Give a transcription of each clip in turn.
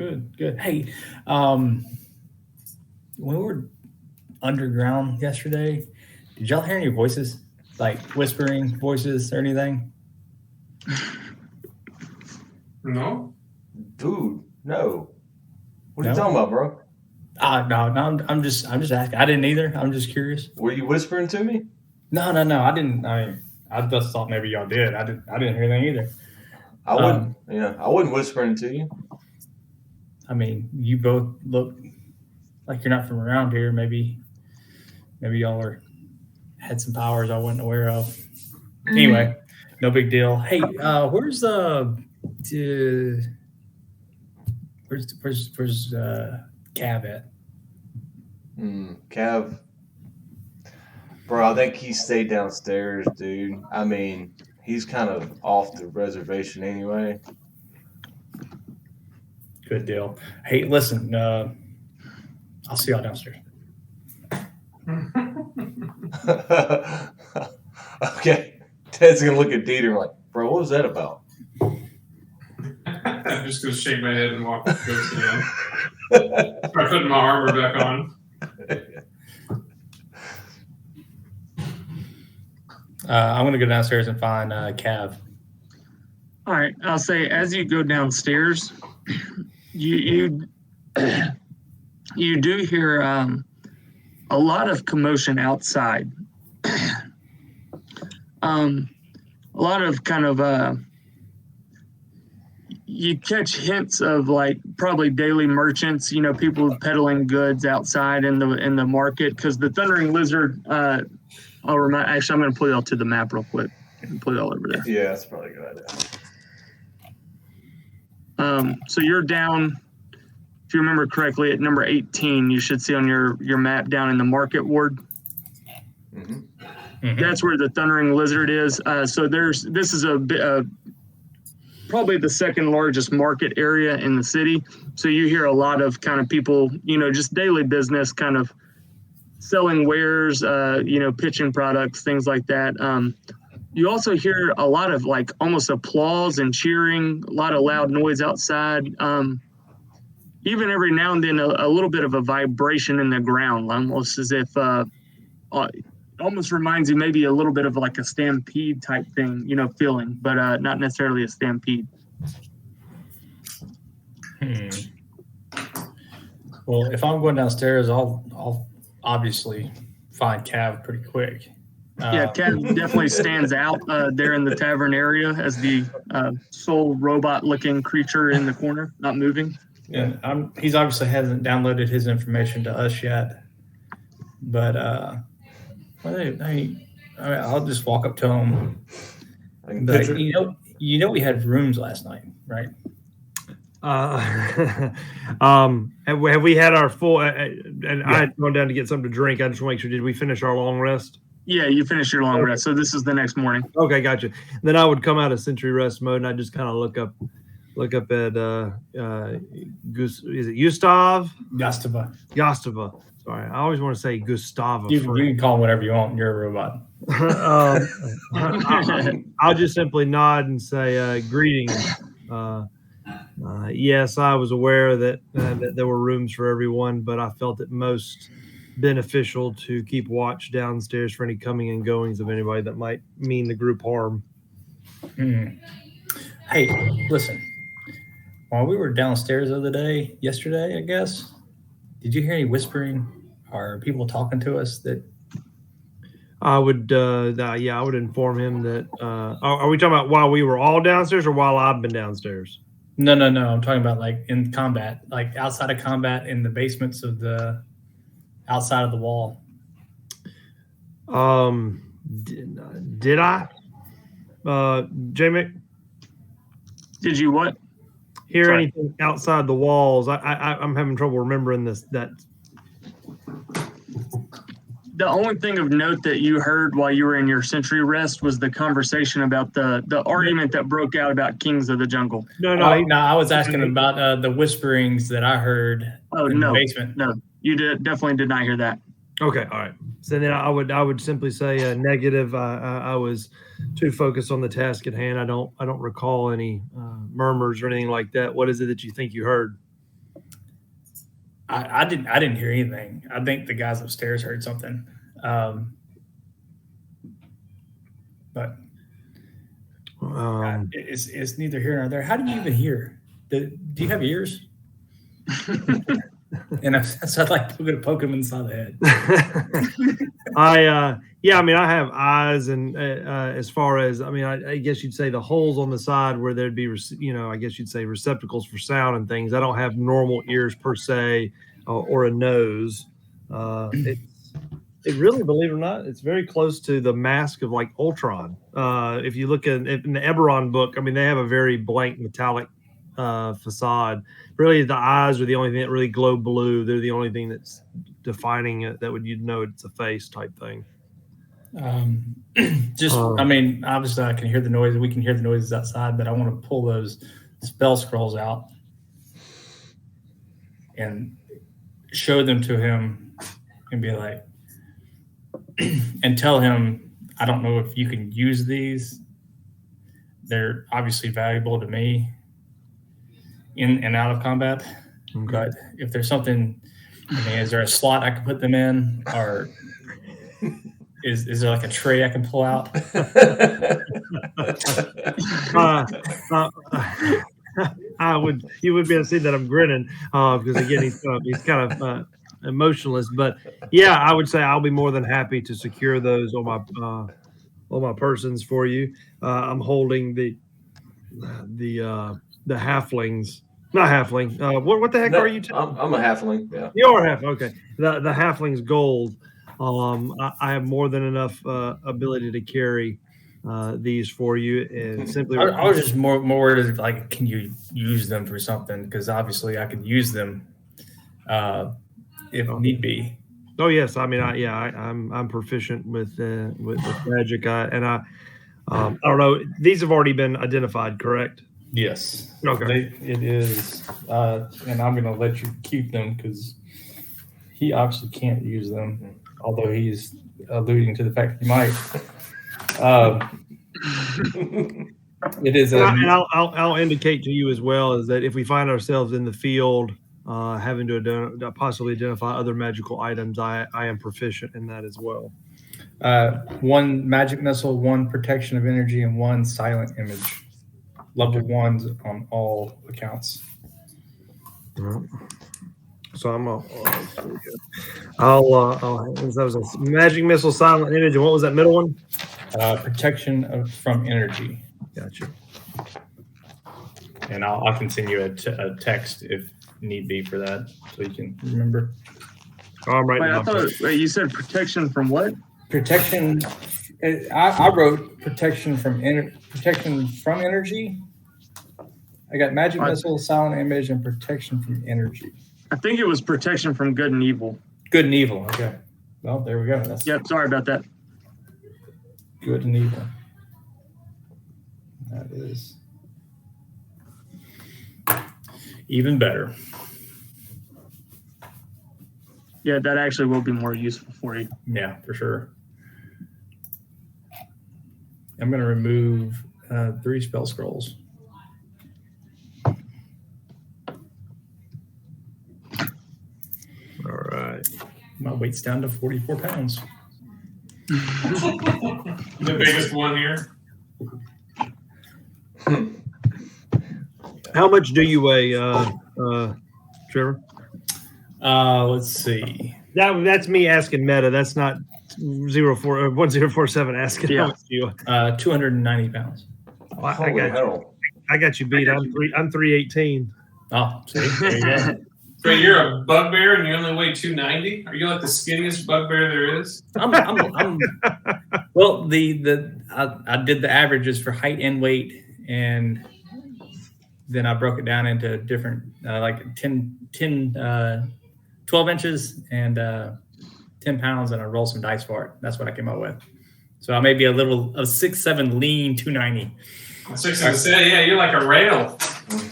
Good, good. Hey, when we were underground yesterday, did y'all hear any voices? Like whispering voices or anything? No? Dude, no. What are you talking No? about, bro? No, I'm just asking. I didn't either. I'm just curious. Were you whispering to me? No, no, no. I didn't. I just thought maybe y'all did. I didn't hear anything either. I wouldn't. Um, Yeah, I wasn't whispering to you. I mean, you both look like you're not from around here. Maybe y'all are had some powers I wasn't aware of. Anyway, no big deal. Hey, where's uh, where's Cab at? Cav, bro, I think he stayed downstairs, dude. I mean, he's kind of off the reservation anyway. Good deal. Hey, listen, I'll see y'all downstairs. Okay. Ted's gonna look at Dieter like, bro, what was that about? I'm just gonna shake my head and walk go again. Start putting my armor back on. I'm gonna go downstairs and find Cav. All right, I'll say as you go downstairs, you you do hear a lot of commotion outside. A lot of kind of you catch hints of like probably daily merchants, people peddling goods outside in the market because the Thundering Lizard. Actually, I'm going to pull y'all to the map real quick and put it all over there. Yeah, that's probably a good idea. So you're down, if you remember correctly, at number 18. You should see on your map down in the market ward. Mm-hmm. Mm-hmm. That's where the Thundering Lizard is. So this is probably the second largest market area in the city. So you hear a lot of kind of people, just daily business, kind of selling wares, pitching products, things like that. You also hear a lot of like almost applause and cheering, a lot of loud noise outside. Even every now and then, a little bit of a vibration in the ground, almost as if almost reminds you maybe a little bit of like a stampede type thing, feeling, but not necessarily a stampede. Well, if I'm going downstairs, I'll obviously find Cav pretty quick. Yeah, Cav definitely stands out there in the tavern area as the sole robot-looking creature in the corner, not moving. Yeah, he's obviously hasn't downloaded his information to us yet, but I'll just walk up to him. But, we had rooms last night, right? Have we had our full? And Yeah. I had gone down to get something to drink. I just want to make sure. Did we finish our long rest? Yeah, you finished your long rest, so this is the next morning. Okay, gotcha. Then I would come out of sentry rest mode, and I just kind of look up at is it Gustav? Gustava. Sorry, I always want to say Gustava. You can call him whatever you want. You're a robot. I'll just simply nod and say greetings. Yes, I was aware that there were rooms for everyone, but I felt it most beneficial to keep watch downstairs for any coming and goings of anybody that might mean the group harm. Hey, listen. While we were downstairs the other day, yesterday, I guess, did you hear any whispering or people talking to us that? I would inform him that. Are we talking about while we were all downstairs or while I've been downstairs? No. I'm talking about like in combat, like outside of combat in the basements of the outside of the wall. Did I? Jamie? Did you what? Hear anything outside the walls? I'm having trouble remembering this. That the only thing of note that you heard while you were in your sentry rest was the conversation about the argument that broke out about Kings of the Jungle. No. I was asking about the whisperings that I heard in the basement. No, you definitely did not hear that. Okay, all right. So then I would simply say negative. I was too focused on the task at hand. I don't recall any murmurs or anything like that. What is it that you think you heard? I didn't hear anything. I think the guys upstairs heard something. But it's neither here nor there. How do you even hear? Do you have ears? And so I'd like to poke him inside the head. I mean, I have eyes, and as far as, I mean, I guess you'd say the holes on the side where there'd be, I guess you'd say receptacles for sound and things. I don't have normal ears per se, or a nose. It really, believe it or not, it's very close to the mask of like Ultron. If you look in the Eberron book, I mean, they have a very blank metallic facade. Really, the eyes are the only thing that really glow blue. They're the only thing that's defining it. That would, you'd know it's a face type thing. I mean, obviously I can hear the noise. We can hear the noises outside, but I want to pull those spell scrolls out and show them to him and be like, and tell him, I don't know if you can use these. They're obviously valuable to me in and out of combat. Okay. But if there's something, I mean, is there a slot I can put them in, or is there like a tray I can pull out? You would be able to see that I'm grinning because again, he's kind of emotionless. But yeah, I would say I'll be more than happy to secure those on my persons for you. I'm holding the halflings. Not halfling. What the heck are you? I'm a halfling. Yeah. You are half. Okay. The halfling's gold. I have more than enough ability to carry these for you, and simply. I was just more worried, like, can you use them for something? Because obviously, I could use them if need be. Oh yes, I mean, I'm proficient with magic, and I don't know. These have already been identified, correct? Yes. Okay. It is, and I'm going to let you keep them because he obviously can't use them, although he's alluding to the fact that he might. It is, and I'll indicate to you as well is that if we find ourselves in the field having to possibly identify other magical items, I am proficient in that as well. 1 magic missile, 1 protection of energy, and 1 silent image. Level 1s on all accounts. So that was a magic missile, silent image, and what was that middle one? Protection from energy. Gotcha. And I can send you a text if need be for that, so you can remember. All right. Wait, you said protection from what? Protection. I wrote protection from energy. I got magic missile, silent image, and protection from energy. I think it was protection from good and evil. Good and evil. Okay. Well, there we go. Yep. Sorry about that. Good and evil. That is even better. Yeah, that actually will be more useful for you. Yeah, for sure. I'm going to remove 3 spell scrolls. All right. My weight's down to 44 pounds. The biggest one here. How much do you weigh, Trevor? Let's see. That's me asking meta. That's not 1047 asking. Yeah. How much do you? 290 pounds. Oh, I got you beat. I'm 318. Oh, see, there you go. So you're a bugbear and you only weigh 290? Are you like the skinniest bugbear there is? I'm well, I did the averages for height and weight, and then I broke it down into different, like 12 inches and 10 pounds, and I rolled some dice for it. That's what I came up with. So I may be a 6'7" lean 290. 6'7", yeah, you're like a rail.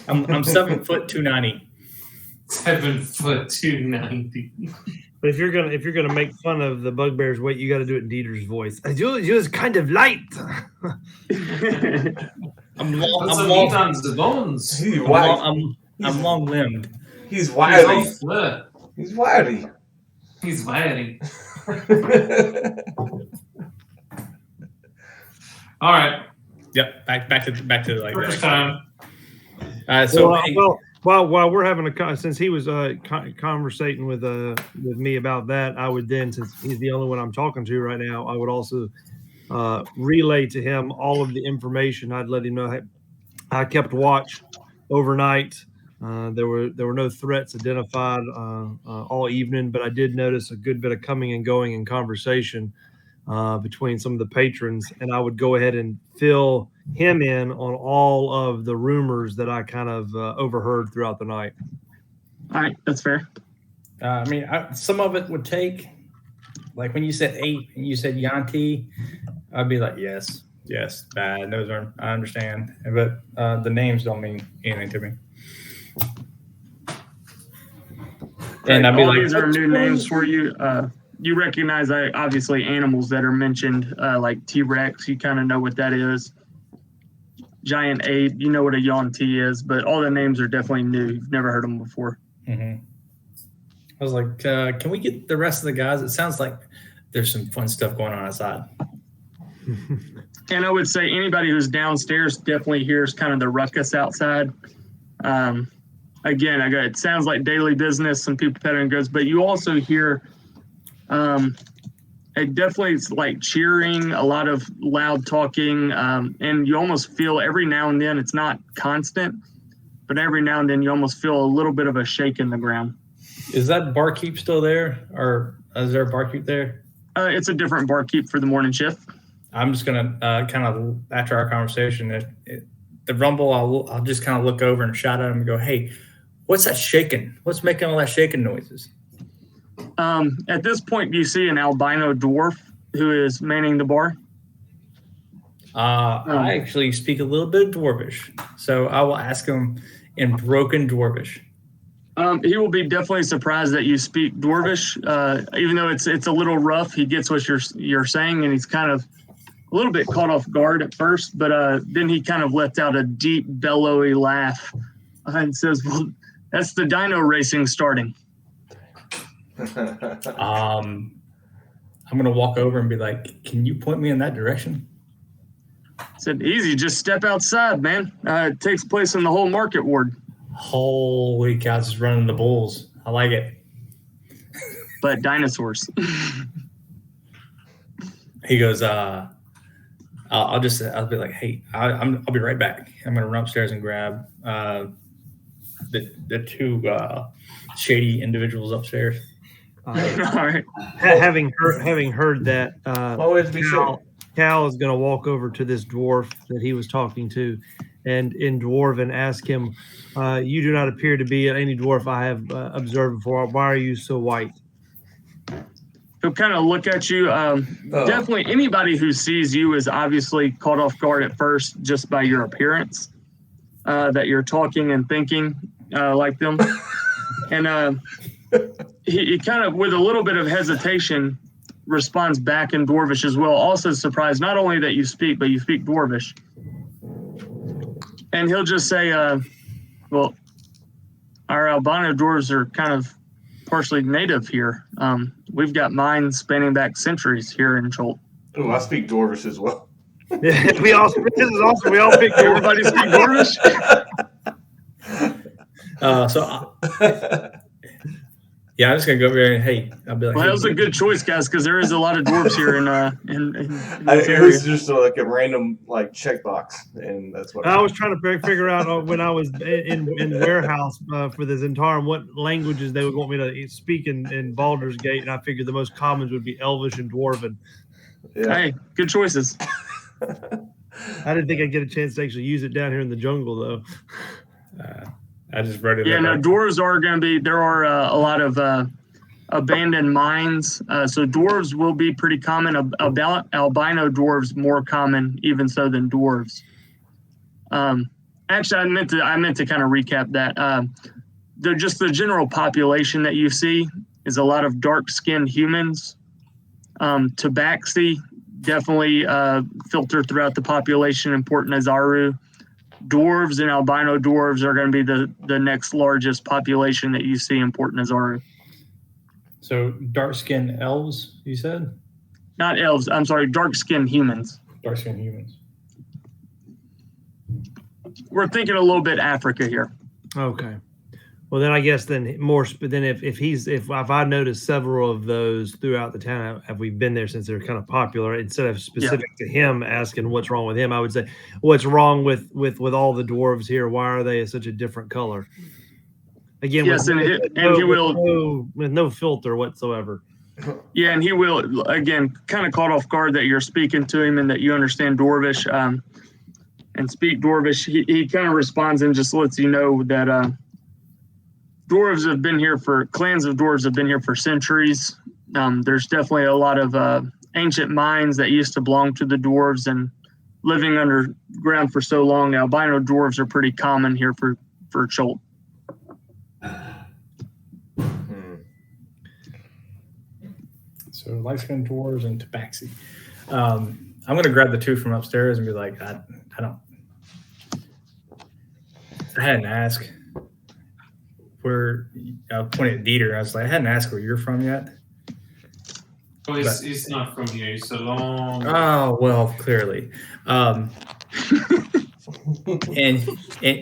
I'm 7 foot 290. 7 foot 290. But if you're gonna make fun of the bugbear's weight, you got to do it in Dieter's voice. You're kind of light. I'm long limbed. long limbed. He's wily. Flip. He's whitey. He's mighty. All right. Yep. Back to like Breakfast that. time. So While we're having since he was conversating with me about that, I would then, since he's the only one I'm talking to right now, I would also relay to him all of the information. I'd let him know I kept watch overnight. There were no threats identified all evening, but I did notice a good bit of coming and going in conversation between some of the patrons, and I would go ahead and fill him in on all of the rumors that I kind of overheard throughout the night. All right, that's fair. I mean, some of it would take, like when you said 8 and you said Yanti, I'd be like, yes, bad. Those are, I understand, but the names don't mean anything to me. And I'd be all like, these are new names for you. You recognize obviously animals that are mentioned, like T-Rex. You kind of know what that is. Giant ape, you know what a Yanti is, but all the names are definitely new. You've never heard them before. I was like, can we get the rest of the guys? It sounds like there's some fun stuff going on outside. And I would say anybody who's downstairs definitely hears kind of the ruckus outside. Again, it sounds like daily business, some people petting goods, but you also hear it definitely is like cheering, a lot of loud talking, and you almost feel every now and then, it's not constant, but every now and then you almost feel a little bit of a shake in the ground. Is that barkeep still there, or is there a barkeep there? It's a different barkeep for the morning shift. I'm just gonna kind of, after our conversation, the rumble, I'll just kind of look over and shout at him and go, "Hey, what's that shaking? What's making all that shaking noises?" At this point, you see an albino dwarf who is manning the bar. I actually speak a little bit of Dwarvish, so I will ask him in broken Dwarvish. He will be definitely surprised that you speak Dwarvish, even though it's a little rough. He gets what you're saying, and he's kind of a little bit caught off guard at first, but then he kind of lets out a deep, bellowy laugh and says, "Well, that's the dino racing starting." I'm gonna walk over and be like, "Can you point me in that direction?" I said, "Easy, just step outside, man. It takes place in the whole market ward." Holy cow, just running the bulls. I like it. But dinosaurs. He goes, I'll be like, "Hey, I'll be right back. I'm gonna run upstairs and grab the two shady individuals upstairs." All right. Having heard that, Always be sure. Cal is going to walk over to this dwarf that he was talking to, and in Dwarven ask him, "You do not appear to be any dwarf I have observed before. Why are you so white?" He'll kind of look at you. Definitely anybody who sees you is obviously caught off guard at first just by your appearance, that you're talking and thinking like them. And he kind of, with a little bit of hestation, responds back in Dwarvish as well. Also surprised not only that you speak, but you speak Dwarvish. And he'll just say, well, our albino dwarves are kind of partially native here. We've got mines spanning back centuries here in Cholt. Oh, I speak Dwarvish as well. This is awesome. We all pick Everybody speak Dwarvish? Yeah, I'm just gonna go over there and I'll be like, Well, "Hey, that was a good choice, guys, because there is a lot of dwarves here in this It area. was just like a random checkbox, and that's what I was trying to figure out when I was in the warehouse for this entire what languages they would want me to speak in Baldur's Gate, and I figured the most commons would be Elvish and Dwarven. Yeah. Hey, good choices. I didn't think I'd get a chance to actually use it down here in the jungle, though. I just wrote it. Yeah, no, dwarves are going to be, there are a lot of abandoned mines. So dwarves will be pretty common. About albino dwarves more common even so than dwarves. Actually, I meant to kind of recap that. The general population that you see is a lot of dark-skinned humans. Tabaxi definitely filter throughout the population, important as Aru. Dwarves and albino dwarves are going to be the next largest population that you see in Port Nazaru. So dark-skinned elves, you said? Not elves. I'm sorry, dark-skinned humans. Dark-skinned humans. We're thinking a little bit Africa here. Okay. Well, then I guess then more. But then if I noticed several of those throughout the town, have we been there since they're kind of popular? Instead of specific to him asking what's wrong with him, I would say what's wrong with all the dwarves here. Why are they such a different color? Again, yes, with no filter whatsoever. Yeah, and he will again kind of caught off guard that you're speaking to him and that you understand Dwarvish and speak Dwarvish. He kind of responds and just lets you know that. Clans of dwarves have been here for centuries. There's definitely a lot of ancient mines that used to belong to the dwarves, and living underground for so long, albino dwarves are pretty common here for Cholt. So light-skinned dwarves and tabaxi. I'm going to grab the two from upstairs and be like, I hadn't asked. I pointed at Dieter. I was like, I hadn't asked where you're from yet. Oh, he's not from here. He's a long. Oh well, clearly. And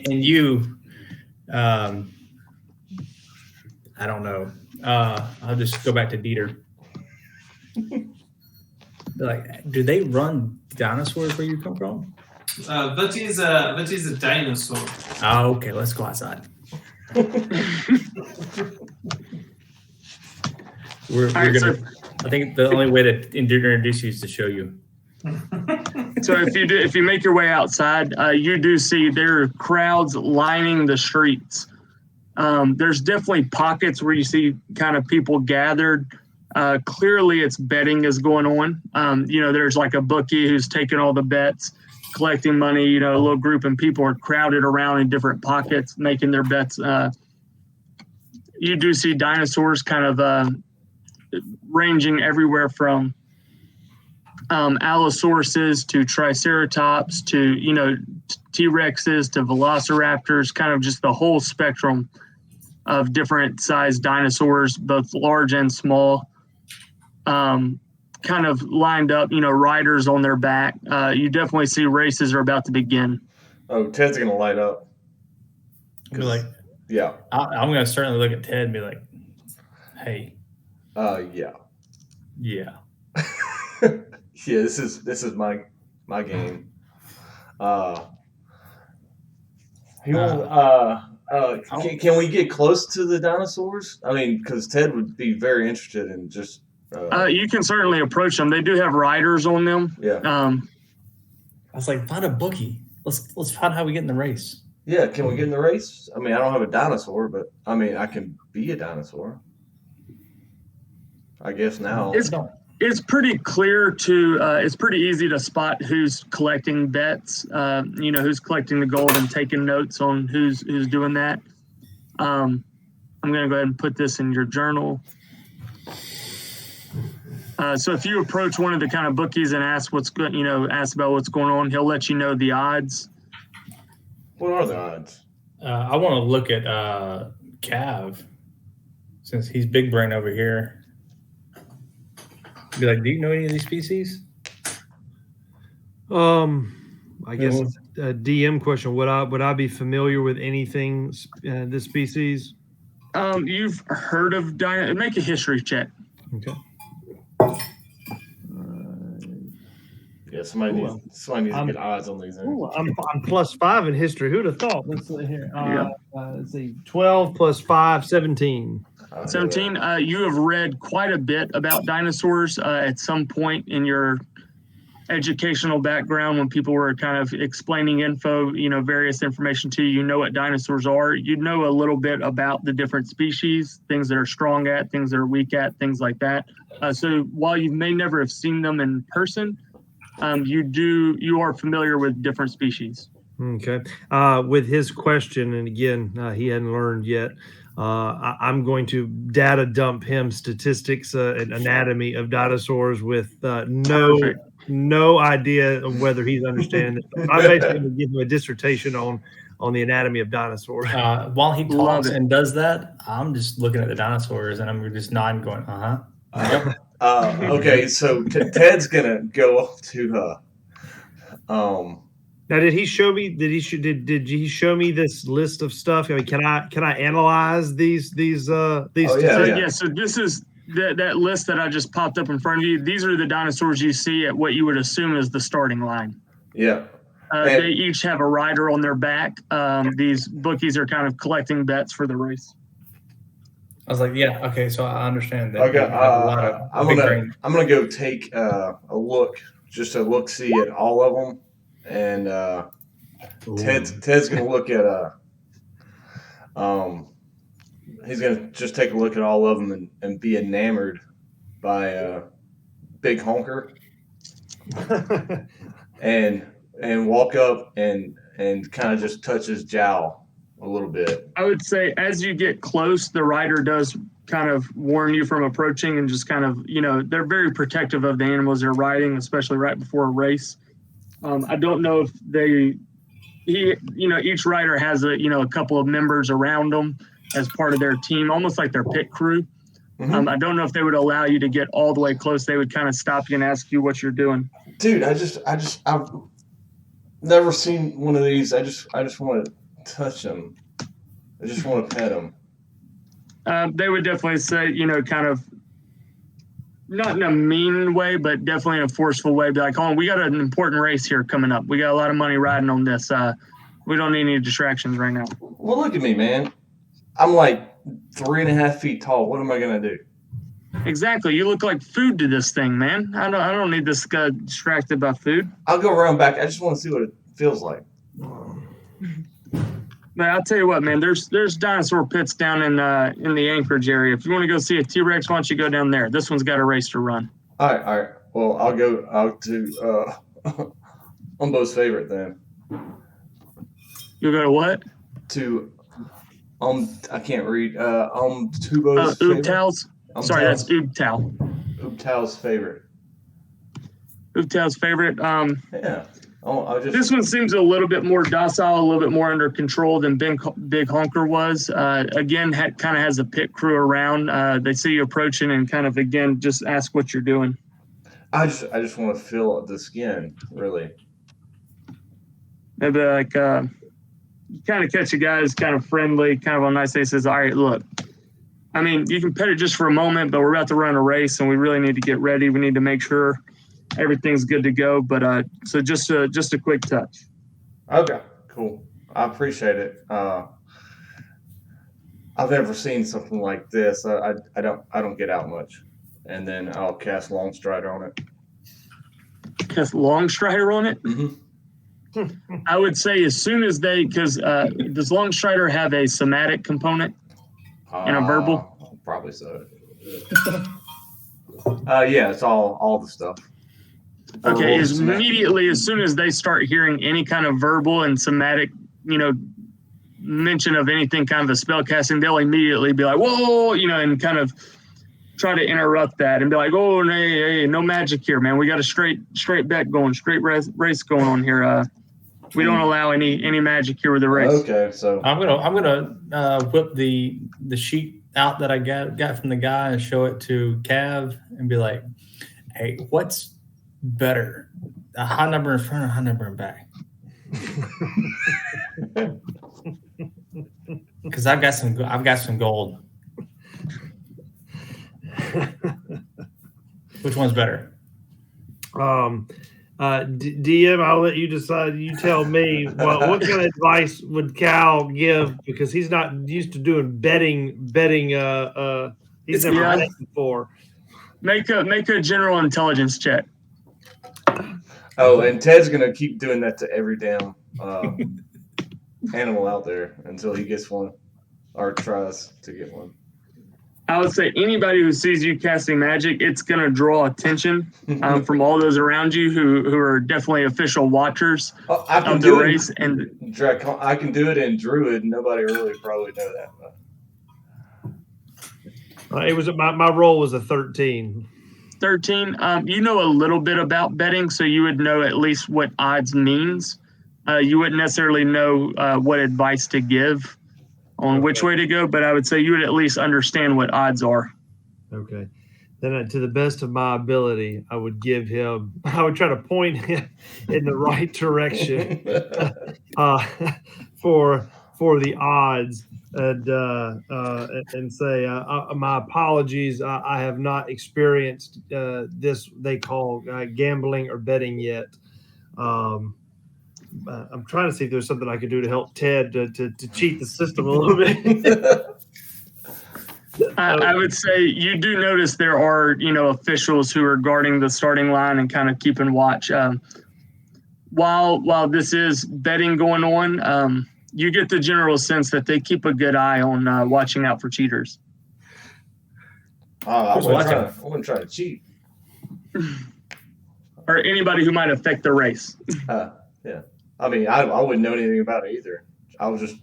you, I don't know. I'll just go back to Dieter. Like, do they run dinosaurs where you come from? That is a dinosaur. Oh, okay. Let's go outside. We're gonna. I think the only way to introduce you is to show you. So if you make your way outside, you do see there are crowds lining the streets. There's definitely pockets where you see kind of people gathered. Clearly, it's betting is going on. There's like a bookie who's taking all the bets, collecting money. A little group and people are crowded around in different pockets, making their bets. You do see dinosaurs kind of ranging everywhere from Allosauruses to Triceratops to T-Rexes to Velociraptors, kind of just the whole spectrum of different sized dinosaurs, both large and small, kind of lined up, riders on their back. You definitely see races are about to begin. Oh, Ted's going to light up. Be like, yeah. I'm going to certainly look at Ted and be like, hey. Yeah. Yeah. Yeah, this is my game. Can we get close to the dinosaurs? I mean, because Ted would be very interested in just. You can certainly approach them. They do have riders on them. Yeah. I was like, find a bookie. Let's find how we get in the race. Yeah, can we get in the race? I mean, I don't have a dinosaur, but I mean, I can be a dinosaur. I guess now. It's pretty clear it's pretty easy to spot who's collecting bets, who's collecting the gold and taking notes on who's doing that. I'm going to go ahead and put this in your journal. So if you approach one of the kind of bookies and ask ask about what's going on, he'll let you know the odds. What are the odds? I want to look at Cav, since he's big brain over here. Be like, do you know any of these species? I guess it's a DM question. Would I be familiar with anything this species? You've heard of make a history check. Okay. Yeah, somebody needs to get odds on these. Ooh, I'm +5 in history. Who'd have thought? Let's see here. Let's see. 12 + 5, 17. 17. You have read quite a bit about dinosaurs at some point in your educational background when people were kind of explaining various information to you. You know what dinosaurs are. You know a little bit about the different species, things that are strong at, things that are weak at, things like that. So while you may never have seen them in person, you are familiar with different species. Okay. With his question, and again, he hadn't learned yet. I'm going to data dump him statistics and anatomy of dinosaurs with no idea of whether he's understanding it. I'm basically going to give him a dissertation on on the anatomy of dinosaurs. While he Love talks it. and does that, I'm just looking at the dinosaurs and I'm just nodding, going, Yep. Okay, so Ted's gonna go up to Now, did he show me? Did he show me this list of stuff? I mean, can I analyze these yeah. Yeah, so this is that list that I just popped up in front of you. These are the dinosaurs you see at what you would assume is the starting line. yeah. They each have a rider on their back. These bookies are kind of collecting bets for the race. I was like, yeah, okay, so I understand that. Okay, You have a lot of big brain. I'm gonna go take a look, just a look see at all of them, and Ted's gonna look at he's gonna just take a look at all of them and be enamored by Big Honker, and walk up and kind of just touch his jowl a little bit. I would say as you get close, the rider does kind of warn you from approaching and just kind of, they're very protective of the animals they're riding, especially right before a race. I don't know if each rider has a couple of members around them as part of their team, almost like their pit crew. Mm-hmm. I don't know if they would allow you to get all the way close. They would kind of stop you and ask you what you're doing. Dude, I've never seen one of these. I just want to touch them. I just want to pet them. They would definitely say, kind of not in a mean way, but definitely in a forceful way. Be like, oh, we got an important race here coming up. We got a lot of money riding on this. We don't need any distractions right now. Well, look at me, man. I'm like 3.5 feet tall. What am I gonna do? Exactly. You look like food to this thing, man. I don't need this guy distracted by food. I'll go around back. I just want to see what it feels like. Man, I'll tell you what, man. There's dinosaur pits down in the Anchorage area. If you want to go see a T-Rex, why don't you go down there? This one's got a race to run. All right. Well, I'll go out to Umbo's favorite then. You'll go to what? To I can't read. Tubo's favorite. Oobtal's. Sorry, that's Oobtal. Oobtal's favorite. Oobtal's favorite. Yeah. This one seems a little bit more docile, a little bit more under control than Big Honker was. Again, kind of has a pit crew around. They see you approaching and kind of, again, just ask what you're doing. I just want to feel the skin, really. Maybe like kind of catch a guy who's kind of friendly, kind of a nice day, says, all right, look, I mean, you can pet it just for a moment, but we're about to run a race and we really need to get ready. We need to make sure everything's good to go. But so just a quick touch. Okay, cool. I appreciate it. I've never seen something like this. I don't get out much, and then I'll cast Long Strider on it. Cast Long Strider on it. Mm-hmm. I would say as soon as does Long Strider have a somatic component and a verbal? Probably so. Yeah, it's all the stuff. Okay, immediately as soon as they start hearing any kind of verbal and somatic, mention of anything kind of a spell casting, they'll immediately be like, whoa, and kind of try to interrupt that and be like, oh, hey, no magic here, man. We got a straight bet going, straight race going on here. We don't allow any magic here with the race. Okay, so I'm gonna whip the sheet out that I got from the guy and show it to Cav and be like, hey, what's better, a high number in front or a high number in back? Because I've got some gold. Which one's better? DM, I'll let you decide. You tell me. Well, what kind of advice would Cal give? Because he's not used to doing betting. He's never done it before. Make a general intelligence check. Oh, and Ted's gonna keep doing that to every damn animal out there until he gets one or tries to get one. I would say anybody who sees you casting magic, it's going to draw attention from all those around you who are definitely official watchers of the race. And I can do it in Druid. Nobody really probably know that. It was my roll was a 13. 13. You know a little bit about betting, so you would know at least what odds means. you wouldn't necessarily know what advice to give on which way to go, but I would say you would at least understand what odds are. Okay. Then, to the best of my ability, I would try to point him in the right direction for the odds, and say, my apologies. I have not experienced this they call gambling or betting yet. I'm trying to see if there's something I could do to help Ted to cheat the system a little bit. I would say you do notice there are, officials who are guarding the starting line and kind of keeping watch. While this is betting going on, you get the general sense that they keep a good eye on watching out for cheaters. I wouldn't try to cheat. Or anybody who might affect the race. Yeah. I mean, I wouldn't know anything about it either. I was just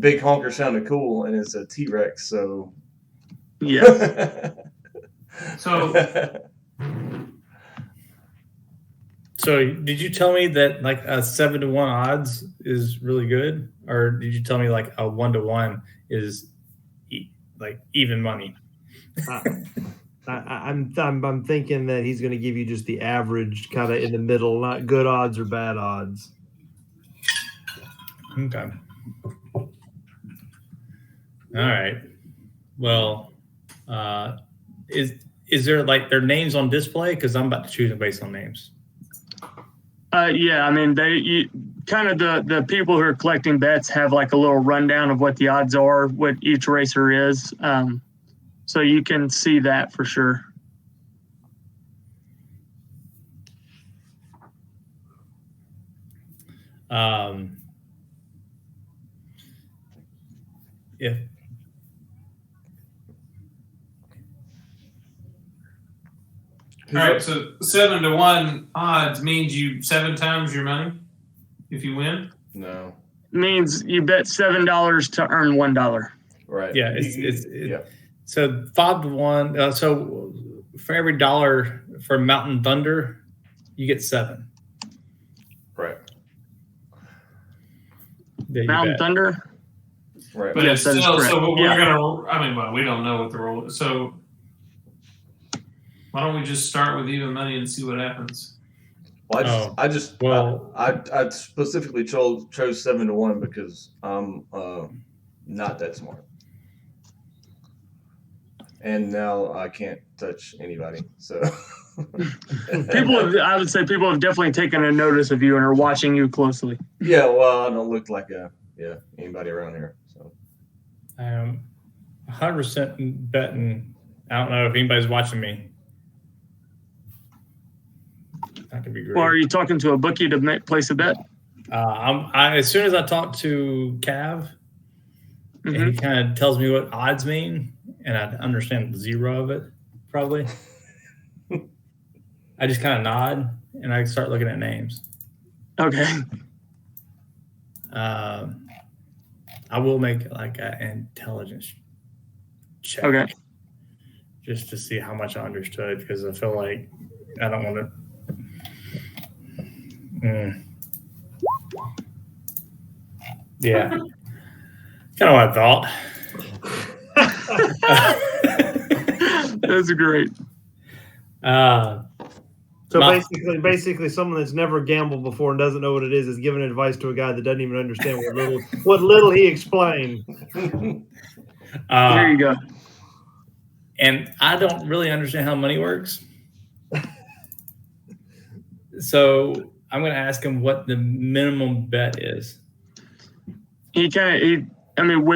big honker sounded cool, and it's a T-Rex, so. Yeah. So did you tell me that like a 7-1 odds is really good, or did you tell me like a 1-1 is like even money? I'm thinking that he's going to give you just the average, kind of in the middle, not good odds or bad odds. Okay. All right. Well, is there like their names on display? Because I'm about to choose them based on names. Yeah, I mean, the people who are collecting bets have like a little rundown of what the odds are, what each racer is. So you can see that for sure. If all right, so 7-1 odds means you 7 times your money if you win. No. Means you bet $7 to earn $1. Right. Yeah, yeah. So 5-1. So for every dollar for Mountain Thunder, you get 7. Right. Mountain Thunder. Right. But Yes, it's still, that is correct. so we're gonna. I mean, well, we don't know what the rule is. So why don't we just start with even money and see what happens? Well, I specifically chose 7-1 because I'm not that smart, and now I can't touch anybody. So I would say people have definitely taken a notice of you and are watching you closely. Yeah, well, I don't look like anybody around here. So I am 100% betting. I don't know if anybody's watching me. That could be great. Well, are you talking to a bookie to place a bet? As soon as I talk to Cav, and he kind of tells me what odds mean, and I understand 0 of it, probably. I just kind of nod, and I start looking at names. Okay. I will make like an intelligence check. Okay. Just to see how much I understood, because I feel like I don't want to. Yeah. Kind of what I thought. That's great. So basically, someone that's never gambled before and doesn't know what it is giving advice to a guy that doesn't even understand what little he explained. There you go. And I don't really understand how money works. So I'm going to ask him what the minimum bet is. With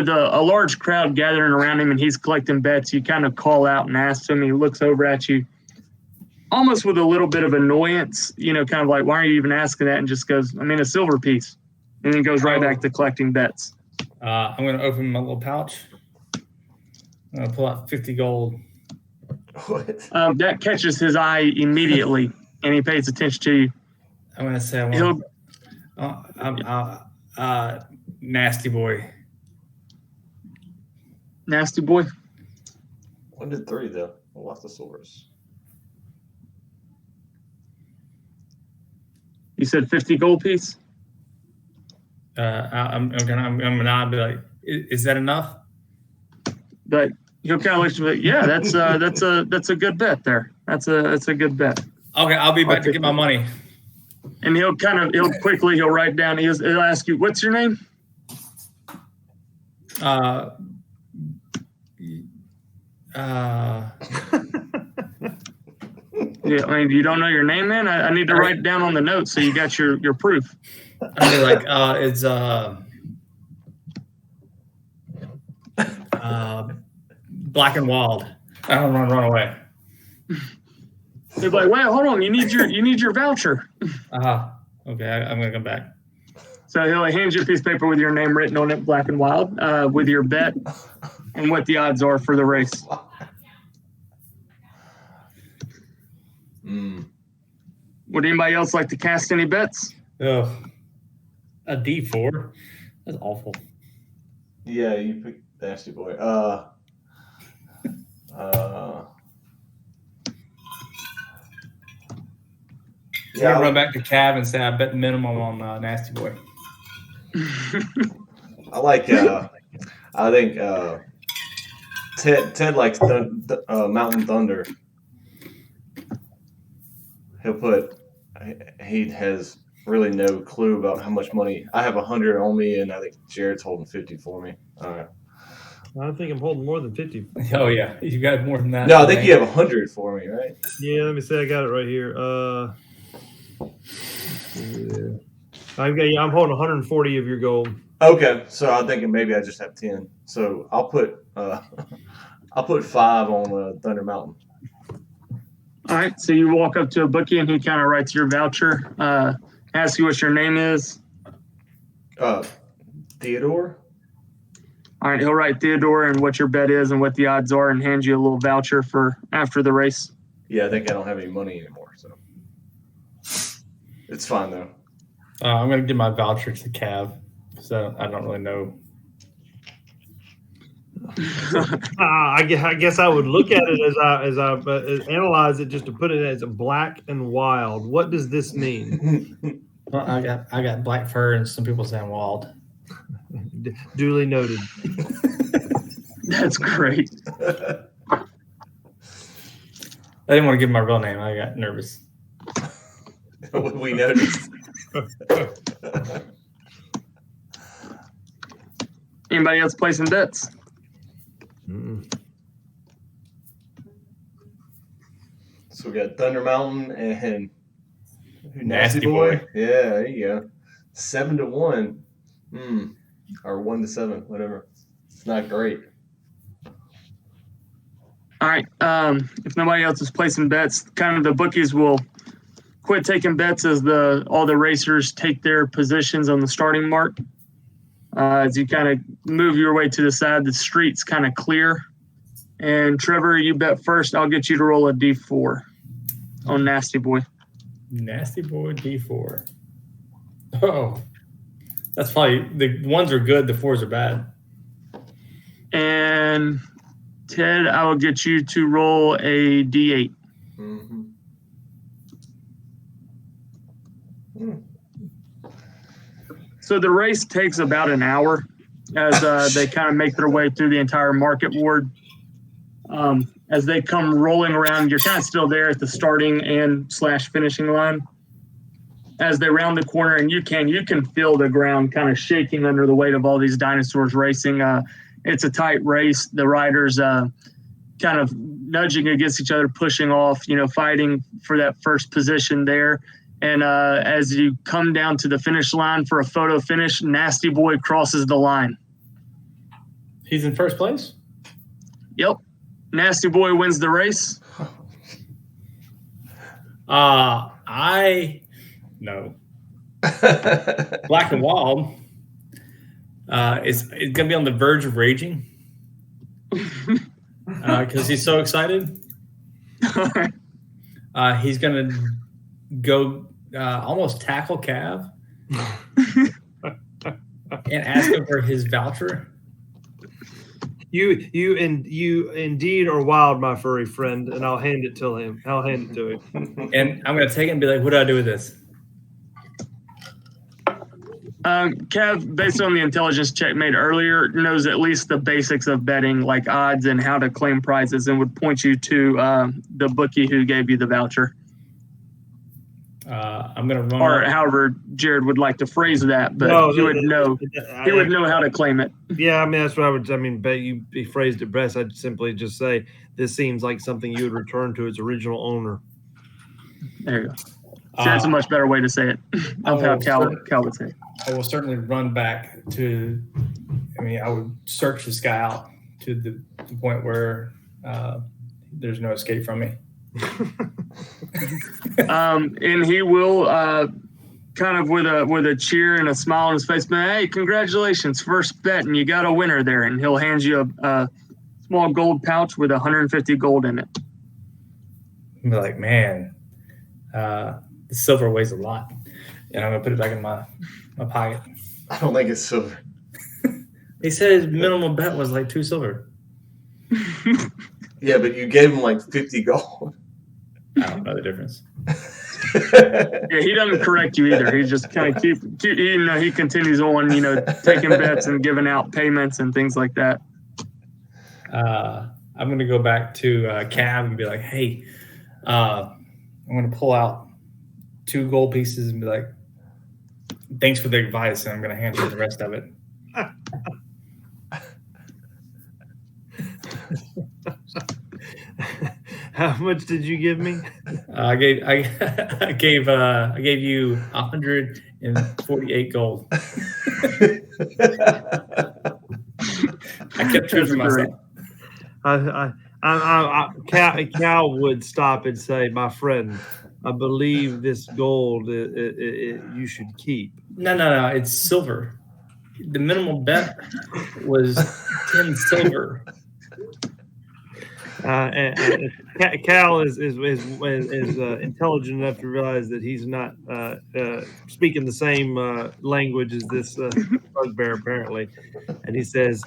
a large crowd gathering around him and he's collecting bets, you kind of call out and ask him. He looks over at you almost with a little bit of annoyance, kind of like, why are you even asking that? And just goes, a silver piece. And then goes right back to collecting bets. I'm going to open my little pouch. I'm going to pull out 50 gold. what? That catches his eye immediately, and he pays attention to you. I'm going to say, nasty boy. Nasty boy. 1 to 3 though. What's the source? You said 50 gold piece? gonna nod and be like, is that enough? But he'll kind of look at you like, yeah, that's a good bet there. That's a good bet. Okay, I'll be back to get my money. And he'll write down. He'll ask you, what's your name? Yeah, I mean, you don't know your name, man. I need to write it down on the note so you got your proof. I'll be like, it's Black and Wild. I don't run away. They're like, wait, hold on, you need your voucher. Okay, I'm gonna come back. So he'll hand you a piece of paper with your name written on it, Black and Wild, with your bet and what the odds are for the race. Would anybody else like to cast any bets? Oh, a D4. That's awful. Yeah, you picked Nasty Boy. I'm gonna run back to Cav and say I bet the minimum on Nasty Boy. I think Ted likes Mountain Thunder. He has really no clue about how much money. I have 100 on me, and I think Jared's holding 50 for me. All right. I think I'm holding more than 50. Oh yeah, you got more than that. No, I think you have 100 for me, right? Yeah, let me see. I got it right here. I'm holding 140 of your gold. Okay, so I'm thinking maybe I just have 10. So I'll put 5 on Thunder Mountain. All right, so you walk up to a bookie and he kind of writes your voucher, asks you what your name is. Theodore. All right, he'll write Theodore and what your bet is and what the odds are and hand you a little voucher for after the race. Yeah, I think I don't have any money anymore, so it's fine though. I'm gonna give my voucher to Cav, so I don't really know. I guess I would look at it as I analyze it just to put it as a Black and Wild. What does this mean? Well, I got black fur and some people saying wild. Duly noted. That's great. I didn't want to give my real name. I got nervous. We noticed. Anybody else placing bets? So we got Thunder Mountain and Nasty Boy. Yeah, there you go. 7-1. Or 1-7, whatever. It's not great. All right. If nobody else is placing bets, kind of the bookies will quit taking bets as all the racers take their positions on the starting mark. As you kind of move your way to the side, the street's kind of clear. And Trevor, you bet first. I'll get you to roll a D4 on Nasty Boy. Nasty Boy D4. Oh, that's probably the ones are good. The 4s are bad. And Ted, I will get you to roll a D8. So the race takes about an hour as they kind of make their way through the entire market ward. As they come rolling around, you're kind of still there at the starting and / finishing line. As they round the corner, and you can feel the ground kind of shaking under the weight of all these dinosaurs racing. It's a tight race. The riders kind of nudging against each other, pushing off, fighting for that first position there. And as you come down to the finish line for a photo finish, Nasty Boy crosses the line. He's in first place? Yep. Nasty Boy wins the race. No. Black and Wild is going to be on the verge of raging because he's so excited. He's going to go almost tackle Cav and ask him for his voucher. You indeed are wild, my furry friend, and I'll hand it to him. And I'm going to take it and be like, what do I do with this? Kev, based on the intelligence check made earlier, knows at least the basics of betting, like odds and how to claim prizes, and would point you to the bookie who gave you the voucher. I'm gonna run. Or up. however Jared would like to phrase that, but No, he would know. He would know how to claim it. Yeah, I mean that's what I would. I mean, but you phrased it best. I'd simply just say this seems like something you would return to its original owner. There you go. See, that's a much better way to say it. Of how Cal would say it. I will certainly run back to. I mean, I would search this guy out to the point where there's no escape from me. And he will kind of with a cheer and a smile on his face, man, hey, congratulations, first bet, and you got a winner there. And he'll hand you a small gold pouch with 150 gold in it. I'm like, man, the silver weighs a lot, and I'm gonna put it back in my pocket. I don't think it's silver. He said his minimum bet was like 2 silver. Yeah, but you gave him like 50 gold. I don't know the difference. Yeah, he doesn't correct you either. He just kind of keep he continues on, taking bets and giving out payments and things like that. I'm gonna go back to Cab and be like, hey, I'm gonna pull out 2 gold pieces and be like, thanks for the advice, and I'm gonna hand you the rest of it. How much did you give me? I gave you 148 gold. I kept true to myself. Cal would stop and say, "My friend, I believe this gold you should keep." No. It's silver. The minimum bet was 10 silver. And Cal is intelligent enough to realize that he's not speaking the same language as this bugbear, apparently, and he says,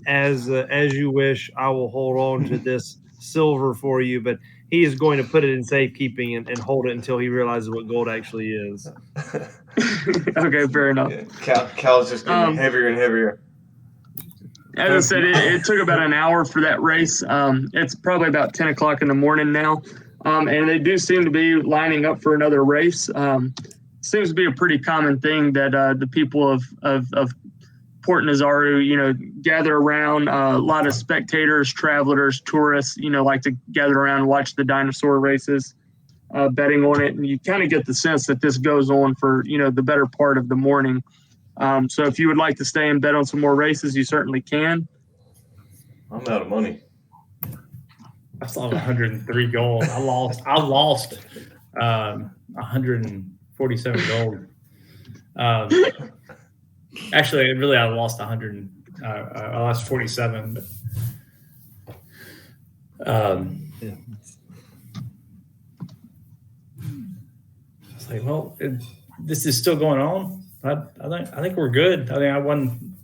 "As you wish, I will hold on to this silver for you, but he is going to put it in safekeeping and hold it until he realizes what gold actually is." Okay, fair enough. Yeah, Cal's just getting heavier and heavier. As I said, it took about an hour for that race. It's probably about 10 o'clock in the morning now. And they do seem to be lining up for another race. Seems to be a pretty common thing that the people of Port Nazaru, gather around. A lot of spectators, travelers, tourists, like to gather around and watch the dinosaur races, betting on it. And you kind of get the sense that this goes on for, the better part of the morning. So if you would like to stay and bet on some more races, you certainly can. I'm out of money. I still have 103 gold. I lost 147 gold. Actually, really, I lost 100. I lost 47. But, Yeah. I was like, well, this is still going on. I think we're good. I mean,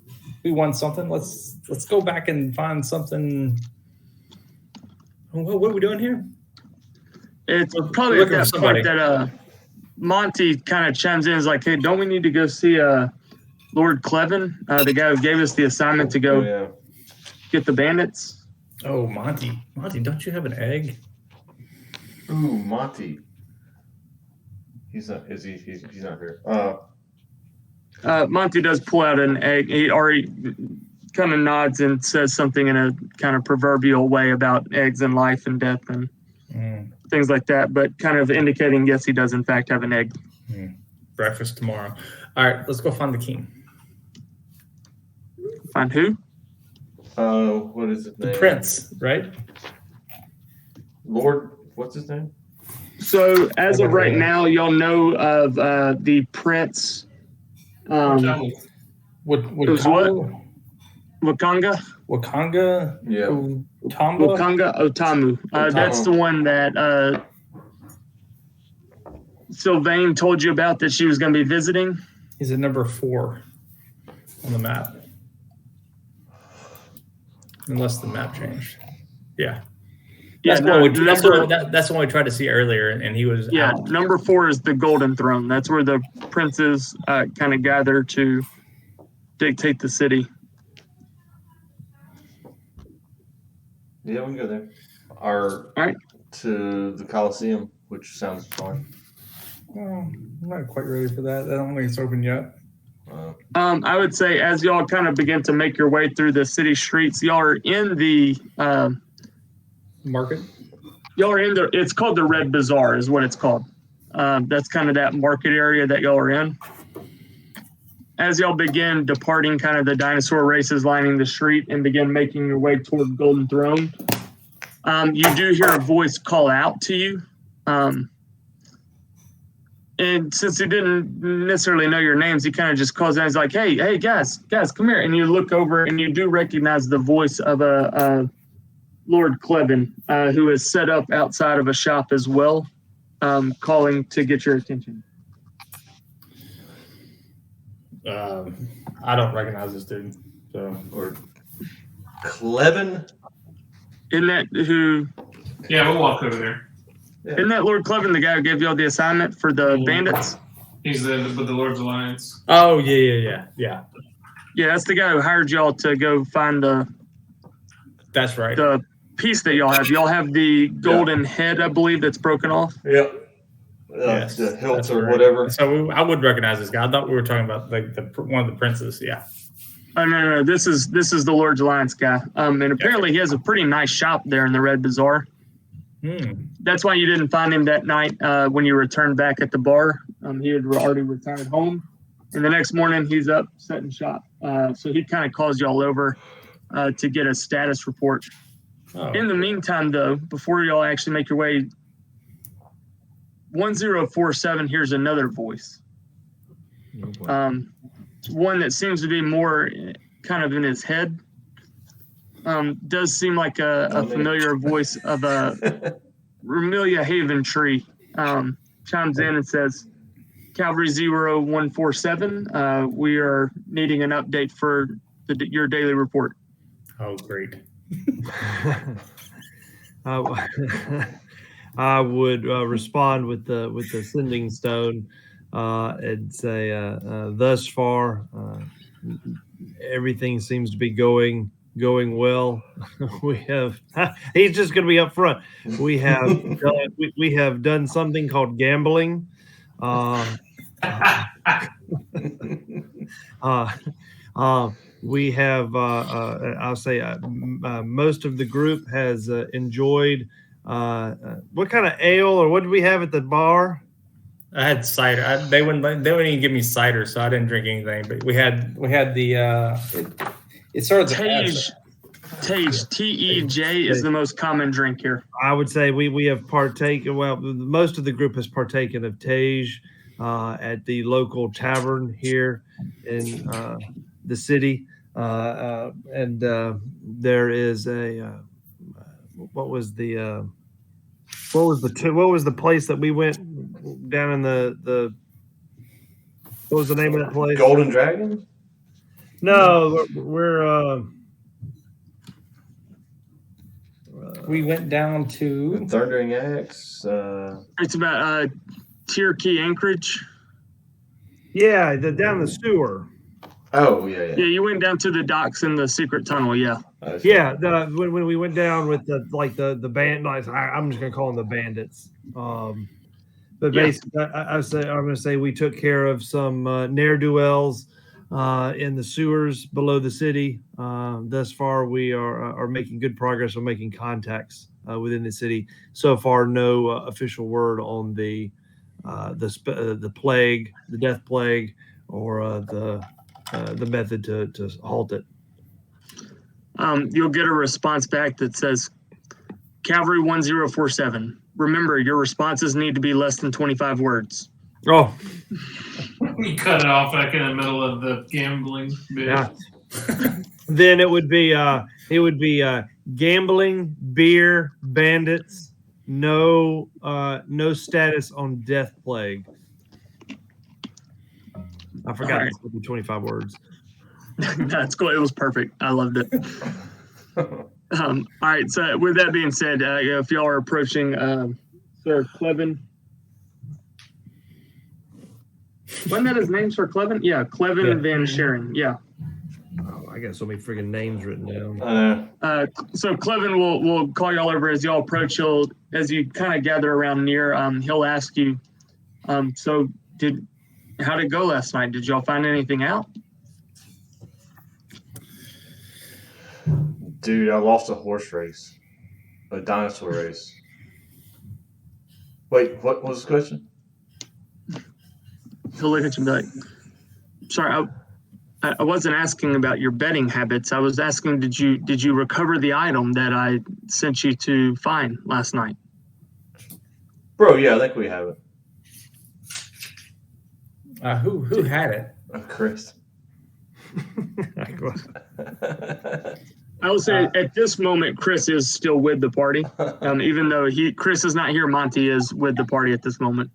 we won something. Let's go back and find something. What are we doing here? It's probably at that point that Monty kind of chimes in, is like, hey, don't we need to go see Lord Clevin, the guy who gave us the assignment to go get the bandits? Oh, Monty, don't you have an egg? Ooh, Monty. He's not. Is he? He's not here. Monty does pull out an egg. He already kind of nods and says something in a kind of proverbial way about eggs and life and death and things like that, but kind of indicating, yes, he does in fact have an egg. Breakfast tomorrow. All right, let's go find the king. Find who? What is his name? The prince, right? Lord, what's his name? So as of right now, y'all know of the prince. Wakanga? Yeah. Wakanga Otamu. That's the one that Sylvain told you about that she was going to be visiting. He's at number 4 on the map. Unless the map changed. Yeah. Yeah, That's, no, what we, number, that's the one we tried to see earlier, and he was yeah, out. number 4 is the Golden Throne. That's where the princes kind of gather to dictate the city. Yeah, we can go there. Or All right. to the Coliseum, which sounds fun. Well, I'm not quite ready for that. I don't think it's open yet. I would say as y'all kind of begin to make your way through the city streets, y'all are in the Market. it's called the Red Bazaar is what it's called. That's kind of that market area that y'all are in. As y'all begin departing kind of the dinosaur races lining the street and begin making your way toward Golden Throne, you do hear a voice call out to you. And since he didn't necessarily know your names, he kind of just calls out. He's like, hey, guys, come here. And you look over and you do recognize the voice of a Lord Clevin, who is set up outside of a shop as well, calling to get your attention. I don't recognize this dude. So, Or Clevin. Isn't that who? Yeah, we'll walk over there. Isn't that Lord Clevin, the guy who gave y'all the assignment for the bandits? He's with the Lord's Alliance. oh yeah. Yeah, that's the guy who hired y'all to go find That's right. the piece that y'all have. Y'all have the golden head, I believe, that's broken off. Yep. Yes, The hilt that's or right. whatever. So I would recognize this guy. I thought we were talking about like one of the princes. Yeah. Oh no, this is the Lord's Alliance guy. And apparently he has a pretty nice shop there in the Red Bazaar. That's why you didn't find him that night when you returned back at the bar. He had already retired home. And the next morning he's up setting shop. So he kind of calls y'all over to get a status report. Oh. In the meantime, though, before y'all actually make your way, 1047 hears another voice. One that seems to be more kind of in his head. Does seem like a familiar voice of a Remelia Haven tree. Chimes in and says, Cavalry 0147, we are needing an update for your daily report. Oh, great. I would respond with the sending stone and say, thus far, everything seems to be going well. We have he's just going to be up front. We have done something called gambling. We have I'll say most of the group has enjoyed what kind of ale or what did we have at the bar? I had cider. They wouldn't even give me cider, so I didn't drink anything. But we had the it starts Tage, TEJ is the most common drink here. I would say we have partaken. Well, most of the group has partaken of Tage at the local tavern here in the city, and there is a what was the place that we went down in the what was the name of that place? Golden Dragon? No, we're we went down to Thundering Axe. It's about Cherokee Anchorage. yeah, down the sewer. Oh yeah. Yeah, you went down to the docks in the secret tunnel. Yeah. Yeah, when we went down with the band, I'm just gonna call them the bandits. But basically, I'm gonna say we took care of some ne'er-do-wells in the sewers below the city. Thus far, we are making good progress on making contacts within the city. So far, no official word on the plague, the death plague, or the method to halt it. You'll get a response back that says, Cavalry 1047. Remember, your responses need to be less than 25 words. Oh, You cut it off like in the middle of the gambling bit. yeah. Then it would be gambling, beer, bandits, no status on death plague. I forgot All right. It would be 25 words. That's cool. It was perfect. I loved it. All right. So with that being said, if y'all are approaching Sir Clevin, wasn't that his name, Sir Clevin? Yeah, Clevin Yeah. Van Sharon. Yeah. Oh, I got so many freaking names written down. I know. So Clevin will call y'all over as y'all approach. As you kind of gather around near, he'll ask you, so how'd it go last night? Did y'all find anything out? Dude, I lost a horse race, a dinosaur race. Wait, what was the question? He'll look at you and be like, sorry, I wasn't asking about your betting habits. I was asking, did you recover the item that I sent you to find last night? Bro, yeah, I think we have it. Who had it? Chris. I would say at this moment, Chris is still with the party. Even though Chris is not here, Monty is with the party at this moment.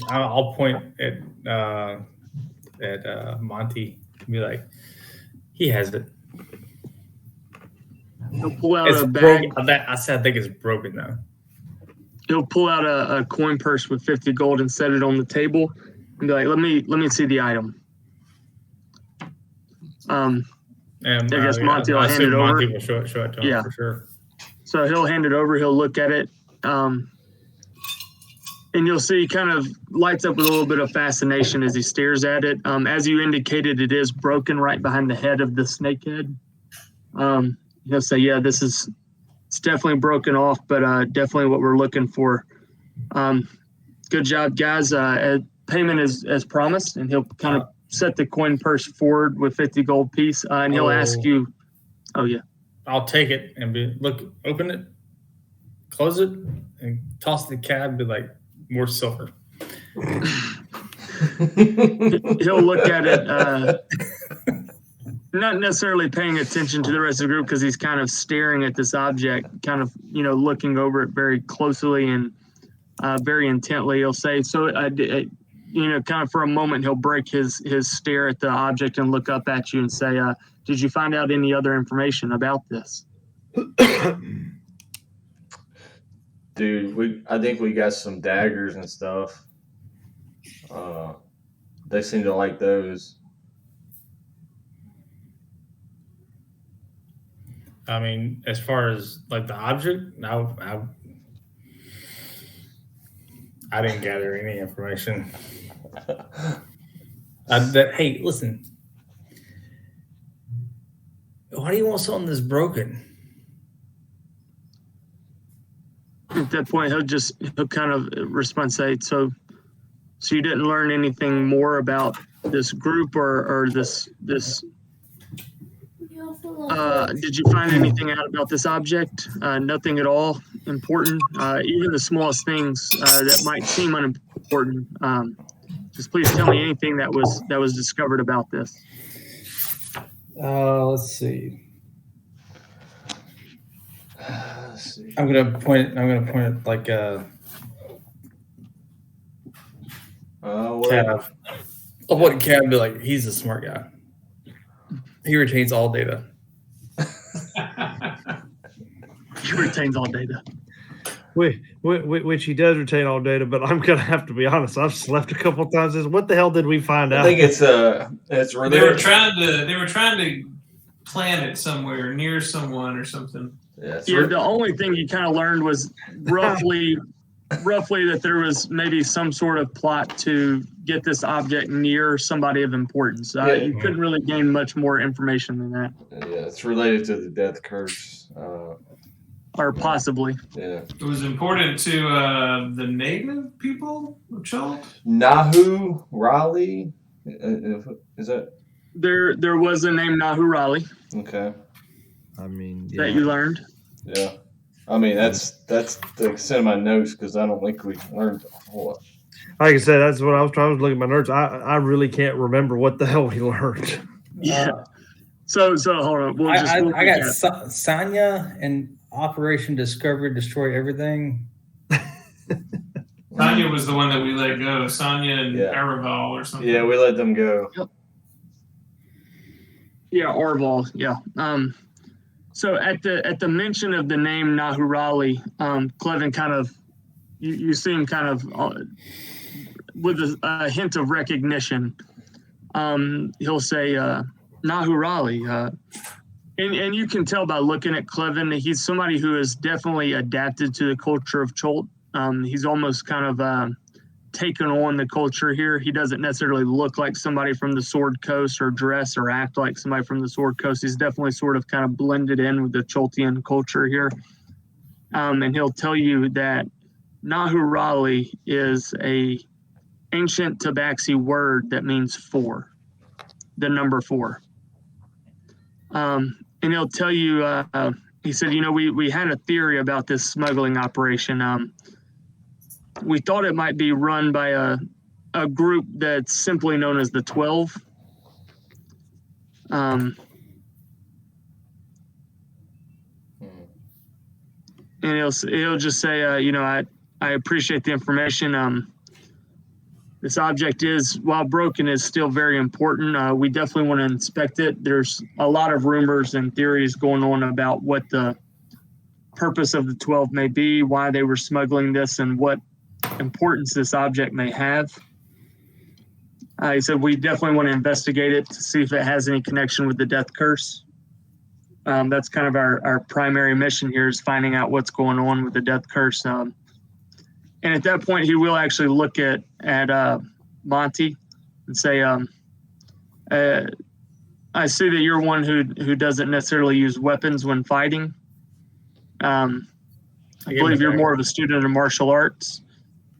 I'll point at Monty and be like, he has it. He'll pull out It's a bag. I said I think it's broken though. He'll pull out a coin purse with 50 gold and set it on the table and be like, let me see the item. And I guess Monty will hand it over. Monty will show it to him for sure. So he'll hand it over. He'll look at it. And you'll see he kind of lights up with a little bit of fascination as he stares at it. As you indicated, it is broken right behind the head of the snakehead. He'll say, yeah, it's definitely broken off, but definitely what we're looking for. Good job, guys. Payment is as promised, and he'll kind of set the coin purse forward with 50 gold piece, and he'll ask you, oh, yeah. I'll take it and open it, close it, and toss the cab and be like, more silver. He'll look at it, not necessarily paying attention to the rest of the group because he's kind of staring at this object, kind of, looking over it very closely and very intently. He'll say, so, kind of for a moment, he'll break his stare at the object and look up at you and say, did you find out any other information about this? Dude, I think we got some daggers and stuff. They seem to like those. I mean, as far as like the object, no, I didn't gather any information. Hey, listen. Why do you want something that's broken? At that point, he'll kind of respond, say, so you didn't learn anything more about this group or this did you find anything out about this object? Nothing at all important. Even the smallest things that might seem unimportant. Just please tell me anything that was discovered about this. Let's see. I'm gonna point it like a Cav. I'll point at Cav and be like, he's a smart guy. He retains all data. He retains all data. Which he does retain all data, but I'm gonna have to be honest. I've slept a couple of times. What the hell did we find out? I think it's They were trying to plant it somewhere near someone or something. Yeah, The only thing you kind of learned was roughly that there was maybe some sort of plot to get this object near somebody of importance. You couldn't really gain much more information than that. Yeah, it's related to the death curse. Or possibly. Yeah. It was important to the native people of Chult? Nahu Raleigh? Is that? There was a name Nahu Raleigh Okay. I mean, that you learned. Yeah. I mean, that's the extent of my notes because I don't think we learned a whole lot. Like I said, that's what I was trying to look at my notes. I really can't remember what the hell we learned. Yeah. So hold on. I got Sanya and Operation Discovery Destroy Everything. Sonya was the one that we let go. Sonya and Araval or something. Yeah, we let them go. Yep. Yeah, Orval. Yeah. So at the mention of the name Nahurali, Clevin kind of, you see him kind of with a hint of recognition. He'll say Nahurali, and you can tell by looking at Clevin that he's somebody who has definitely adapted to the culture of Cholt. He's almost kind of taken on the culture here. He doesn't necessarily look like somebody from the Sword Coast or dress or act like somebody from the Sword Coast. He's definitely sort of kind of blended in with the Choltian culture here. And he'll tell you that Nahurali is a ancient Tabaxi word that means 4, the number 4. And he'll tell you, he said, we had a theory about this smuggling operation. We thought it might be run by a group that's simply known as the 12. And he'll just say, I appreciate the information. This object is, while broken, is still very important. We definitely want to inspect it. There's a lot of rumors and theories going on about what the purpose of the 12 may be, why they were smuggling this, and what importance this object may have. He said, we definitely want to investigate it to see if it has any connection with the death curse. That's kind of our primary mission here, is finding out what's going on with the death curse. And at that point, he will actually look at Monty and say, I see that you're one who doesn't necessarily use weapons when fighting. I believe you're more of a student of martial arts.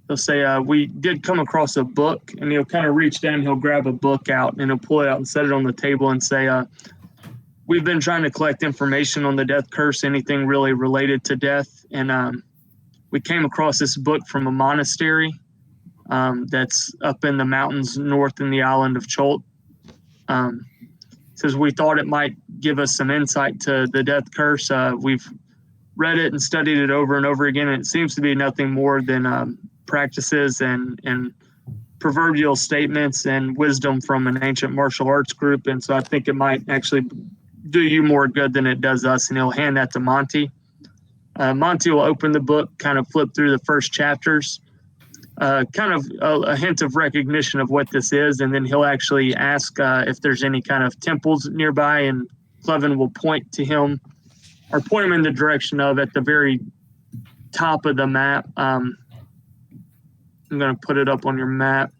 He'll say, we did come across a book, and he'll kind of reach down, he'll grab a book out, and he'll pull it out and set it on the table and say, we've been trying to collect information on the death curse, anything really related to death. And we came across this book from a monastery that's up in the mountains north in the island of Cholt. Says we thought it might give us some insight to the death curse. We've read it and studied it over and over again, and it seems to be nothing more than practices and proverbial statements and wisdom from an ancient martial arts group. And so I think it might actually do you more good than it does us. And he'll hand that to Monty. Monty will open the book, kind of flip through the first chapters, kind of a hint of recognition of what this is. And then he'll actually ask if there's any kind of temples nearby, and Clevin will point to him or point him in the direction of, at the very top of the map. I'm going to put it up on your map.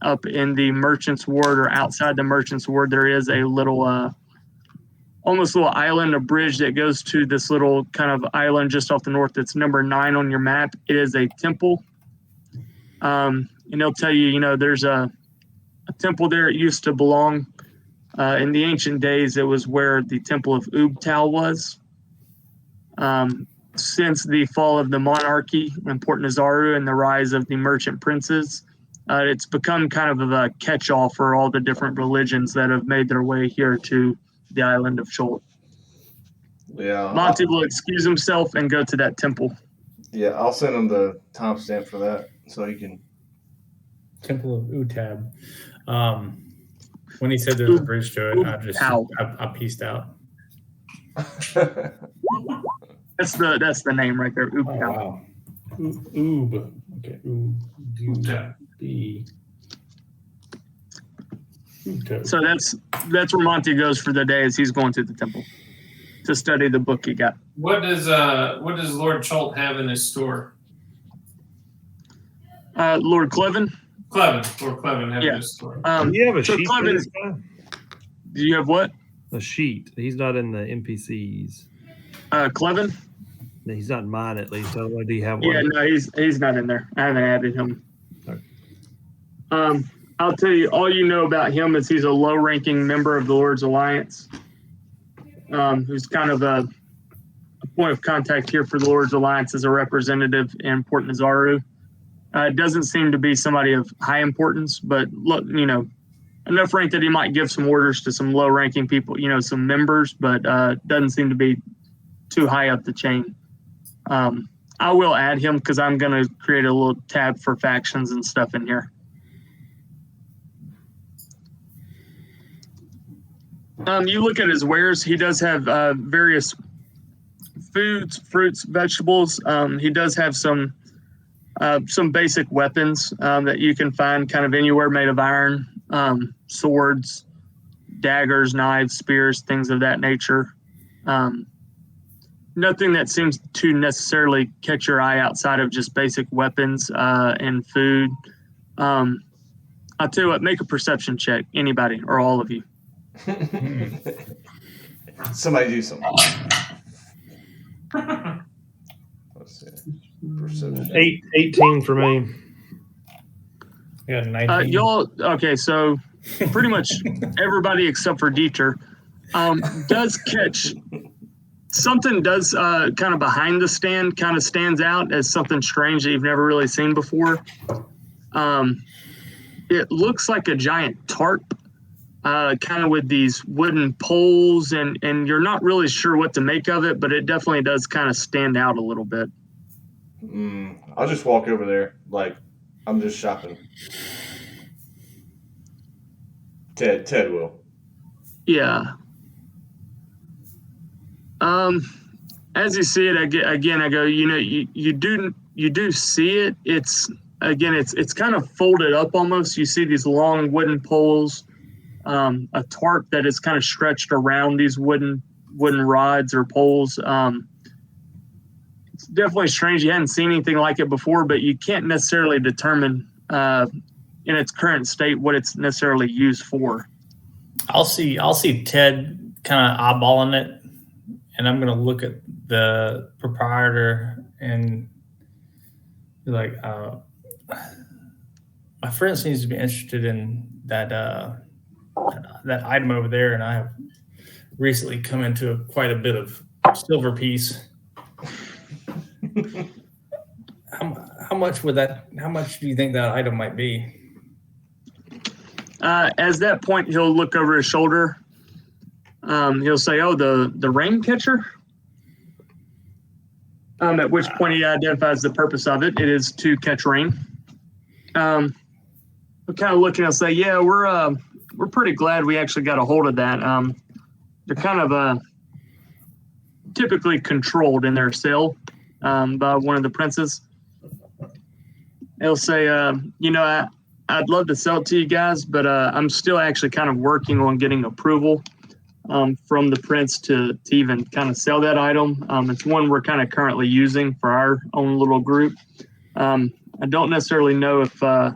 Up in the Merchant's Ward, or outside the Merchant's Ward, there is a little, almost a little island, a bridge that goes to this little kind of island just off the north. That's number 9 on your map. It is a temple. And they'll tell you, there's a temple there. It used to belong, in the ancient days, it was where the temple of Ubtal was. Since the fall of the monarchy in Port Nazaru and the rise of the merchant princes, it's become kind of a catch-all for all the different religions that have made their way here to the island of Cholt. Yeah. Monty will excuse himself and go to that temple. Yeah, I'll send him the timestamp for that so he can. Temple of Utab. When he said there's a bridge to it, I pieced out. That's the name right there. Oh, wow. Oob. Okay. Oob. So that's where Monty goes for the day, as he's going to the temple to study the book he got. What does Lord Cholt have in his store? Lord Clevin? Lord Clevin have in his store. Do you have a sheet? Clevin, do you have what? A sheet. He's not in the NPCs. Clevin? No, he's not in mine, at least. I don't know. Do you have one? Yeah, no, he's not in there. I haven't added him. Okay. I'll tell you, all you know about him is he's a low-ranking member of the Lord's Alliance, who's kind of a point of contact here for the Lord's Alliance as a representative in Port Nazaru. It doesn't seem to be somebody of high importance, but look, enough rank that he might give some orders to some low-ranking people, some members, but doesn't seem to be too high up the chain. I will add him because I'm going to create a little tab for factions and stuff in here. You look at his wares. He does have various foods, fruits, vegetables. He does have some basic weapons that you can find kind of anywhere made of iron, swords, daggers, knives, spears, things of that nature. Nothing that seems to necessarily catch your eye outside of just basic weapons and food. I'll tell you what, make a perception check, anybody or all of you. Somebody do something. Let's see. Perception. 18 for me. Yeah, 19. Y'all, okay, so pretty much everybody except for Dieter does catch something does kind of behind the stand kind of stands out as something strange that you've never really seen before. It looks like a giant tarp, kind of with these wooden poles, and you're not really sure what to make of it, but it definitely does kind of stand out a little bit. I'll just walk over there like I'm just shopping. Ted will. Yeah. As you see it again, I go, you do see it. It's kind of folded up almost. You see these long wooden poles, a tarp that is kind of stretched around these wooden rods or poles. It's definitely strange. You hadn't seen anything like it before, but you can't necessarily determine in its current state what it's necessarily used for. I'll see Ted kind of eyeballing it, and I'm gonna look at the proprietor and be like, my friend seems to be interested in that item over there, and I have recently come into quite a bit of silver piece. How much do you think that item might be? At that point, he'll look over his shoulder. He'll say, "Oh, the rain catcher." At which point he identifies the purpose of it. It is to catch rain. I'm kind of looking. I'll say, "Yeah, we're pretty glad we actually got a hold of that. They're kind of typically controlled in their sale by one of the princes." He'll say, I'd love to sell it to you guys, but I'm still actually kind of working on getting approval from the prince to even kind of sell that item. It's one we're kind of currently using for our own little group. I don't necessarily know if I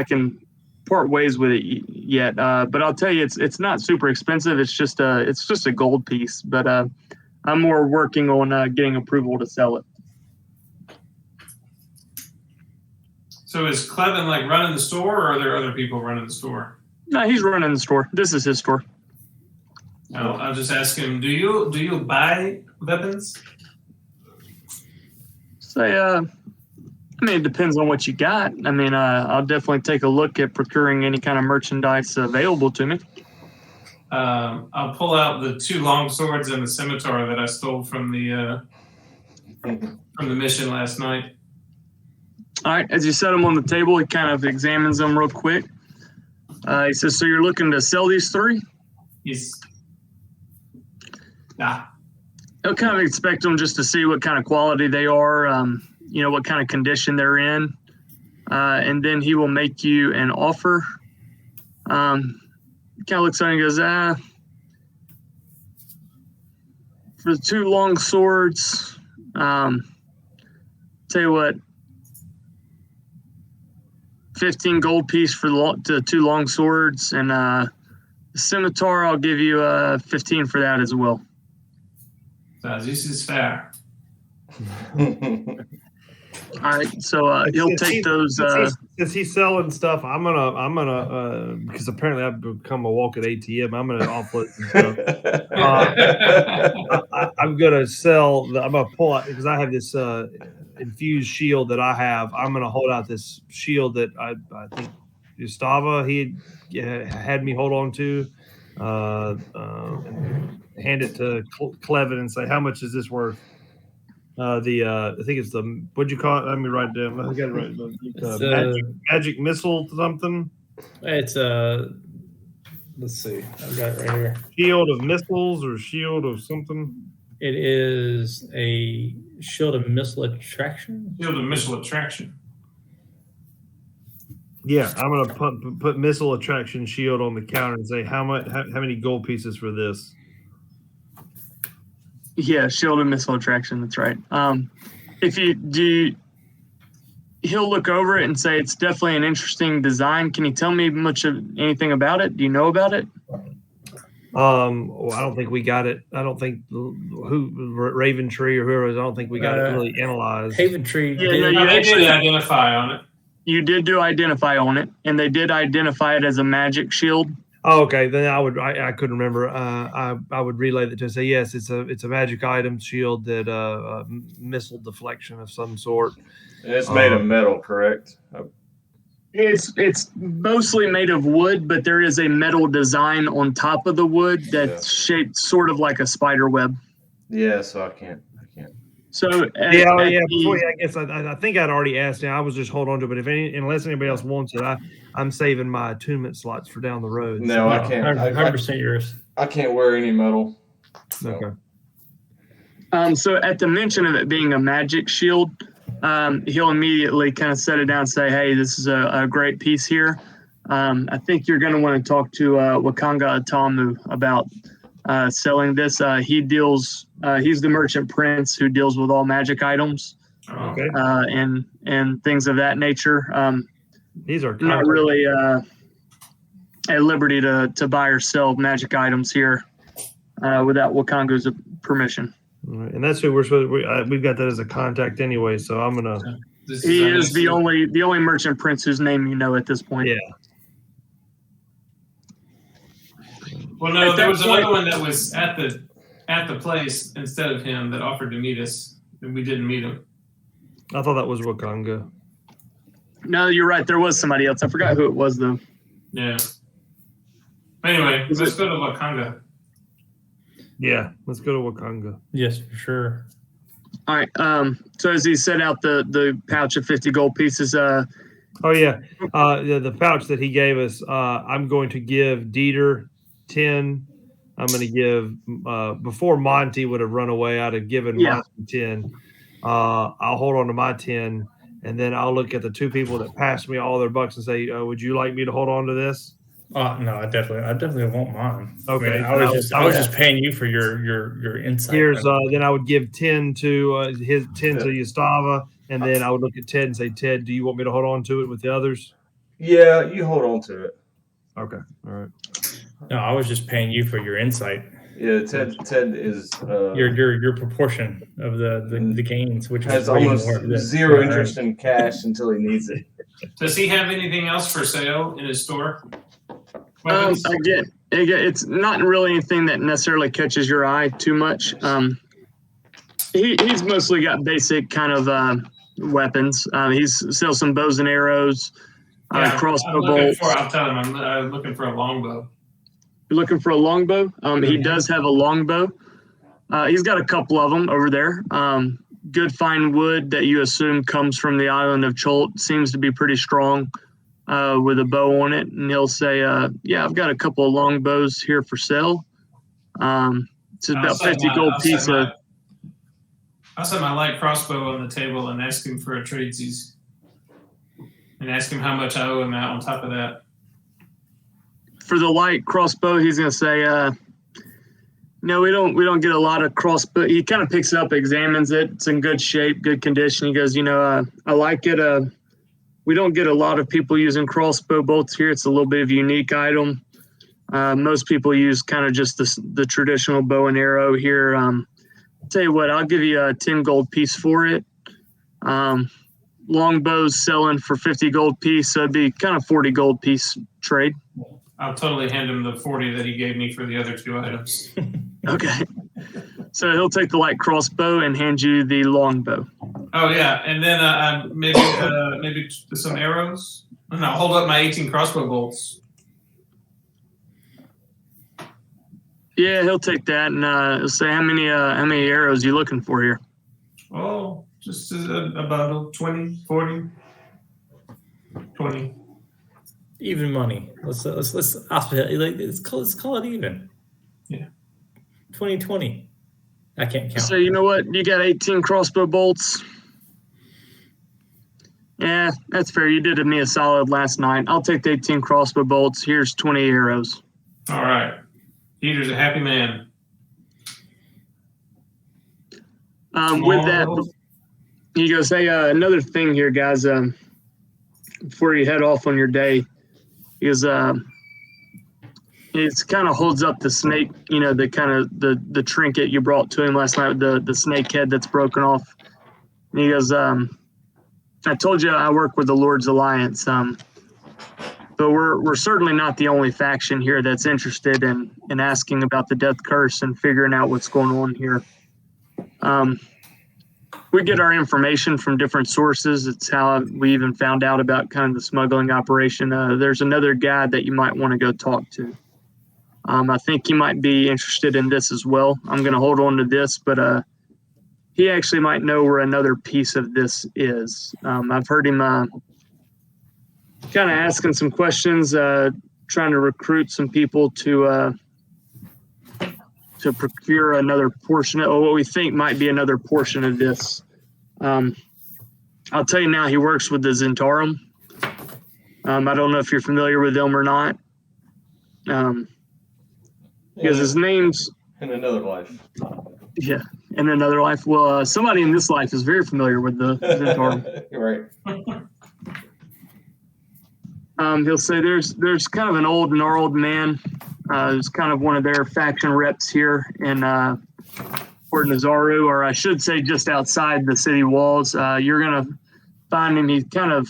can part ways with it yet, but I'll tell you, it's not super expensive. It's just a gold piece, but I'm more working on getting approval to sell it. So is Clevin like running the store, or are there other people running the store? No, he's running the store. This is his store. No, I'll just ask him. Do you buy weapons? Say, it depends on what you got. I'll definitely take a look at procuring any kind of merchandise available to me. I'll pull out the 2 long swords and the scimitar that I stole from the mission last night. All right, as you set them on the table, he kind of examines them real quick. He says, "So you're looking to sell these 3? Yes. Yeah. He'll kind of expect them just to see what kind of quality they are, what kind of condition they're in. And then he will make you an offer. Kind of looks at it and goes, for the 2 long swords, tell you what, 15 gold piece for the 2 long swords, and the scimitar, I'll give you 15 for that as well." So this is fair. All right, so he'll take those. Since he's selling stuff, I'm gonna because apparently I've become a walking ATM. I'm gonna offload some stuff. I'm gonna sell. I'm gonna pull out because I have this infused shield that I have. I'm gonna hold out this shield that I think Gustava he had me hold on to, and hand it to Clevin and say, "How much is this worth?" I think it's the what'd you call it? Let me write it down. I got it right. Magic missile something. It's let's see. I've got it right here. Shield of missiles or shield of something. It is a shield of missile attraction. Shield of missile attraction. Yeah, I'm gonna put missile attraction shield on the counter and say how many gold pieces for this? Yeah, shield and missile attraction. That's right. If you do, he'll look over it and say it's definitely an interesting design. Can you tell me much of anything about it? Do you know about it? Well, I don't think we got it. I don't think Raven Tree or whoever it is, I don't think we got it really analyzed. Haven Tree. Yeah, did- no, you No, they actually- did identify on it. You did do identify on it, and they did identify it as a magic shield. Oh, okay. Then I couldn't remember. I would relay that to say yes, it's a magic item shield that missile deflection of some sort. And it's made of metal, correct? It's mostly made of wood, but there is a metal design on top of the wood that's shaped sort of like a spider web. Yeah, so I can't. So Before, I guess I think I'd already asked him. I was just hold on to it, but unless anybody else wants it, I'm saving my attunement slots for down the road. No, I can't. 100% yours. I can't wear any metal. So. Okay. So at the mention of it being a magic shield, he'll immediately kind of set it down and say, hey, this is a great piece here. I think you're going to want to talk to Wakanga Atamu about selling this. He's the merchant prince who deals with all magic items Okay. and things of that nature. These are Not really at liberty to buy or sell magic items here without Wakanga's permission. All right. And that's who we're supposed to, we've got that as a contact anyway, so I'm gonna. He is the only merchant prince whose name you know at this point. Yeah. Well, no, At there that was point- another one that was at the place instead of him that offered to meet us, and we didn't meet him. I thought that was Wakanga. No, you're right. There was somebody else. I forgot who it was though. Yeah. Anyway, let's go to Wakanga. Yeah, let's go to Wakanga. Yes, for sure. All right. So as he set out the pouch of 50 gold pieces, Oh yeah, the pouch that he gave us. I'm going to give Dieter 10. I'm going to give before Monty would have run away. I'd have given Monty 10. I'll hold on to my 10, and then I'll look at the two people that passed me all their bucks and say, "Would you like me to hold on to this?" No, I definitely want mine. Okay. I mean, I was just paying you for your insight. Here's then I would give 10 to his 10 to Yustava, and then I would look at Ted and say, "Ted, do you want me to hold on to it with the others?" Yeah, you hold on to it. Okay, all right. No, I was just paying you for your insight. Yeah, Ted is Your proportion of the gains, which has is way almost more than zero I interest in cash until he needs it. Does he have anything else for sale in his store? again, it's not really anything that necessarily catches your eye too much. He's mostly got basic kind of weapons. He's sells some bows and arrows, crossbow bolts. I'm telling him I'm looking for a longbow. You're looking for a longbow? He does have a longbow. He's got a couple of them over there. Good fine wood that you assume comes from the island of Cholt. Seems to be pretty strong with a bow on it. And he'll say, yeah, I've got a couple of longbows here for sale. It's about 50 gold piece. I'll set my light crossbow on the table and ask him for a tradesies. And ask him how much I owe him out on top of that. For the light crossbow, he's gonna say, no, we don't get a lot of crossbow. He kind of picks it up, examines it. It's in good shape, good condition. He goes, I like it. We don't get a lot of people using crossbow bolts here. It's a little bit of a unique item. Most people use kind of just the traditional bow and arrow here. Tell you what, I'll give you a 10 gold piece for it. Longbows selling for 50 gold piece, so it'd be kind of 40 gold piece trade. I'll totally hand him the 40 that he gave me for the other two items. Okay. So he'll take the light crossbow and hand you the longbow. Oh yeah, and then maybe some arrows. And I'll hold up my 18 crossbow bolts. Yeah, he'll take that, and he'll say, how many arrows are you looking for here? Oh, just a bundle, 20, 40, 20. Even money. Let's call it even. Yeah. 2020. I can't count. So you know what? You got 18 crossbow bolts. Yeah, that's fair. You did me a solid last night. I'll take the 18 crossbow bolts. Here's 20 arrows. All right. Peter's a happy man. With that, he goes, hey, another thing here, guys, before you head off on your day, he goes, it kind of holds up the snake, the kind of the trinket you brought to him last night, the snake head that's broken off. And he goes, I told you I work with the Lord's Alliance, but we're certainly not the only faction here that's interested in asking about the death curse and figuring out what's going on here. We get our information from different sources. It's how we even found out about kind of the smuggling operation. There's another guy that you might want to go talk to. I think he might be interested in this as well. I'm going to hold on to this, but he actually might know where another piece of this is. I've heard him kind of asking some questions, trying to recruit some people to procure another portion of what we think might be another portion of this. I'll tell you now, he works with the Zentarum. I don't know if you're familiar with them or not. Because his name's... In another life. Yeah, in another life. Well, somebody in this life is very familiar with the Zentarum. You're right. He'll say there's kind of an old gnarled man. Who's kind of one of their faction reps here in Port Nazaru, or I should say just outside the city walls. You're going to find him. He kind of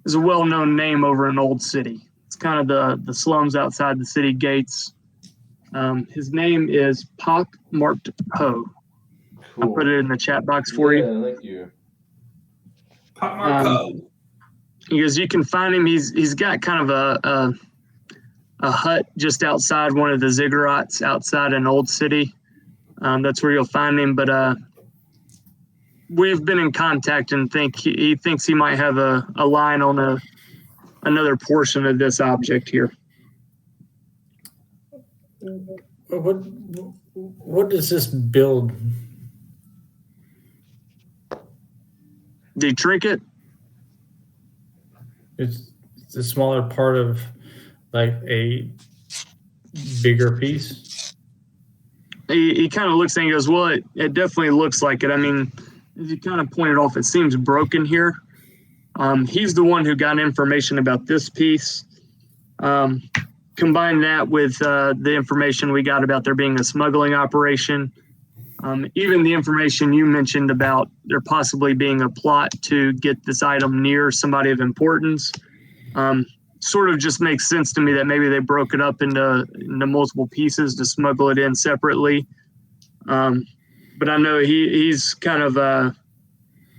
is a well-known name over in Old City. It's kind of the slums outside the city gates. His name is Pock Marked Poe. Cool. I'll put it in the chat box for you. Yeah, thank you. Pop Marco. He goes, you can find him. He's got kind of a hut just outside one of the ziggurats outside an Old City. That's where you'll find him. But we've been in contact and he thinks he might have a line on another portion of this object here. What does this build? The trinket? It's a smaller part of like a bigger piece. He kind of looks and he goes, well, it definitely looks like it. I mean, as you kind of pointed off, it seems broken here. He's the one who got information about this piece. Combine that with the information we got about there being a smuggling operation. Even the information you mentioned about there possibly being a plot to get this item near somebody of importance. Sort of just makes sense to me that maybe they broke it up into multiple pieces to smuggle it in separately. But I know he's kind of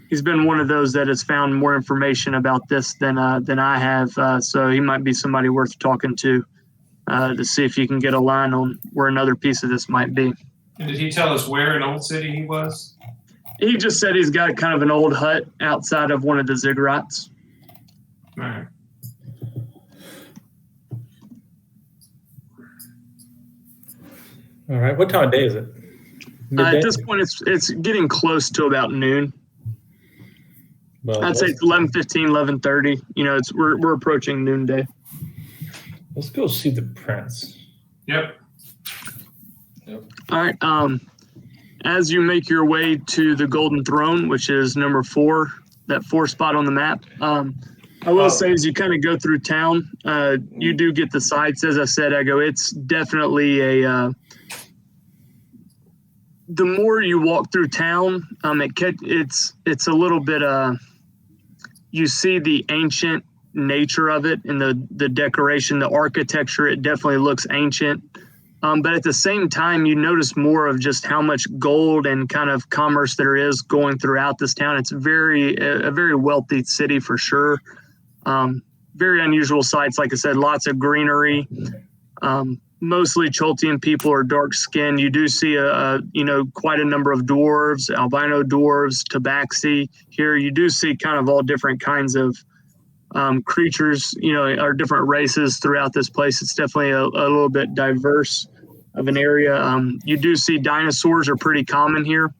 he's been one of those that has found more information about this than I have. So he might be somebody worth talking to see if you can get a line on where another piece of this might be. And did he tell us where in Old City he was? He just said he's got kind of an old hut outside of one of the ziggurats. All right. All right. What time of day is it? At this point, it's getting close to about noon. Well, I'd say it's 11:15, 11:30. We're approaching noonday. Let's go see the prince. Yep. All right. As you make your way to the Golden Throne, which is number 4, that 4 spot on the map, I will say as you kind of go through town, you do get the sights. As I said, it's definitely the more you walk through town, it's a little bit, you see the ancient nature of it and the decoration, the architecture. It definitely looks ancient. But at the same time, you notice more of just how much gold and kind of commerce there is going throughout this town. It's a very wealthy city for sure. Very unusual sights. Like I said, lots of greenery. Mostly Choltian people are dark skinned. You do see quite a number of dwarves, albino dwarves, tabaxi. Here you do see kind of all different kinds of creatures, or different races throughout this place. It's definitely a little bit diverse. of an area. You do see dinosaurs are pretty common here.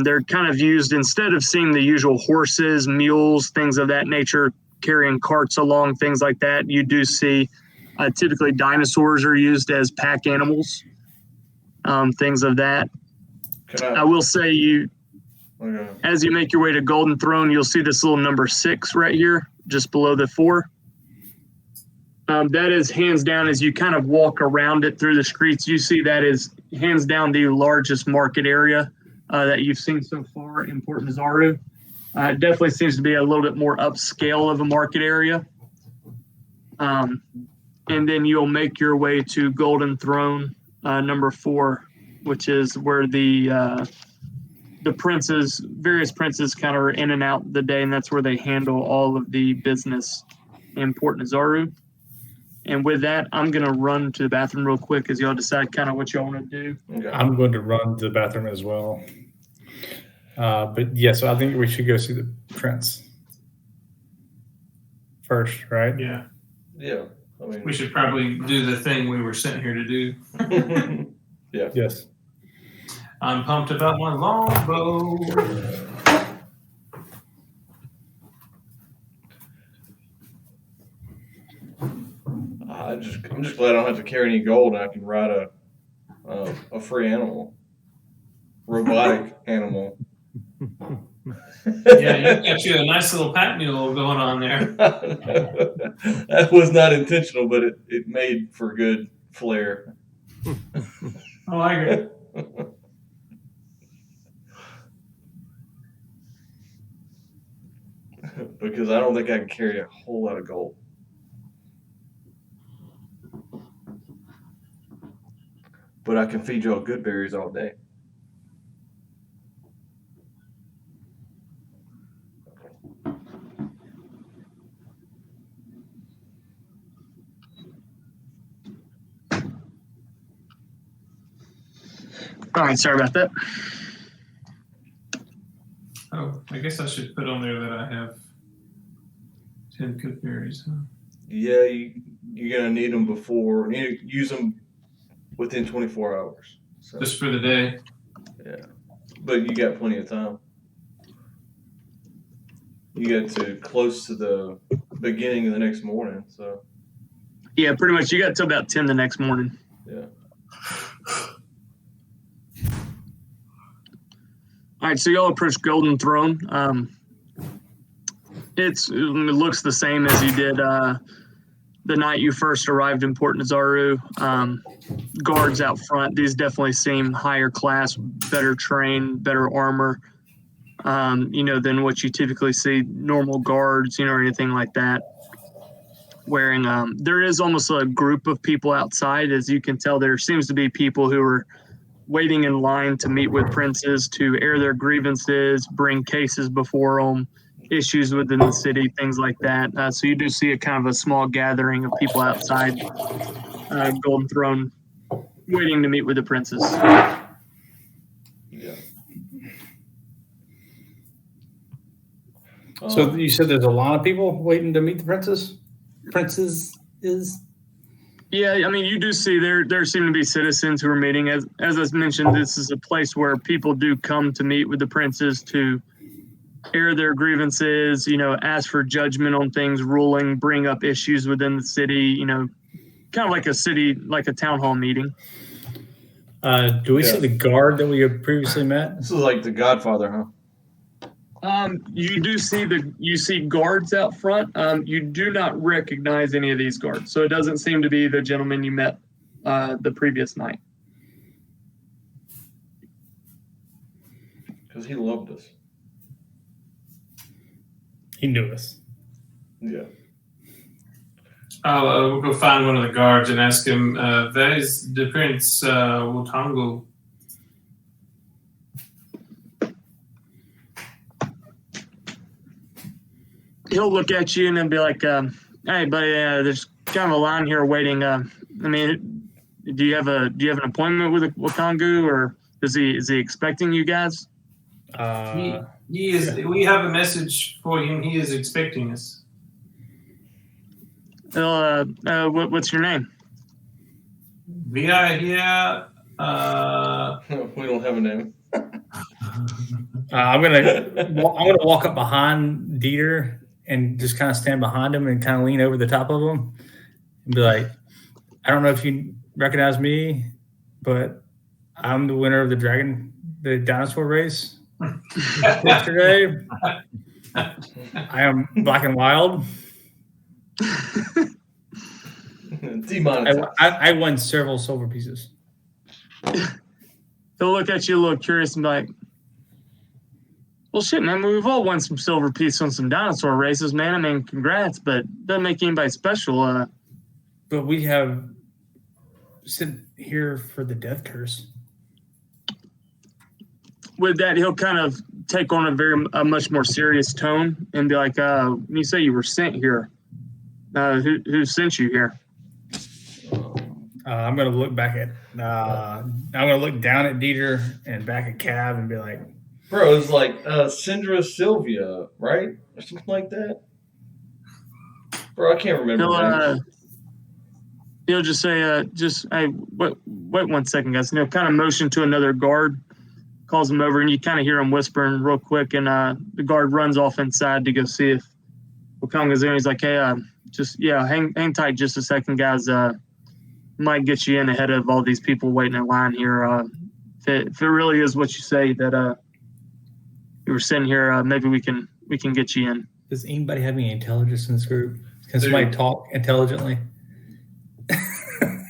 They're kind of used instead of seeing the usual horses, mules, things of that nature, carrying carts along, things like that. You do see typically dinosaurs are used as pack animals, things of that. I will say as you make your way to Golden Throne, you'll see this little number 6 right here, just below the 4. That is hands down, as you kind of walk around it through the streets, you see that is hands down the largest market area that you've seen so far in Port Nazaru. It definitely seems to be a little bit more upscale of a market area. And then you'll make your way to Golden Throne, number 4, which is where the various princes kind of are in and out the day, and that's where they handle all of the business in Port Nazaru. And with that, I'm going to run to the bathroom real quick as y'all decide kind of what y'all want to do. Okay. I'm going to run to the bathroom as well. But yeah, so I think we should go see the prince first, right? Yeah. Yeah. I mean, We should probably do the thing we were sent here to do. yeah. Yes. I'm pumped about my longbow. I'm just glad I don't have to carry any gold and I can ride a free animal, robotic animal. Yeah, you got you a nice little pack mule going on there. That was not intentional, but it made for good flair. I like it. Because I don't think I can carry a whole lot of gold. But I can feed y'all good berries all day. All right, sorry about that. Oh, I guess I should put on there that I have 10 good berries. Huh? Yeah, you're gonna need them before. You need to use them within 24 hours. So, Just for the day. yeah, but you got plenty of time. You got to close to the beginning of the next morning. So Yeah, pretty much. You got till about 10 the next morning. yeah. All right, so y'all approach Golden Throne. It looks the same as you did the night you first arrived in Port Nazaru. Guards out front. These definitely seem higher class, better trained, better armor, than what you typically see normal guards, or anything like that. Wearing, there is almost a group of people outside. As you can tell, there seems to be people who are waiting in line to meet with princes to air their grievances, bring cases before them, issues within the city, things like that. So you do see a kind of a small gathering of people outside Golden Throne waiting to meet with the princes. Yeah. So you said there's a lot of people waiting to meet the princes? Princes is? Yeah, I mean, you do see there seem to be citizens who are meeting. As I mentioned, this is a place where people do come to meet with the princes to air their grievances, ask for judgment on things, ruling, bring up issues within the city, kind of like a town hall meeting. Do we see the guard that we had previously met? This is like the Godfather, huh? You see guards out front. You do not recognize any of these guards, so it doesn't seem to be the gentleman you met the previous night. Because he loved us. He knew us. Yeah. We'll go find one of the guards and ask him, where is the Prince Wotango? He'll look at you and then be like, "Hey, buddy, there's kind of a line here waiting. Do you have an appointment with Wakangu, or is he expecting you guys?" He is. We have a message for him. He is expecting us. What's your name? VI, yeah. We don't have a name. I'm gonna walk up behind Dieter and just kind of stand behind him and kind of lean over the top of him and be like, I don't know if you recognize me, but I'm the winner of the dinosaur race yesterday. I am Black and Wild. Demonetized. I won several silver pieces. They'll look at you a little curious and be like, well, shit, man, we've all won some silver pieces on some dinosaur races, man. I mean, congrats, but doesn't make anybody special. But we have sit here for the death curse. With that, he'll kind of take on a much more serious tone and be like, when you say you were sent here, who sent you here? I'm gonna look back at. I'm gonna look down at Dieter and back at Cav and be like, Bro, it's like Syndra Sylvia, right? Or something like that. Bro, I can't remember. He'll just say, hey, wait 1 second, guys. And he'll kind of motion to another guard, calls him over, and you kind of hear him whispering real quick. And the guard runs off inside to go see if Wakanga's there. He's like, hey, hang tight just a second, guys. Might get you in ahead of all these people waiting in line here. If it really is what you say that you were sitting here, maybe we can get you in. Does anybody have any intelligence in this group? Can somebody talk intelligently?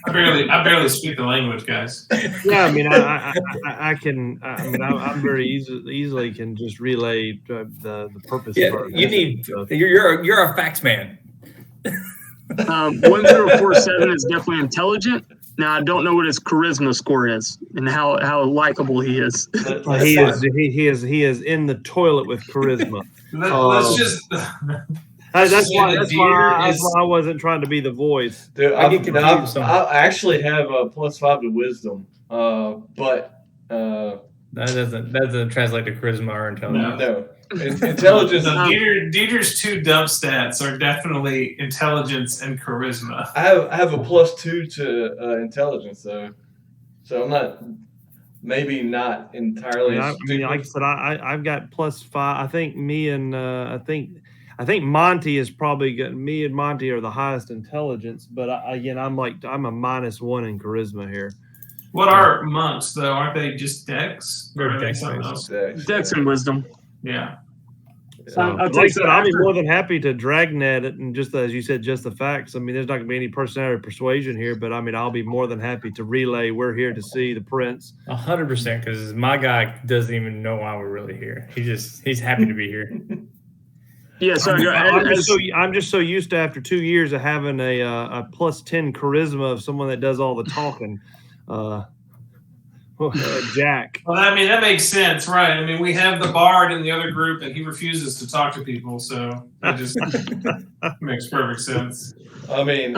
I barely speak the language, guys. Yeah, I mean, I can. I mean, I'm very easily can just relay the purpose. Yeah, of our you need. so. You're a fax man. 1047 is definitely intelligent. Now I don't know what his charisma score is and how likable he is. He is in the toilet with charisma. Let's just. That's why I wasn't trying to be the voice. Dude, I actually have a +5 to wisdom, but that doesn't translate to charisma or intelligence. No. Intelligence. Dieter's two dump stats are definitely intelligence and charisma. I have a +2 to intelligence though, so I'm not entirely. I mean, like I said, I've got +5. I think me and I think Monty is probably good. Me and Monty are the highest intelligence, but I'm a -1 in charisma here. What are monks though? Aren't they just dex? They're Or are they dex something based. else? Dex and wisdom. Yeah. Like I said, I'll be more than happy to dragnet it, and just as you said, just the facts. I mean, there's not going to be any personality persuasion here, but I mean, I'll be more than happy to relay. We're here to see the prince. 100%, because my guy doesn't even know why we're really here. He's happy to be here. Yeah, so I'm just so used to after 2 years of having a +10 charisma of someone that does all the talking. Jack. Well, I mean, that makes sense, right? I mean, we have the bard in the other group, and he refuses to talk to people, so that just makes perfect sense. I mean,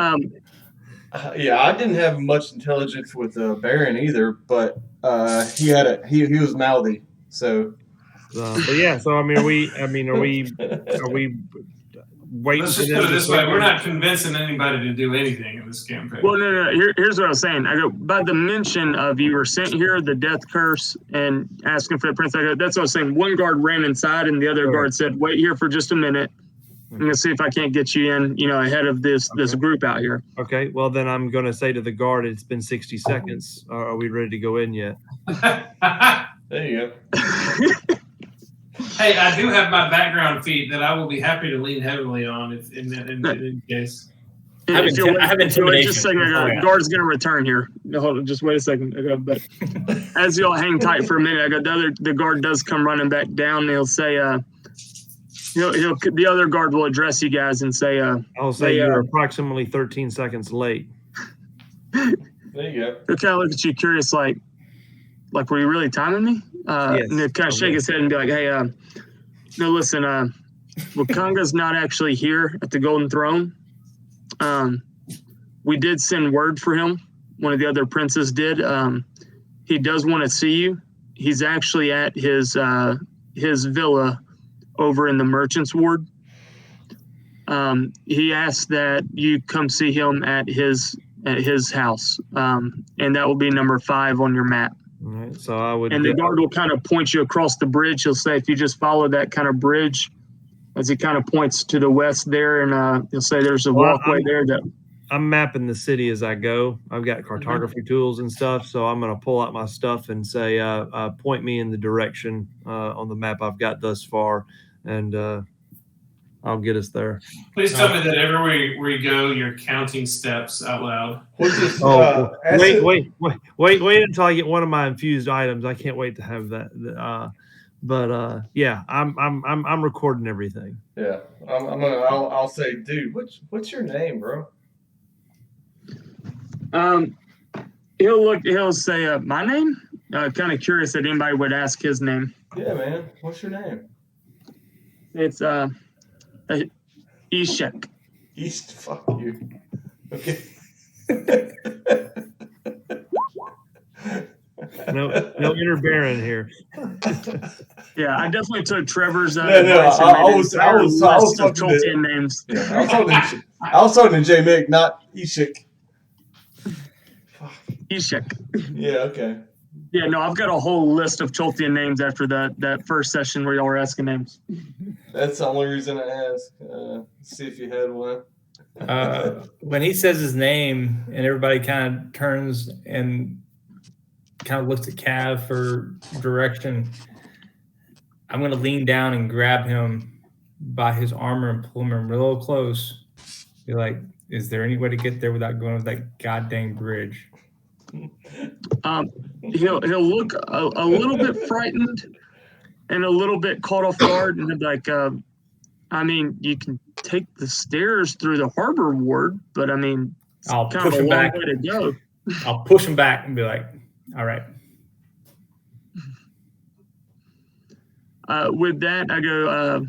yeah, I didn't have much intelligence with Baron either, but he was mouthy, so. But yeah, so are we waiting? Let's just put it this way: we're not convincing anybody to do anything in this campaign. Well, no. Here's what I was saying. I go by the mention of you were sent here, the death curse, and asking for the prince. I go, that's what I was saying. One guard ran inside, and the other guard said, "Wait here for just a minute. I'm gonna see if I can't get you in, ahead of this group out here." Okay. Well, then I'm gonna say to the guard, it's been 60 seconds. Are we ready to go in yet? There you go. Hey, I do have my background feed that I will be happy to lean heavily on in case. I have intimidation. Just a second, guard's going to return here. Hold on, just wait a second. But as y'all hang tight for a minute, the guard does come running back down. And he'll say, the other guard will address you guys and say, I'll say you're approximately 13 seconds late. There you go. He'll kind of look at you curious, like were you really timing me? Yes. And he'll kind of shake his head and be like, hey, no, listen, Wakanga's not actually here at the Golden Throne. We did send word for him. One of the other princes did. He does want to see you. He's actually at his villa over in the Merchants Ward. He asked that you come see him at his at his house, and that will be number 5 on your map. All right, so I would. And the guard will kind of point you across the bridge. He'll say, if you just follow that kind of bridge, as he kind of points to the west there, and he'll say there's a walkway there that. I'm mapping the city as I go. I've got cartography tools and stuff, so I'm going to pull out my stuff and say, point me in the direction on the map I've got thus far, and I'll get us there. Please tell me that everywhere where you go, you're counting steps out loud. Wait until I get one of my infused items. I can't wait to have that. Yeah, I'm recording everything. Yeah, I'll say, dude, what's your name, bro? He'll say, my name? Kind of curious that anybody would ask his name. Yeah, man. What's your name? It's Ishak. East, fuck you. Okay. No inner baron here. Yeah, I definitely took Trevor's I advice. was talking Tolkien names. Yeah, I was talking to J Mick, not Ishik. Ishak. Yeah, okay. Yeah, no, I've got a whole list of Choltian names after that first session where y'all were asking names. That's the only reason I asked. See if you had one. When he says his name and everybody kind of turns and kind of looks at Cav for direction, I'm going to lean down and grab him by his armor and pull him real close. Be like, is there any way to get there without going over that goddamn bridge? He'll look a little bit frightened and a little bit caught off guard, and like, I mean, you can take the stairs through the harbor ward, but I mean, it's I'll kind push of a him long back. way to go. I'll push him back and be like, all right. With that, I go,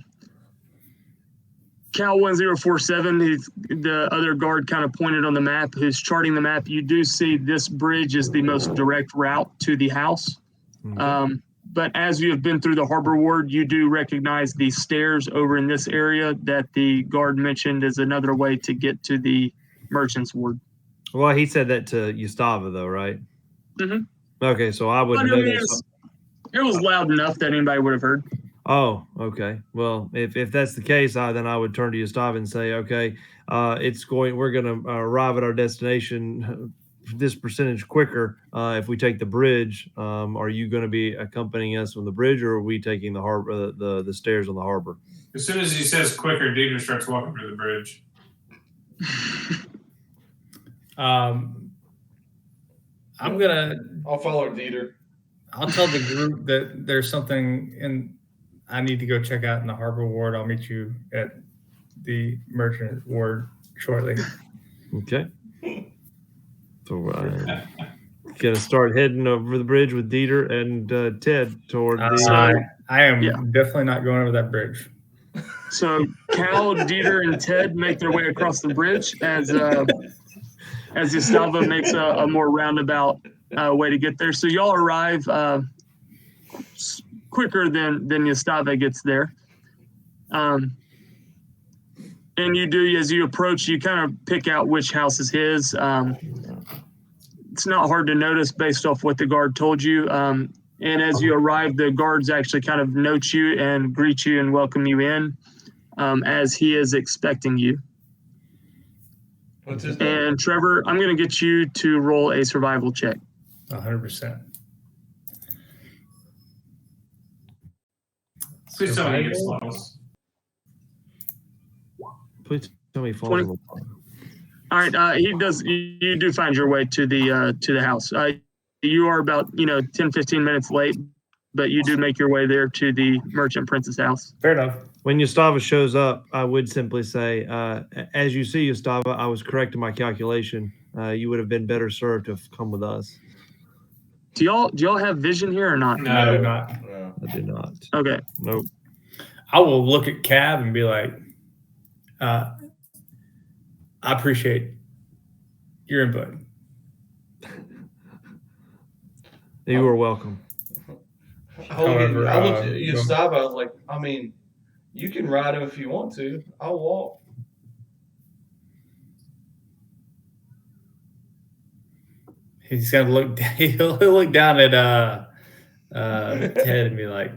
Cal 1047, he's the other guard kind of pointed on the map, who's charting the map. You do see this bridge is the most direct route to the house. Okay. But as you have been through the harbor ward, you do recognize the stairs over in this area that the guard mentioned is another way to get to the merchant's ward. Well, he said that to Gustavo, though, right? Mm-hmm. Okay, so I But wouldn't I know mean, that. it was loud enough that anybody would have heard. Oh, okay. Well, if that's the case, then I would turn to Gustavo and say, okay, we're going to arrive at our destination this percentage quicker if we take the bridge. Are you going to be accompanying us on the bridge, or are we taking the harbor, the stairs on the harbor? As soon as he says quicker, Dieter starts walking through the bridge. I'll follow Dieter. I'll tell the group that there's something I need to go check out in the harbor ward. I'll meet you at the merchant ward shortly. Okay. So I'm gonna start heading over the bridge with Dieter and Ted toward the. I am definitely not going over that bridge. So Cal, Dieter, and Ted make their way across the bridge as Gustavo makes a more roundabout way to get there. So y'all arrive quicker than Gustavo gets there. And you do, as you approach, you kind of pick out which house is his. It's not hard to notice based off what the guard told you. And as you arrive, the guards actually kind of note you and greet you and welcome you in as he is expecting you. What's his name? And Trevor, I'm going to get you to roll a survival check. 100%. Please tell me he gets lost. Please tell me he falls in the water. All right, he does. You do find your way to the house. You are about 10, 15 minutes late, but you do make your way there to the merchant prince's house. Fair enough. When Gustavo shows up, I would simply say, as you see, Gustavo, I was correct in my calculation. You would have been better served to have come with us. Do y'all have vision here or not? No. I do not. No. I do not. Okay. Nope. I will look at Cav and be like, I appreciate your input. You are welcome. However, I looked at Gustavo. I was like, I mean, you can ride him if you want to. I'll walk. He's gonna look. He'll look down at Ted and be like,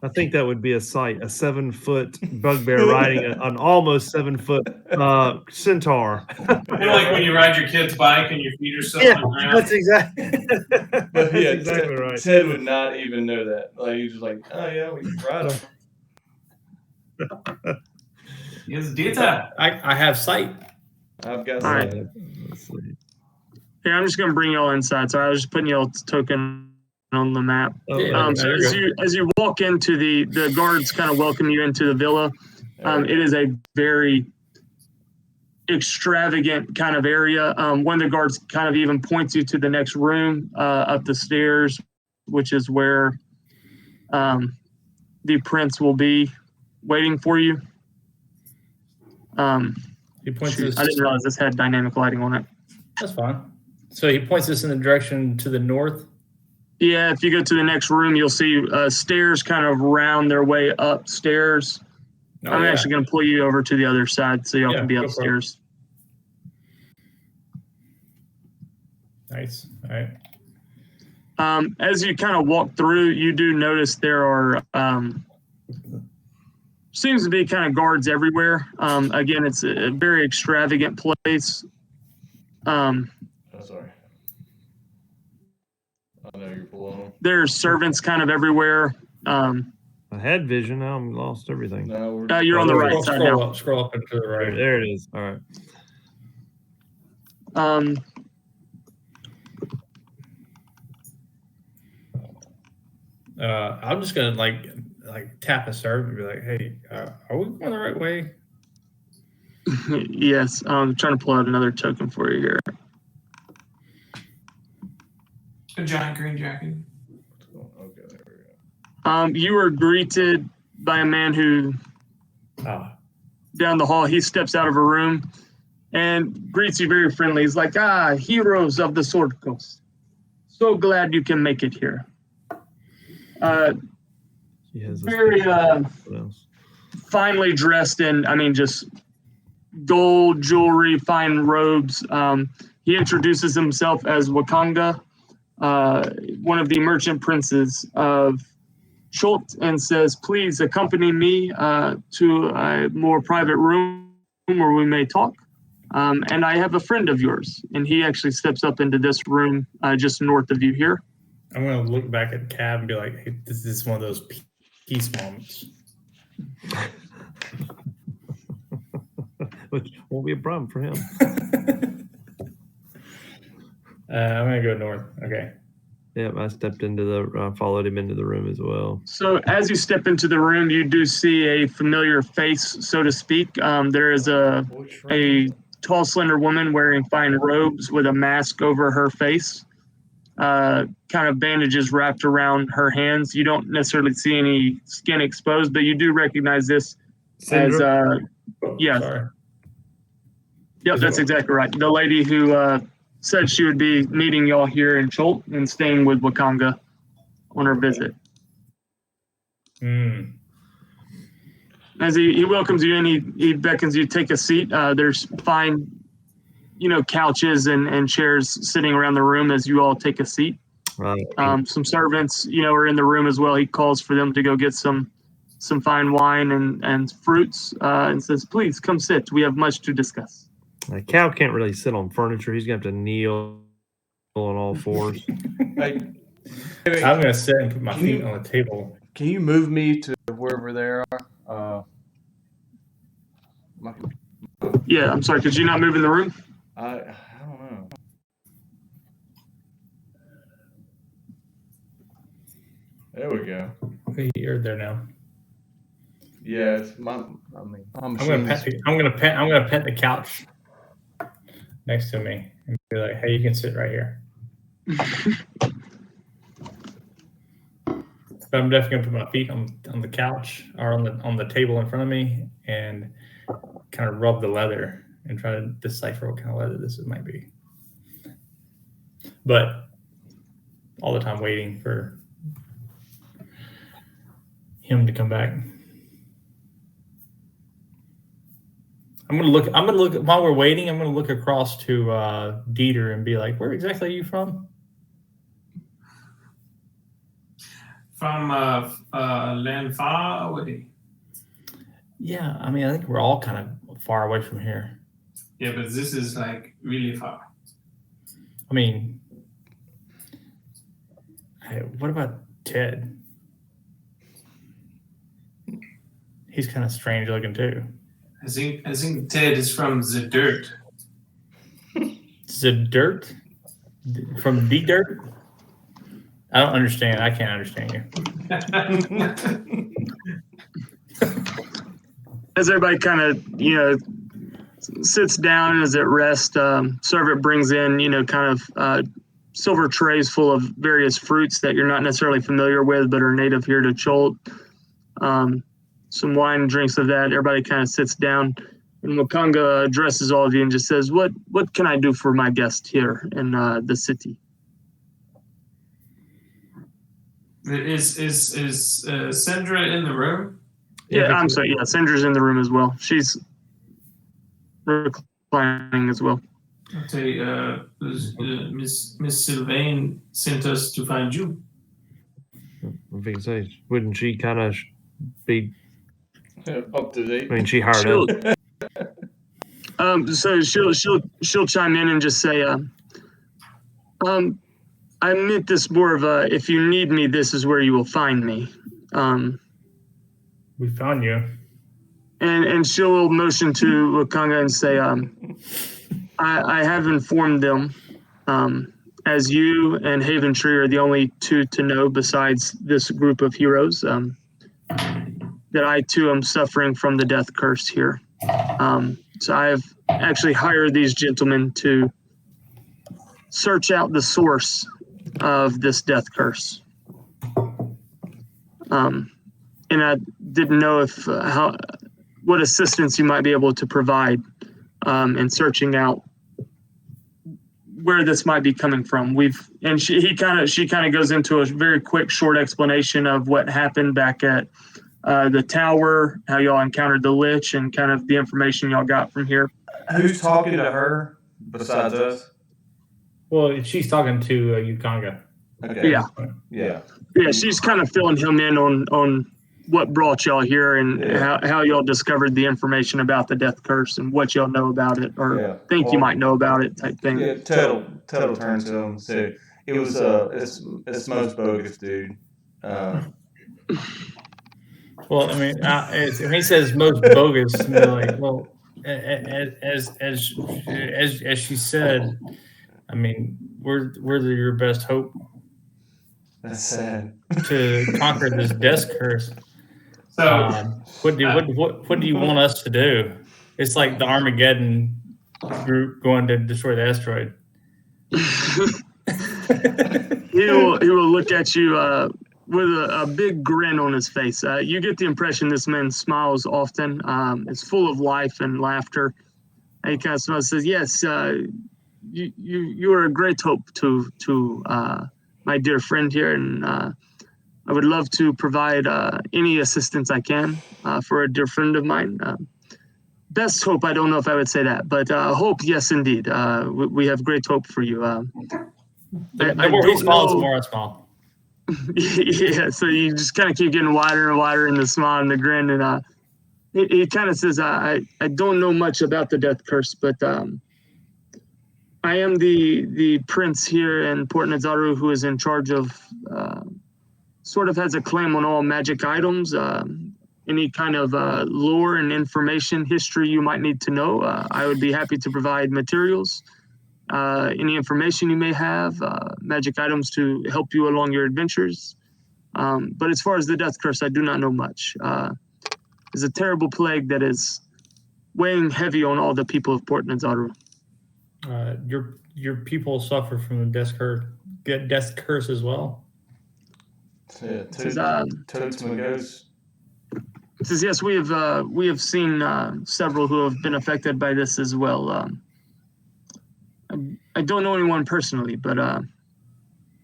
I think that would be a sight. A 7-foot bugbear riding an almost 7-foot centaur. Like when you ride your kid's bike and your feet are still on the ground. That's exactly. But yeah, exactly right. Ted would not even know that. Like he's just like, oh yeah, we can ride him. It's daytime. I have sight. I've got All right. some. Let's see. Yeah, I'm just gonna bring y'all inside. So I was just putting y'all's token on the map. Yeah, So as you walk into the guards kind of welcome you into the villa. It is a very extravagant kind of area. One of the guards kind of even points you to the next room up the stairs, which is where the prince will be waiting for you. He points Shoot, us. I didn't realize this had dynamic lighting on it. That's fine. So he points us in the direction to the north. Yeah, if you go to the next room, you'll see stairs kind of round their way upstairs. Oh, I'm yeah. actually going to pull you over to the other side so y'all Yeah, can be go for it. upstairs. Nice. All right. As you kind of walk through, you do notice there are seems to be kind of guards everywhere. Again, it's a very extravagant place. Oh, sorry. I know you're pulling There's servants kind of everywhere. I had vision. Now I'm lost everything. them. No, You're on the right side Scroll now. up. Scroll up and to the right. There it is. All right. I'm just gonna like tap a servant and be like, "Hey, are we going the right way?" Yes, I'm trying to pull out another token for you here. A giant green jacket. Okay, there we go. You are greeted by a man who, down the hall, he steps out of a room and greets you very friendly. He's like, heroes of the Sword Coast. So glad you can make it here. She has this Very what else? finely dressed in, just gold jewelry, fine robes. He introduces himself as Wakanga, one of the merchant princes of Schult, and says, please accompany me to a more private room where we may talk. And I have a friend of yours. And he actually steps up into this room just north of you here. I'm gonna look back at Cab and be like, "Hey, this is one of those peace moments." Which won't be a problem for him. I'm gonna go north. Okay. Yep, I stepped into followed him into the room as well. So as you step into the room, you do see a familiar face, so to speak. There is a tall, slender woman wearing fine robes with a mask over her face. Kind of bandages wrapped around her hands. You don't necessarily see any skin exposed, but you do recognize this as yeah. Sorry. Yep, that's exactly right. The lady who said she would be meeting y'all here in Chult and staying with Wakanga on her visit. As he welcomes you in, he beckons you to take a seat. There's fine, couches and chairs sitting around the room as you all take a seat. Right. Some servants, are in the room as well. He calls for them to go get some fine wine and fruits and says, please come sit. We have much to discuss. A cow can't really sit on furniture. He's going to have to kneel on all fours. Hey, I'm gonna sit and put my feet on the table. can you move me to wherever they are? Yeah, I'm sorry. Could you not move in the room? I don't know. There we go. Okay, you're there now. Yeah, it's my I'm gonna pet the couch next to me and be like, "Hey, you can sit right here." But I'm definitely gonna put my feet on the couch or on the table in front of me and kind of rub the leather and try to decipher what kind of leather this might be. But all the time waiting for him to come back. I'm gonna look. While we're waiting. I'm gonna look across to Dieter and be like, "Where exactly are you from?" From land far away. Yeah, I mean, I think we're all kind of far away from here. Yeah, but this is like really far. I mean, hey, what about Ted? He's kind of strange looking too. I think Ted is from the dirt. The dirt? From the dirt? I don't understand. I can't understand you. As everybody kind of, sits down as at rest, server brings in, kind of silver trays full of various fruits that you're not necessarily familiar with, but are native here to Cholt. Some wine and drinks of that. Everybody kind of sits down, and Wakanga addresses all of you and just says, "What can I do for my guest here in the city?" Is Sandra in the room? Yeah, I'm sorry. Yeah, Sandra's in the room as well. She's reclining as well. Okay, Miss Sylvain sent us to find you. I think so. Wouldn't she kind of be Up to date. I mean, she hired us. So she'll chime in and just say, I meant this more of a, if you need me, this is where you will find me. We found you. And she'll motion to Wakanga and say, I have informed them, as you and Haven Tree are the only two to know besides this group of heroes, that I too am suffering from the death curse here. So I've actually hired these gentlemen to search out the source of this death curse. And I didn't know what assistance you might be able to provide in searching out where this might be coming from. She kind of goes into a very quick, short explanation of what happened back at the tower, how y'all encountered the Lich, and kind of the information y'all got from here. Who's talking to her besides us? Well, she's talking to Ukanga. Okay. Yeah, she's kind of filling him in on what brought y'all here and how y'all discovered the information about the death curse and what y'all know about it or think you might know about it type thing. Yeah, Tuttle turns to him. So it was it's most bogus, dude. Well, I mean, when he says most bogus, like, well, as she said, I mean, we're your best hope. That's sad. To conquer this death curse. So, what do you want us to do? It's like the Armageddon group going to destroy the asteroid. He will look at you with a big grin on his face. You get the impression this man smiles often. It's full of life and laughter. And he kind of smiles and says, "Yes, you are a great hope to my dear friend here, and I would love to provide any assistance I can for a dear friend of mine. Best hope, I don't know if I would say that, but hope, yes, indeed. We have great hope for you. The more he smiles, the more I smile. Yeah, so you just kind of keep getting wider and wider in the smile and the grin, and he kind of says, I don't know much about the death curse, but I am the prince here in Port Nazaru who is in charge of, sort of has a claim on all magic items, any kind of lore and information, history you might need to know. I would be happy to provide materials, any information you may have, magic items to help you along your adventures. But as far as the death curse, I do not know much. It's a terrible plague that is weighing heavy on all the people of Port Nazaru. Your people suffer from the death curse as well. Yeah, totes my goes. It says, yes, we have seen several who have been affected by this as well. I don't know anyone personally, but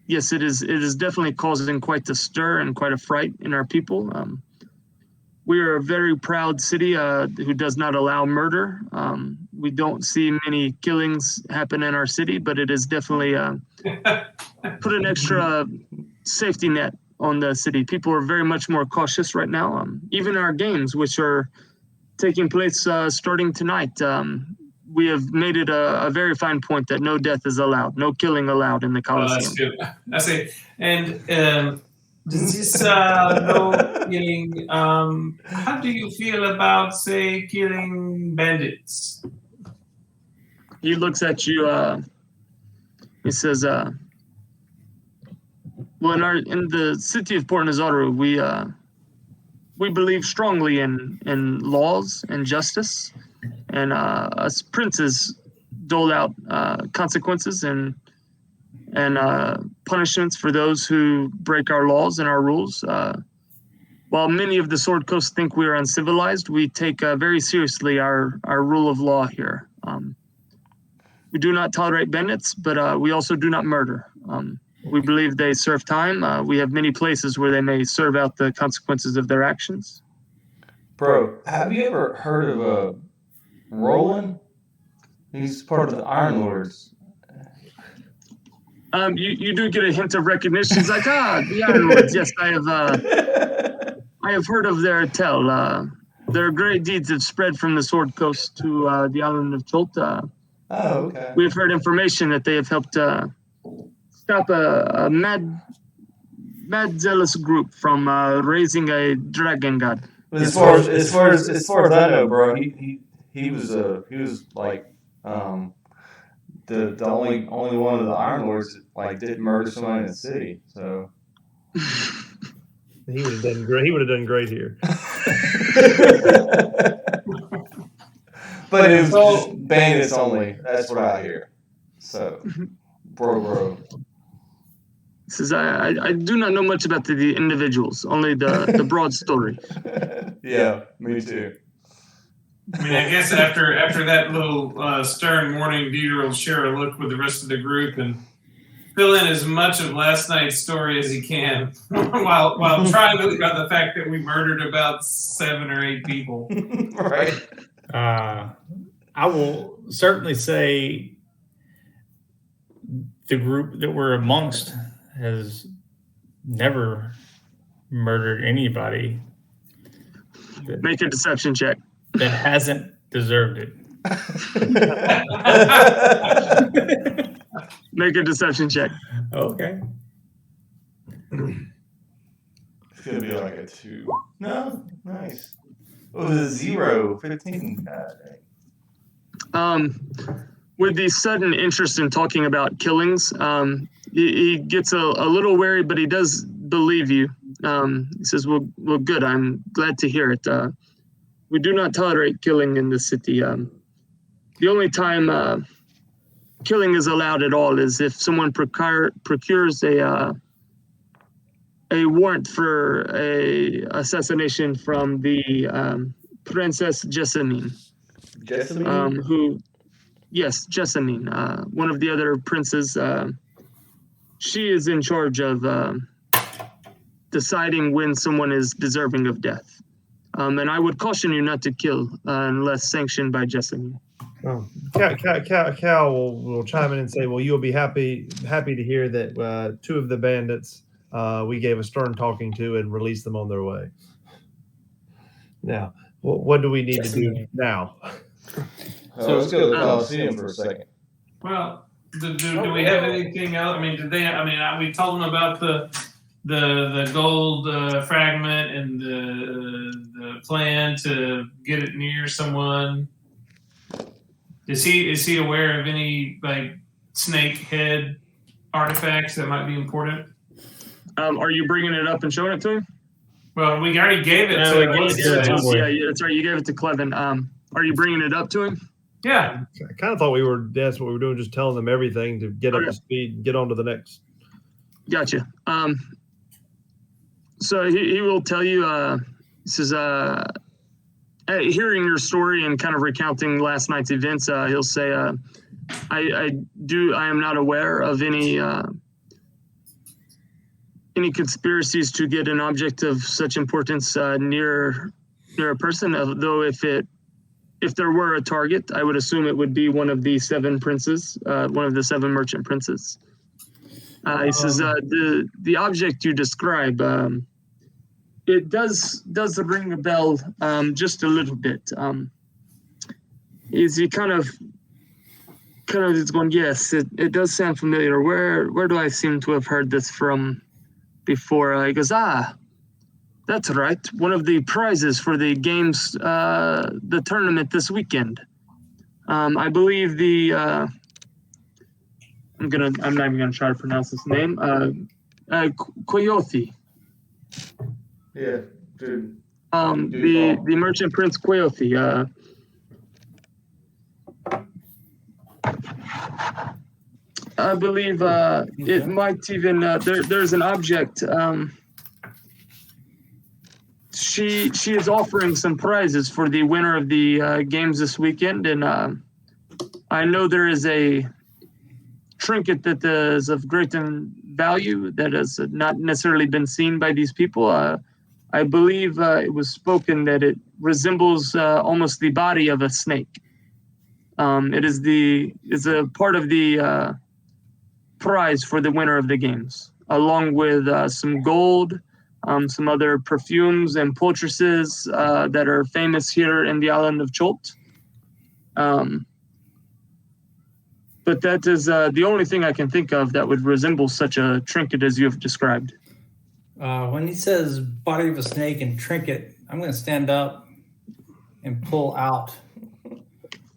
yes, it is definitely causing quite the stir and quite a fright in our people. we are a very proud city who does not allow murder. We don't see many killings happen in our city, but it is definitely put an extra safety net on the city. People are very much more cautious right now. Even our games, which are taking place starting tonight, we have made it a very fine point that no death is allowed, no killing allowed in the Coliseum. That's good. I see. And does this no killing? How do you feel about, say, killing bandits? He looks at you. He says, "Well, in the city of Port Nazaru, we believe strongly in laws and justice, and us princes dole out consequences and punishments for those who break our laws and our rules. While many of the Sword Coast think we are uncivilized, we take very seriously our rule of law here. We do not tolerate bandits, but we also do not murder. We believe they serve time. We have many places where they may serve out the consequences of their actions." Bro, have you ever heard of Roland? He's part of the Iron Lords. You do get a hint of recognition. He's like, the Iron Lords. Yes, I have heard of their tale. Their great deeds have spread from the Sword Coast to the island of Cholta. Oh, okay. We've heard information that they have helped stop a mad zealous group from raising a dragon god. As far as I know, bro, he was like the only one of the Iron Lords that like didn't murder somebody in the city. So He would have done great. He would have done great here. But it was just bandits only. That's what I hear. So, bro. He says, I do not know much about the individuals, only the broad story. Yeah, me too. I mean, I guess after that little stern warning, Dieter will share a look with the rest of the group and fill in as much of last night's story as he can, while trying to leave out the fact that we murdered about 7 or 8 people. Right. I will certainly say the group that we're amongst has never murdered anybody Make a deception check. that hasn't deserved it. Make a deception check. Okay. It's gonna be like a 2. No, nice. It was a 0, 15. With the sudden interest in talking about killings, he gets a little wary, but he does believe you. He says, well, good. I'm glad to hear it. We do not tolerate killing in the city. The only time killing is allowed at all is if someone procures a warrant for a assassination from the Princess Jessamine. Jessamine? Yes, Jessamine, one of the other princes. She is in charge of deciding when someone is deserving of death. And I would caution you not to kill unless sanctioned by Jessamine. Oh. Cal will chime in and say, well, you'll be happy to hear that 2 of the bandits we gave a stern talking to and released them on their way. Now, what do we need to do now? So let's go to the Coliseum for a second. Well, do we have anything else? I mean, we told them about the gold fragment and the plan to get it near someone. Is he aware of any like snake head artifacts that might be important? Are you bringing it up and showing it to him? Well, we already gave it to we him. gave it to him. Yeah, that's right. You gave it to Clevin. Are you bringing it up to him? Yeah. I kind of thought that's what we were doing, just telling them everything to get up to speed and get on to the next. Gotcha. So he will tell you, he says, hearing your story and kind of recounting last night's events, he'll say, I am not aware of any conspiracies to get an object of such importance near You're a person, though. If there were a target, I would assume it would be one of the 7 princes, one of the 7 merchant princes. He says the object you describe, it does ring a bell, just a little bit. Is he kind of is going, yes, it does sound familiar. Where do I seem to have heard this from before? He goes, that's right. One of the prizes for the games, the tournament this weekend. I believe I'm not even gonna try to pronounce this name. Coyote. Yeah, dude. The merchant prince Coyote. I believe it might even there's an object. She is offering some prizes for the winner of the games this weekend, and I know there is a trinket that is of great value that has not necessarily been seen by these people. I believe it was spoken that it resembles almost the body of a snake. It is a part of the prize for the winner of the games, along with some gold, some other perfumes and poultices that are famous here in the island of Cholt. But that is the only thing I can think of that would resemble such a trinket as you have described. When he says body of a snake and trinket, I'm going to stand up and pull out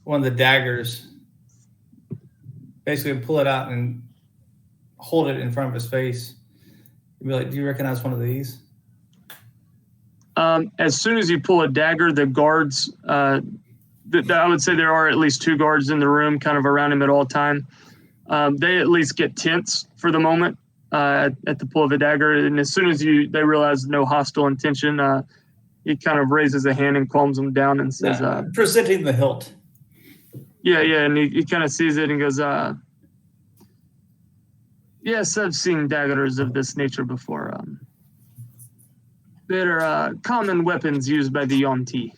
one of the daggers. Basically, pull it out and hold it in front of his face. He'd be like, do you recognize one of these? As soon as you pull a dagger, the guards, I would say there are at least 2 guards in the room kind of around him at all time. They at least get tense for the moment at the pull of a dagger. And as soon as they realize no hostile intention, he kind of raises a hand and calms them down and says, presenting the hilt. Yeah. And he kind of sees it and goes, yes, I've seen daggers of this nature before. They're common weapons used by the Yonti.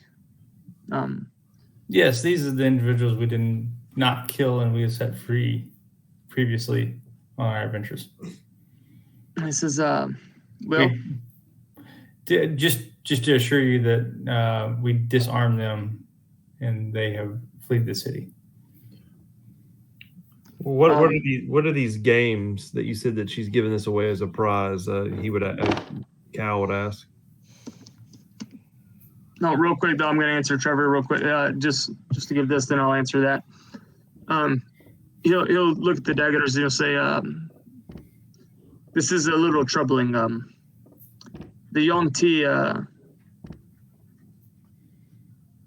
Yes, these are the individuals we did not kill and we set free previously on our adventures. And he says, well, just to assure you that we disarmed them and they have fled the city. What are these games that you said that she's giving this away as a prize? Cal would ask. No, real quick though, I'm going to answer Trevor real quick. Just to give this, then I'll answer that. He'll look at the daggers and he'll say, "This is a little troubling. The Yonti,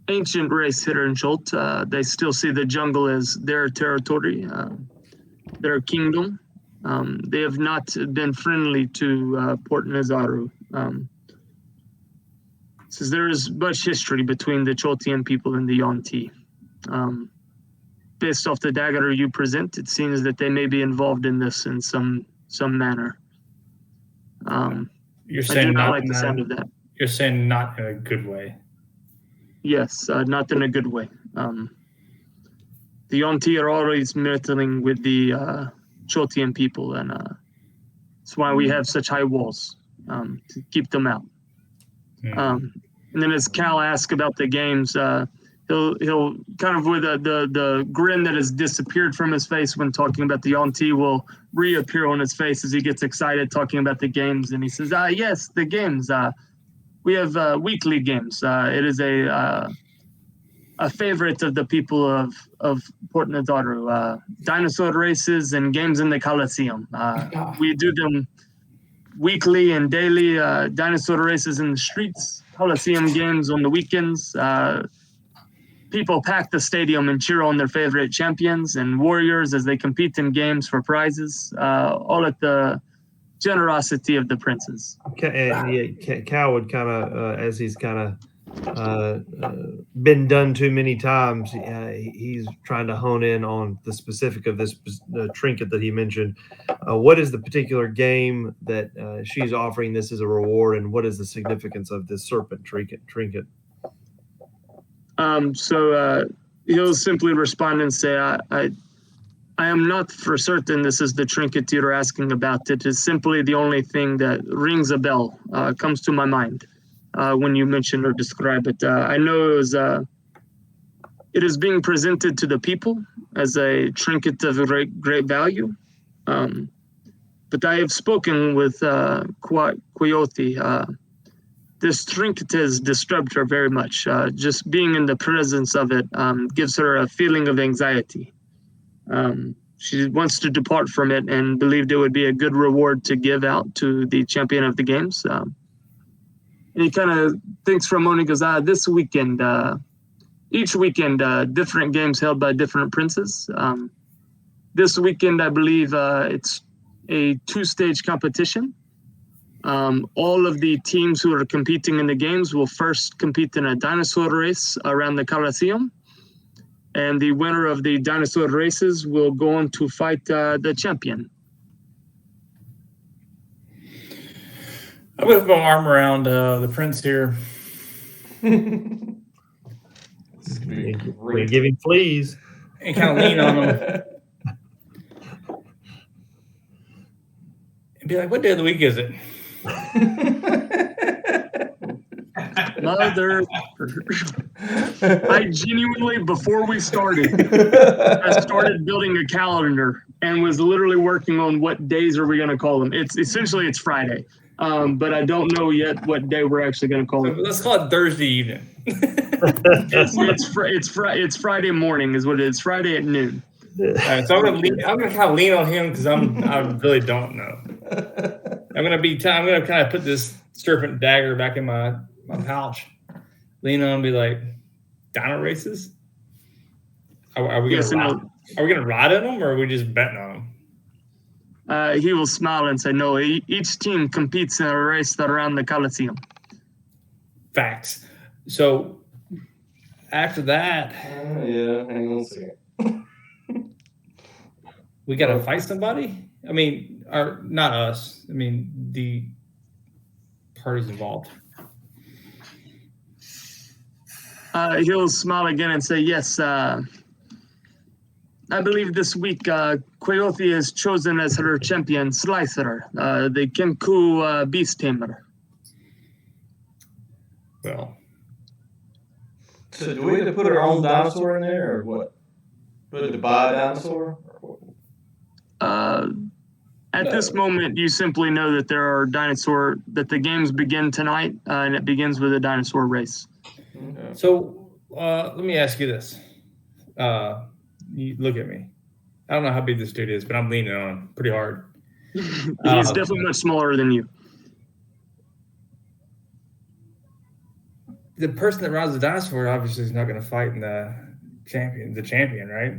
ancient race here in Cholt, they still see the jungle as their territory, their kingdom. They have not been friendly to Port Nazaru. Says there is much history between the Choltian people and the Yonti. Based off the dagger you present, it seems that they may be involved in this in some manner. You're saying I do not not like the sound of that. You're saying not in a good way. Yes, not in a good way. The Yonti are always meddling with the Choltian people, and that's why we have such high walls to keep them out. And then as Cal asks about the games, he'll kind of with the grin that has disappeared from his face when talking about the Yonti will reappear on his face as he gets excited talking about the games. And he says, yes, the games. We have weekly games. It is a favorite of the people of Port Nazaru. Dinosaur races and games in the Coliseum. We do them weekly and daily. Dinosaur races in the streets, Coliseum games on the weekends. People pack the stadium and cheer on their favorite champions and warriors as they compete in games for prizes, all at the generosity of the princes. Cal would kind of, as he's kind of been done too many times, he's trying to hone in on the specific of this trinket that he mentioned. What is the particular game that she's offering this as a reward, and what is the significance of this serpent trinket? So he'll simply respond and say, I am not for certain this is the trinket you're asking about. It is simply the only thing that rings a bell, comes to my mind when you mention or describe it. I know it is being presented to the people as a trinket of great value. But I have spoken with Quixote. This trinket has disturbed her very much. Just being in the presence of it gives her a feeling of anxiety. She wants to depart from it and believed it would be a good reward to give out to the champion of the games. And he kind of thinks for a moment. He goes, this weekend, each weekend, different games held by different princes. This weekend, I believe it's a 2-stage competition. All of the teams who are competing in the games will first compete in a dinosaur race around the Colosseum. And the winner of the dinosaur races will go on to fight the champion. I'm going to put my arm around the prince here. This could be We're great. giving fleas. And kind of lean on him. And be like, what day of the week is it? Mother, I genuinely, before we started, I started building a calendar and was literally working on what days are we going to call them. It's Friday, but I don't know yet what day we're actually going to call So it. let's call it Thursday evening. It's Friday morning is what it is. Friday at noon. All right, so I'm gonna kind of lean on him because I really don't know. I'm gonna kind of put this serpent dagger back in my pouch, lean on and be like, dino races? Are we gonna ride on them or are we just betting on them? He will smile and say, no, each team competes in a race around the Coliseum. Facts. So after that, yeah, hang on a second. we gotta fight somebody. I mean, or not us. I mean, the parties involved. He'll smile again and say, yes, I believe this week Quixote is chosen as her champion, Slicer, the Kenku beast tamer. Well, So do we have to put our own dinosaur in there or what? Put to buy a dinosaur? At this moment, you simply know that that the games begin tonight, and it begins with a dinosaur race. Okay. so let me ask you this. You look at me. I don't know how big this dude is, but I'm leaning on him pretty hard. He's definitely much smaller than you. The person that rides the dinosaur obviously is not going to fight in the champion, right?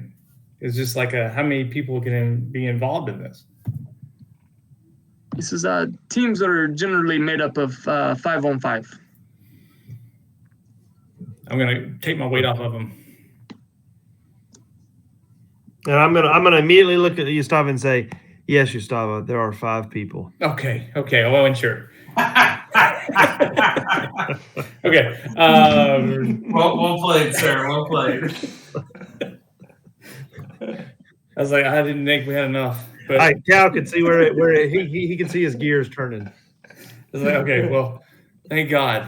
It's just like how many people can be involved in this? He says teams are generally made up of 5-on-5. I'm going to take my weight off of him. And I'm gonna immediately look at Gustavo and say, yes, Gustavo, there are 5 people. Okay. I wasn't sure. Okay. Well played, sir. Well played. I was like, I didn't think we had enough. But All right, Cal can see where he can see his gears turning. I was like, okay, well, thank God.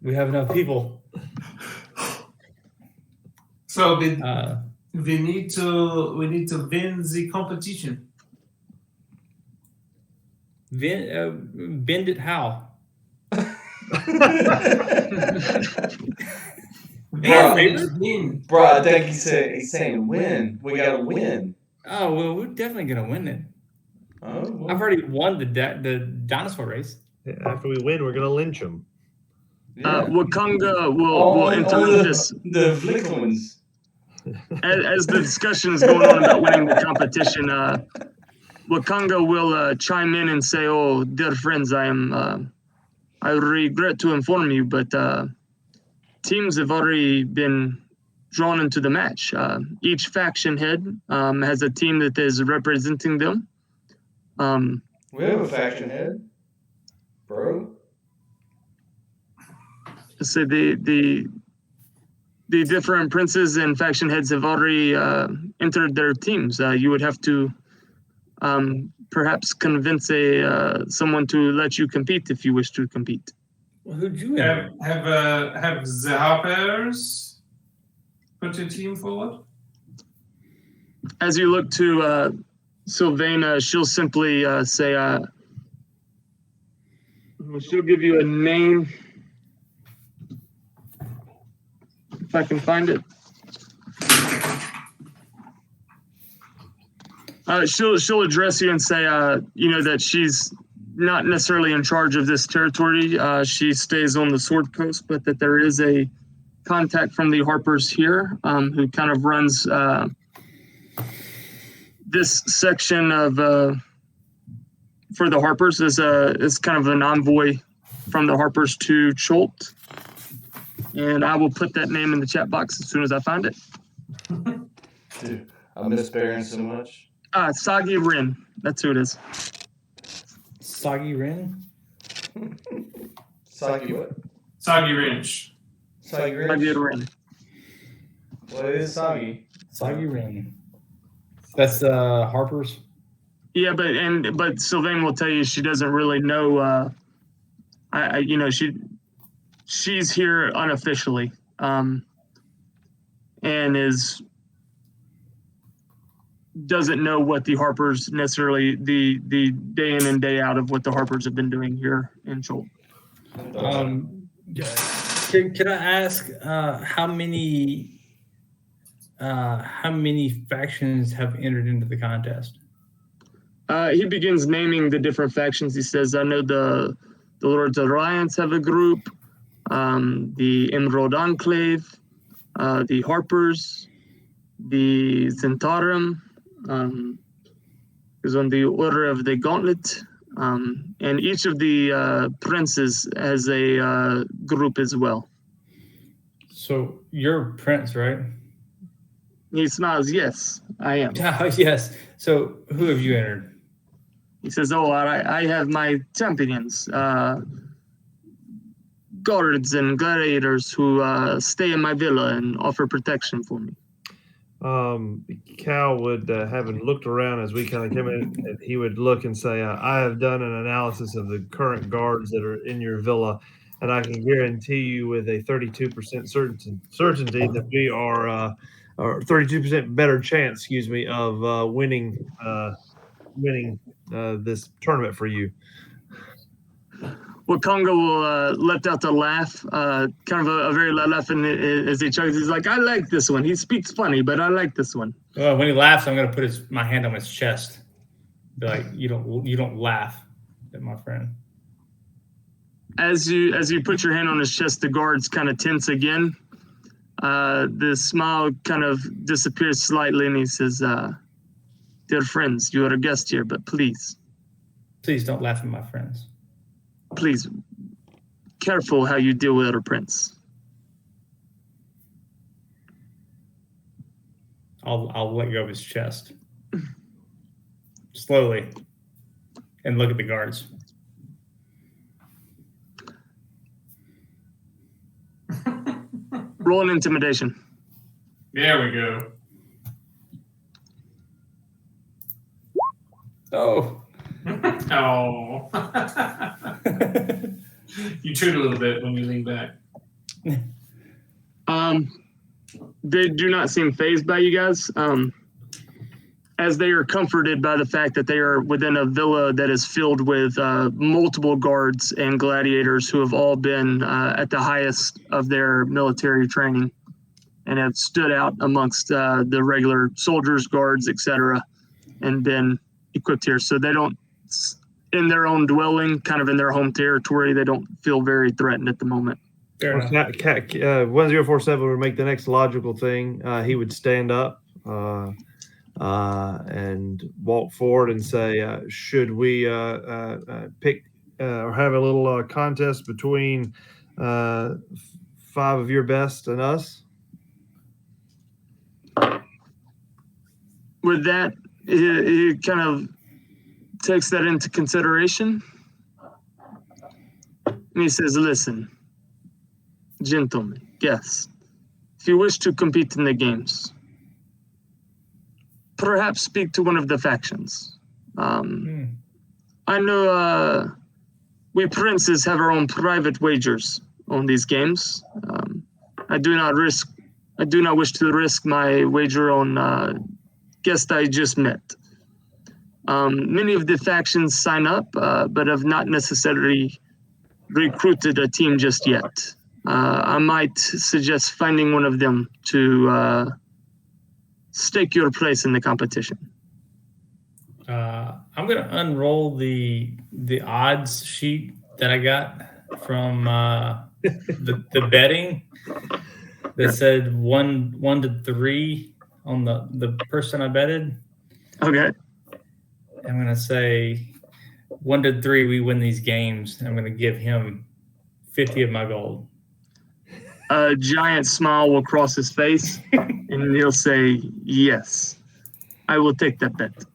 We have enough people. So we need to win the competition. Bend it how? Bro, I think he's saying win. We gotta win. Oh, well, we're definitely going to win it. Oh, well. I've already won the dinosaur race. After we win, we're gonna lynch him. Yeah. Wakanga will enter this. The flick ones. As the discussion is going on about winning the competition, Wakanga will chime in and say, "Oh, dear friends, I regret to inform you, but teams have already been drawn into the match. Each faction head has a team that is representing them. We have a faction head, bro. So the the different princes and faction heads have already entered their teams. You would have to perhaps convince someone to let you compete if you wish to compete. Well, who'd you enter? Have the Hoppers put a team forward? As you look to Sylvain, she'll simply say, she'll give you a name. If I can find it. She'll address you and say, that she's not necessarily in charge of this territory. She stays on the Sword Coast, but that there is a contact from the Harpers here who kind of runs this section of for the Harpers is kind of an envoy from the Harpers to Cholt. And I will put that name in the chat box as soon as I find it. Dude, I miss Baron so much. Sagi Rin. That's who it is. Soggy Rin? Sagi what? Soggy Wrench. Sagi Sagi Ridge? Rin. What is Sagi? Soggy Rin. That's Harper's. Yeah, but Sylvain will tell you she doesn't really know. She's here unofficially, and doesn't know what the Harpers necessarily the day in and day out of what the Harpers have been doing here in Cholt. Can I ask how many factions have entered into the contest? He begins naming the different factions. He says, "I know the Lords Alliance have a group, the Emerald Enclave, the Harpers, the Zentarum, is on the Order of the Gauntlet, and each of the princes has a group as well." So you're Prince, right? He smiles. Yes, I am. Yes. So who have you entered? He says, "Oh, I have my champions, guards and gladiators who stay in my villa and offer protection for me." Cal would, having looked around as we kind of came in, and he would look and say, I have done an analysis of the current guards that are in your villa, and I can guarantee you with a 32% certainty that we are, or 32% better chance, of winning this tournament for you. Wakonga will let out a laugh, kind of a very loud laugh, and as he chugs, he's like, "I like this one. He speaks funny, but I like this one." Well, when he laughs, I'm going to put my hand on his chest. Be like, you don't laugh at my friend. As you put your hand on his chest, the guards kind of tense again. The smile kind of disappears slightly, and he says, "Dear friends, you are a guest here, but please don't laugh at my friends. Please, careful how you deal with our prince." I'll let go of his chest slowly and look at the guards. Roll an intimidation. There we go. Oh. Oh. You chewed a little bit when you leaned back. They do not seem fazed by you guys, as they are comforted by the fact that they are within a villa that is filled with multiple guards and gladiators who have all been at the highest of their military training and have stood out amongst the regular soldiers, guards, etc., and been equipped here. So they don't, in their own dwelling, kind of in their home territory, they don't feel very threatened at the moment. 1047 would make the next logical thing. He would stand up and walk forward and say, should we pick or have a little contest between 5 of your best and us? With that, he kind of takes that into consideration. And he says, "Listen, gentlemen, yes, if if you wish to compete in the games, perhaps speak to one of the factions. I know we princes have our own private wagers on these games. I do not wish to risk my wager on guest I just met. Many of the factions sign up, but have not necessarily recruited a team just yet. I might suggest finding one of them to stake your place in the competition. I'm gonna unroll the odds sheet that I got from the betting that said 1 to 3 on the person I betted. Okay. I'm gonna say 1 to 3 we win these games. I'm gonna give him 50 of my gold. A giant smile will cross his face, and he'll say, "Yes, I will take that bet."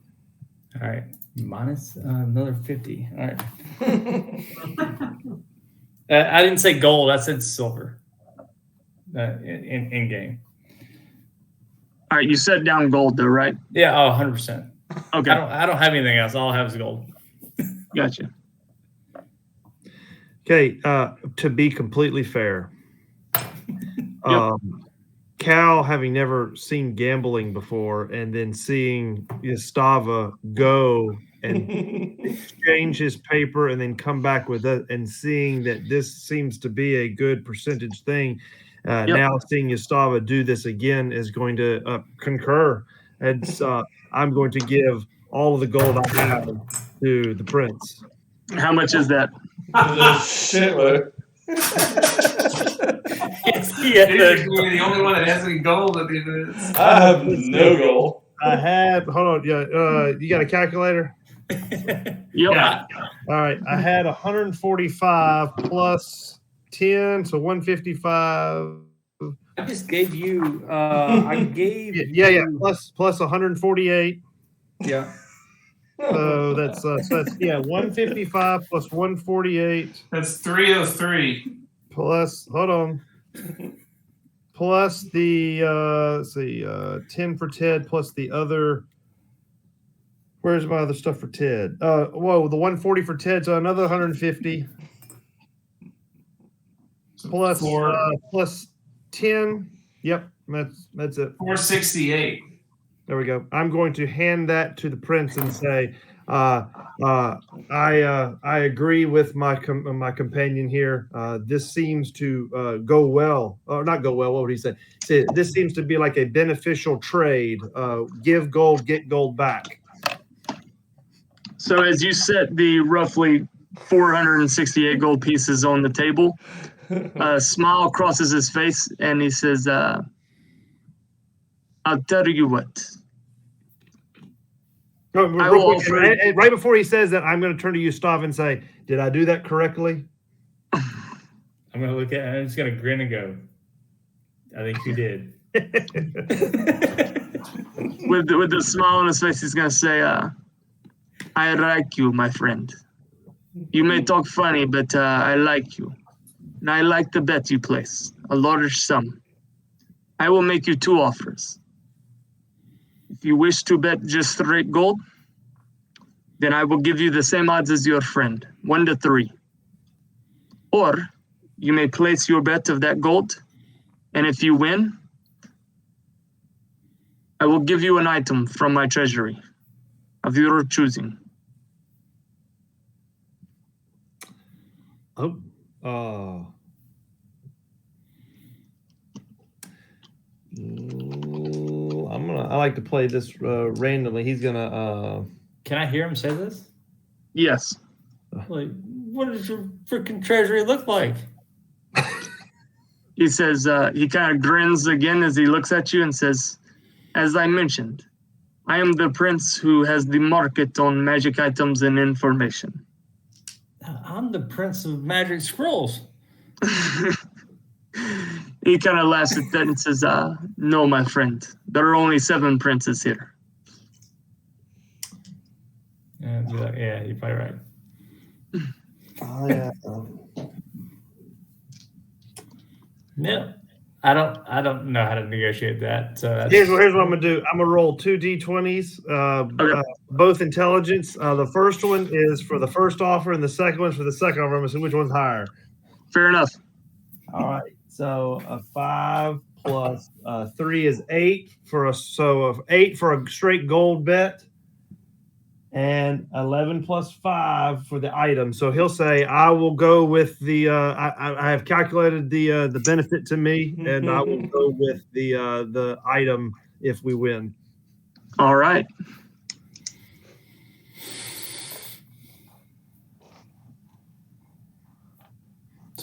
All right, minus another 50. All right. I didn't say gold. I said silver. In game. All right, you set down gold though, right? Yeah. Oh, 100%. Okay. I don't have anything else. All I have is gold. Gotcha. Okay, to be completely fair, Cal, having never seen gambling before, and then seeing Yastava go and exchange his paper and then come back with it, and seeing that this seems to be a good percentage thing, now seeing Yastava do this again is going to concur. And I'm going to give all of the gold I have to the prince. How much is that? Shitload. You're the only one that has any gold at the end of this. I have no goal. I had, hold on, you got a calculator? Yep. Yeah. All right, I had 145 plus 10, so 155. I just gave you. I gave. Yeah. Plus 148. Yeah. So that's 155 plus 148 That's 303. plus. Hold on. Plus the 10 for Ted plus the other. Where's my other stuff for Ted? The 140 for Ted, so another 150 plus plus 10. Yep, that's it. 468. There we go. I'm going to hand that to the prince and say, I agree with my companion here. This seems to go well, or not go well. What would he say? Say this seems to be like a beneficial trade. Give gold, get gold back. So as you set the roughly 468 gold pieces on the table, a smile crosses his face, and he says, "I'll tell you what." Right before he says that, I'm going to turn to you, Stav, and say, "Did I do that correctly?" I'm gonna look at. I'm just gonna grin and go. I think you did. with the smile on his face, he's gonna say, "I like you, my friend. You may talk funny, but I like you. And I like the bet you place, a large sum. I will make you 2 offers. If you wish to bet just straight gold, then I will give you the same odds as your friend, 1 to 3. Or you may place your bet of that gold, and if you win, I will give you an item from my treasury of your choosing." I like to play this randomly. He's gonna. Can I hear him say this? Yes. Like, what does your freaking treasury look like? He says, he kind of grins again as he looks at you and says, "As I mentioned, I am the prince who has the market on magic items and information." I'm the prince of magic scrolls. He kind of laughs at that and says, "No, my friend. There are only 7 princes here." Yeah, you're probably right. Oh, yeah. Yeah. I don't know how to negotiate that. So that's, Here's what I'm gonna do. I'm gonna roll 2 d20s, both intelligence. The first one is for the first offer, and the second one's for the second offer. I'm gonna see which one's higher. Fair enough. All right. So a 5 plus 3 is 8 for a 8 for a straight gold bet, and 11 plus 5 for the item. So he'll say, "I will go with the. I have calculated the benefit to me, and I will go with the item if we win." All right.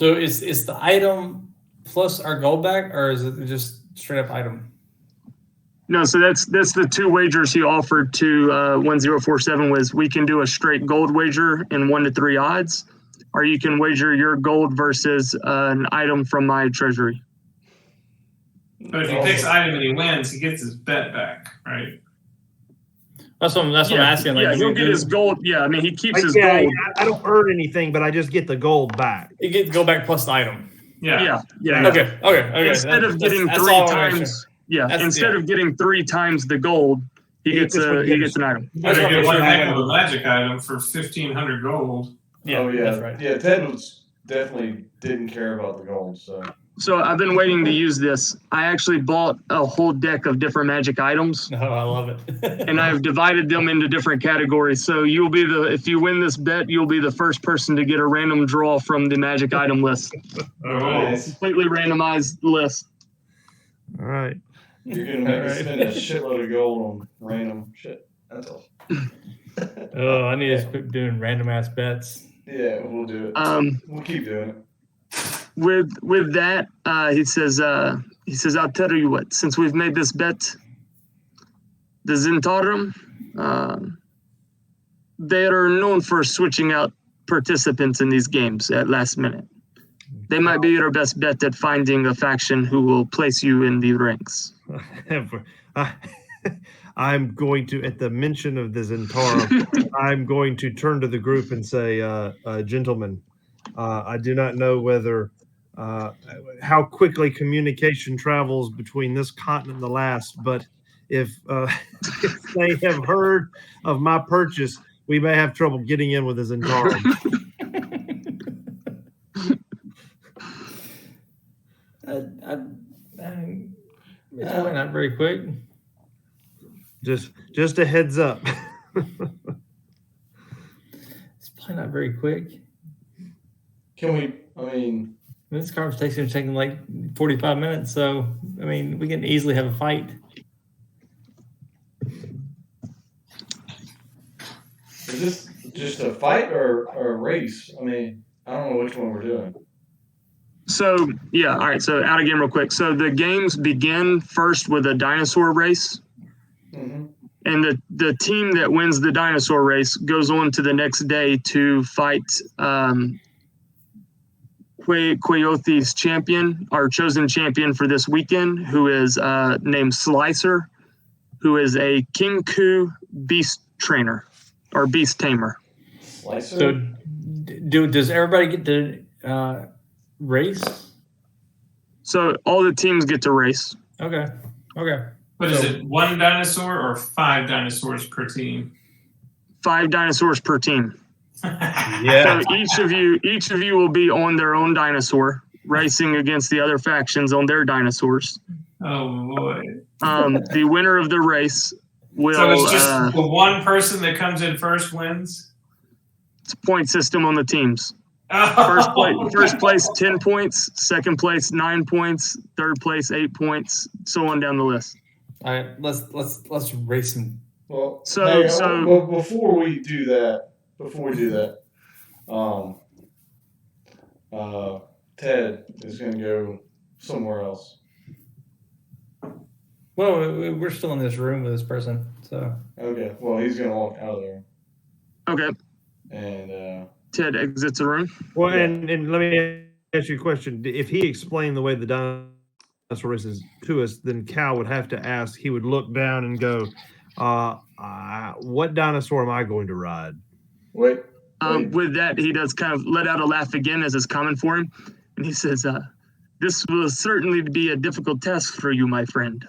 so is the item plus our gold back, or is it just straight up item? No, so that's the two wagers he offered to 1047 was we can do a straight gold wager in 1 to 3 odds, or you can wager your gold versus an item from my treasury. But if he picks item and he wins, he gets his bet back, right? That's what I'm asking. Like, yeah, he'll get his gold. Yeah, I mean, he keeps his Yeah, gold. I don't earn anything, but I just get the gold back. You get gold back plus the item. Yeah. Yeah. Okay. Instead of getting that's 3 all I wanna make times, sure. instead of getting 3 times the gold, he gets an item. You better get one heck of a magic item for 1,500 gold. Yeah, oh yeah, that's right. Yeah, Ted was definitely didn't care about the gold. So I've been waiting to use this. I actually bought a whole deck of different magic items. No, I love it. And I've divided them into different categories. So you'll be if you win this bet, you'll be the first person to get a random draw from the magic item list. Nice. Completely randomized list. All right. You're gonna make us spend a shitload of gold on random shit. That's all. Oh, I need to quit doing random ass bets. Yeah, we'll do it. We'll keep doing it. With that, he says, I'll tell you what, since we've made this bet, the Zentarum, they are known for switching out participants in these games at last minute. They might be your best bet at finding a faction who will place you in the ranks. I'm going to, at the mention of the Zentarum, I'm going to turn to the group and say, gentlemen, I do not know whether how quickly communication travels between this continent and the last, but if they have heard of my purchase, we may have trouble getting in with the Zentarum. It's probably not very quick. Just a heads up. It's probably not very quick. Can we? I mean, This conversation is taking like 45 minutes, so I mean, we can easily have a fight. is this just a fight or a race? I mean, I don't know which one we're doing. So, yeah, all right. So, out again real quick. So, the games begin first with a dinosaur race. Mm-hmm. And the team that wins the dinosaur race goes on to the next day to fight Quayothi's champion, our chosen champion for this weekend, who is named Slicer, who is a Kinku beast trainer or beast tamer. Slicer? So, does everybody get to race? So all the teams get to race. Okay. But is it 1 dinosaur or 5 dinosaurs per team? 5 dinosaurs per team. Yeah. So each of you will be on their own dinosaur, racing against the other factions on their dinosaurs. Oh boy! The winner of the race will. So it's just the one person that comes in first wins. It's a point system on the teams. Oh. First place 10 points, second place 9 points, third place 8 points, so on down the list. All right, let's race them. Well, So well, before we do that, Ted is going to go somewhere else. Well, we're still in this room with this person, so. Okay. Well, he's going to walk out of there. Okay. And Ted exits the room. Well, and let me ask you a question. If he explained the way the dinosaur race is to us, then Cal would have to ask, he would look down and go, what dinosaur am I going to ride? wait. With that, he does kind of let out a laugh again as is common for him. And he says, This will certainly be a difficult task for you, my friend.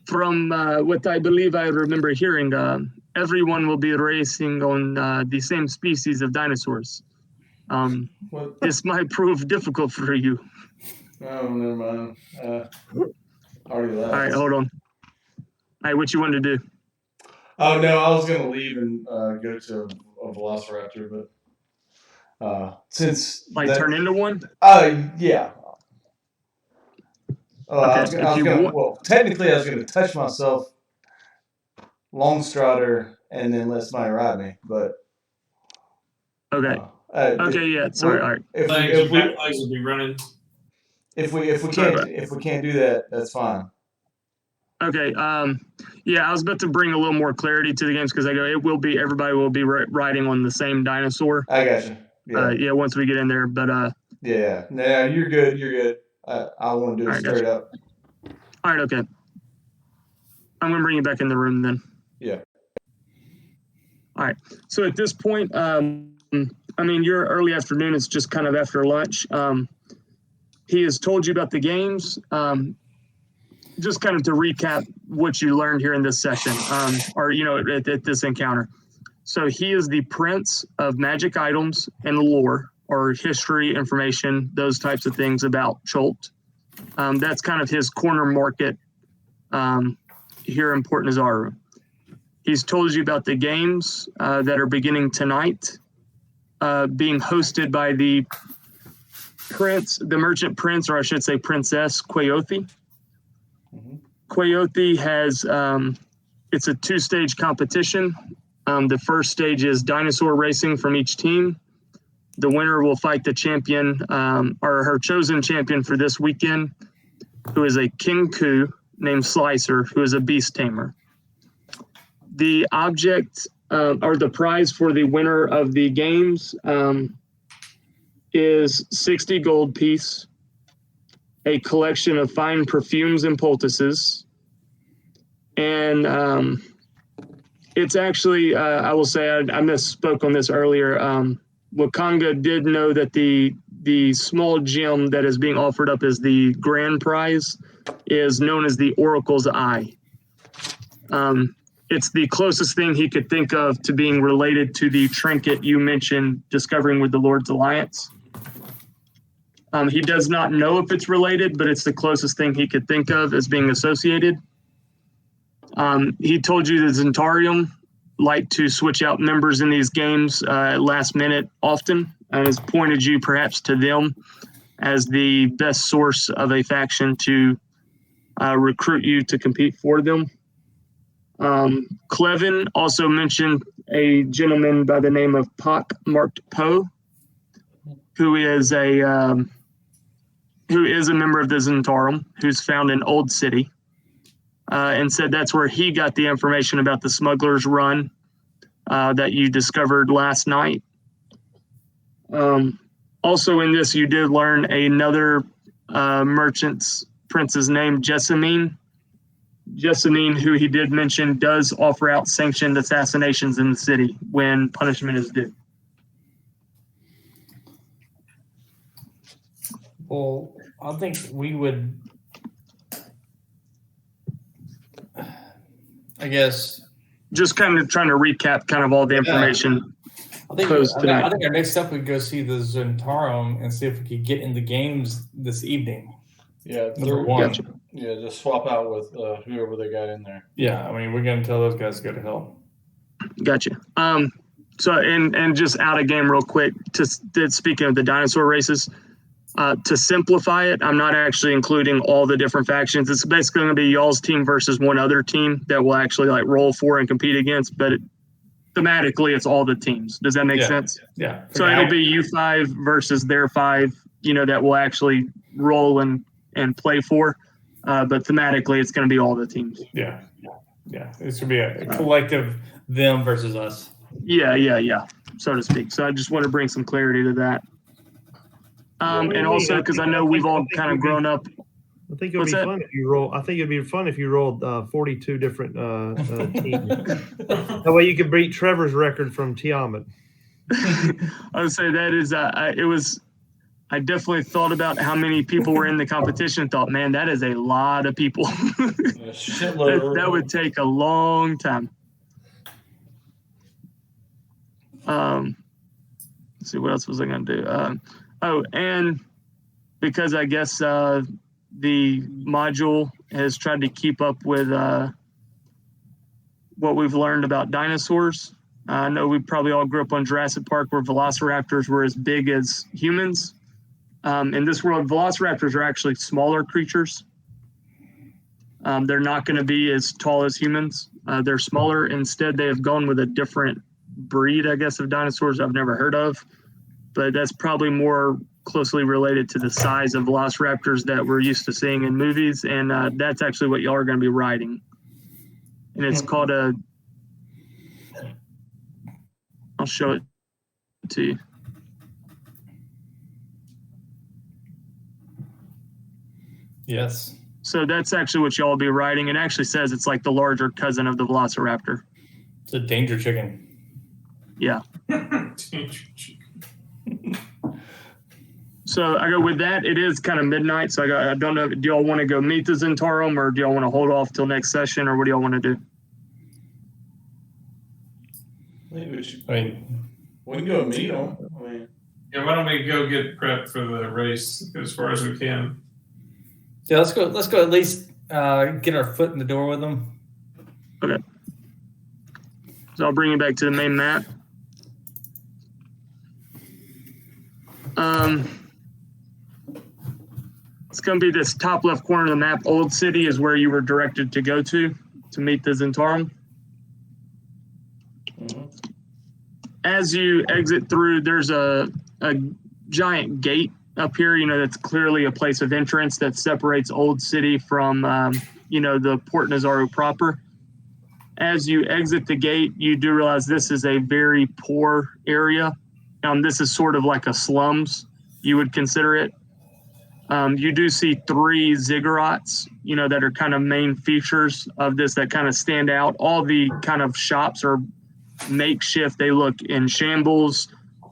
From what I believe I remember hearing, everyone will be racing on the same species of dinosaurs. What? This might prove difficult for you. Oh, never mind. Already left. All right, hold on. All right, what you want to do? Oh no, I was gonna leave and go to a Velociraptor, but since Turn into one? Yeah. Okay, I was gonna. want. Well, technically, I was gonna touch myself, long strider, and then let somebody ride me. But Okay. Okay. Yeah. Sorry. All right. If Your we back legs will be running. if we can't do that, that's fine. Okay. Yeah, I was about to bring a little more clarity to the games because everybody will be riding on the same dinosaur. I got you. Yeah. Yeah. Once we get in there, but Yeah. No, you're good. You're good. I want to do it straight up. All right. Okay. I'm gonna bring you back in the room then. Yeah. All right. So at this point, your early afternoon is just kind of after lunch. He has told you about the games. Just kind of to recap what you learned here in this session, at this encounter. So he is the prince of magic items and lore, or history, information, those types of things about Cholt. That's kind of his corner market here in Port Nazaru. He's told you about the games that are beginning tonight, being hosted by the merchant prince, or I should say princess, Quaothi. Mm-hmm. Quaothi has, it's a 2-stage competition. The first stage is dinosaur racing from each team. The winner will fight the champion, or her chosen champion for this weekend, who is a King Ku named Slicer, who is a beast tamer. The object, or the prize for the winner of the games is 60 gold piece, a collection of fine perfumes and poultices, and it's actually, I will say, I misspoke on this earlier. Wakanga did know that the small gem that is being offered up as the grand prize is known as the Oracle's Eye. It's the closest thing he could think of to being related to the trinket you mentioned discovering with the Lord's Alliance. He does not know if it's related, but it's the closest thing he could think of as being associated. He told you the Zentarium like to switch out members in these games last minute often, and has pointed you perhaps to them as the best source of a faction to recruit you to compete for them. Clevin also mentioned a gentleman by the name of Pock Marked Poe, who is a member of the Zentarum, who's found in Old City, and said that's where he got the information about the smuggler's run that you discovered last night. Also in this, you did learn another prince's name, Jessamine. Jessamine, who he did mention, does offer out sanctioned assassinations in the city when punishment is due. Well, I think we would, I guess, just kind of trying to recap kind of all the information. I think Close tonight. I think our next step would go see the Zentarum and see if we could get in the games this evening. Yeah, Number one. Gotcha. Yeah, just swap out with whoever they got in there. Yeah, I mean, we're gonna tell those guys to go to hell. Gotcha. So and just out of game real quick, speaking of the dinosaur races, to simplify it, I'm not actually including all the different factions. It's basically going to be y'all's team versus one other team that will actually like roll for and compete against, but thematically it's all the teams. Does that make sense? Yeah. So it'll be you 5 versus their 5, that will actually roll and play for. But thematically it's going to be all the teams. Yeah. It's gonna be a collective them versus us. Yeah, so to speak. So I just want to bring some clarity to that. And also because I know we've all kind of grown up. I think it would be fun if you roll. I think it'd be fun if you rolled 42 different teams. That way you could beat Trevor's record from Tiamat. I would say that is. I definitely thought about how many people were in the competition and thought, man, that is a lot of people. that would take a long time. Let's see, what else was I going to do? And because I guess the module has tried to keep up with what we've learned about dinosaurs. I know we probably all grew up on Jurassic Park where velociraptors were as big as humans. In this world, velociraptors are actually smaller creatures. They're not going to be as tall as humans. They're smaller. Instead, they have gone with a different breed, I guess, of dinosaurs I've never heard of. But that's probably more closely related to the size of velociraptors that we're used to seeing in movies. And that's actually what y'all are going to be riding. And it's called I'll show it to you. Yes. So that's actually what y'all will be riding. It actually says it's like the larger cousin of the velociraptor. It's a danger chicken. Yeah. So I go with that. It is kind of midnight, so I don't know. Do y'all want to go meet the Zentarum, or do y'all want to hold off till next session, or what do y'all want to do? Maybe we should. I mean, We can go meet them. Yeah, why don't we go get prepped for the race as far as we can? yeah, let's go. Let's go at least get our foot in the door with them. Okay. So I'll bring you back to the main map. It's going to be this top left corner of the map. Old City is where you were directed to go to meet the Zentarum. Mm-hmm. As you exit through, there's a giant gate up here, that's clearly a place of entrance that separates Old City from, the Port Nazaru proper. As you exit the gate, you do realize this is a very poor area. This is sort of like a slums, you would consider it. You do see 3 ziggurats, that are kind of main features of this that kind of stand out. All the kind of shops are makeshift. They look in shambles.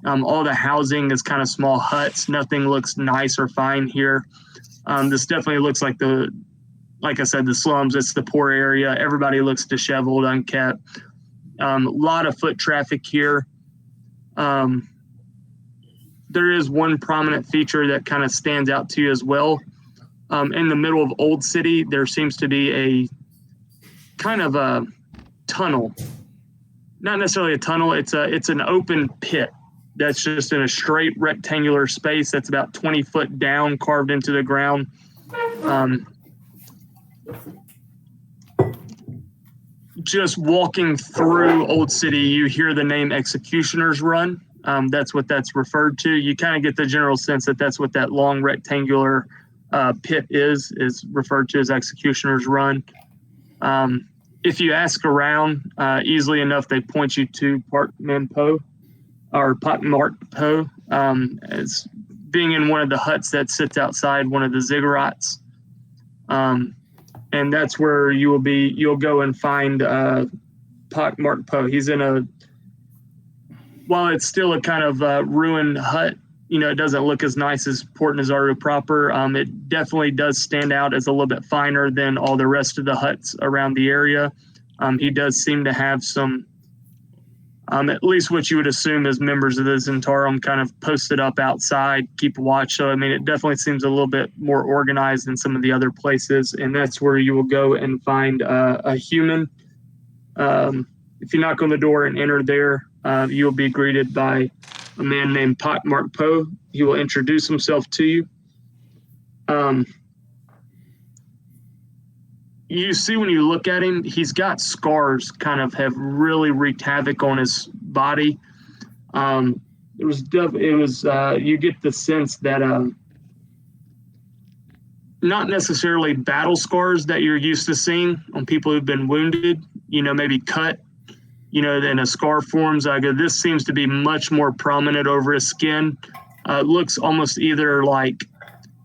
All the housing is kind of small huts. Nothing looks nice or fine here. This definitely looks like I said, the slums. It's the poor area. Everybody looks disheveled, unkept. A lot of foot traffic here. There is one prominent feature that kind of stands out to you as well. In the middle of Old City, there seems to be a kind of a tunnel. Not necessarily a tunnel. It's an open pit that's just in a straight rectangular space that's about 20 foot down, carved into the ground. Just walking through Old City, you hear the name Executioner's Run. That's what that's referred to. You kind of get the general sense that that's what that long rectangular pit is referred to as Executioner's Run. If you ask around, easily enough, they point you to Park Manpo or Pak Mark Po as being in one of the huts that sits outside one of the ziggurats. And that's where you'll go and find Pak Mark Po. He's while it's still a kind of ruined hut, it doesn't look as nice as Port Nazaru proper. It definitely does stand out as a little bit finer than all the rest of the huts around the area. He does seem to have some, at least what you would assume as members of the Zentarum, kind of posted up outside, keep a watch. So, it definitely seems a little bit more organized than some of the other places. And that's where you will go and find a human. If you knock on the door and enter there, you'll be greeted by a man named Pak Mark Po. He will introduce himself to you. You see when you look at him, he's got scars kind of have really wreaked havoc on his body. You get the sense that not necessarily battle scars that you're used to seeing on people who've been wounded, maybe cut, then a scar forms. This seems to be much more prominent over his skin. It looks almost either like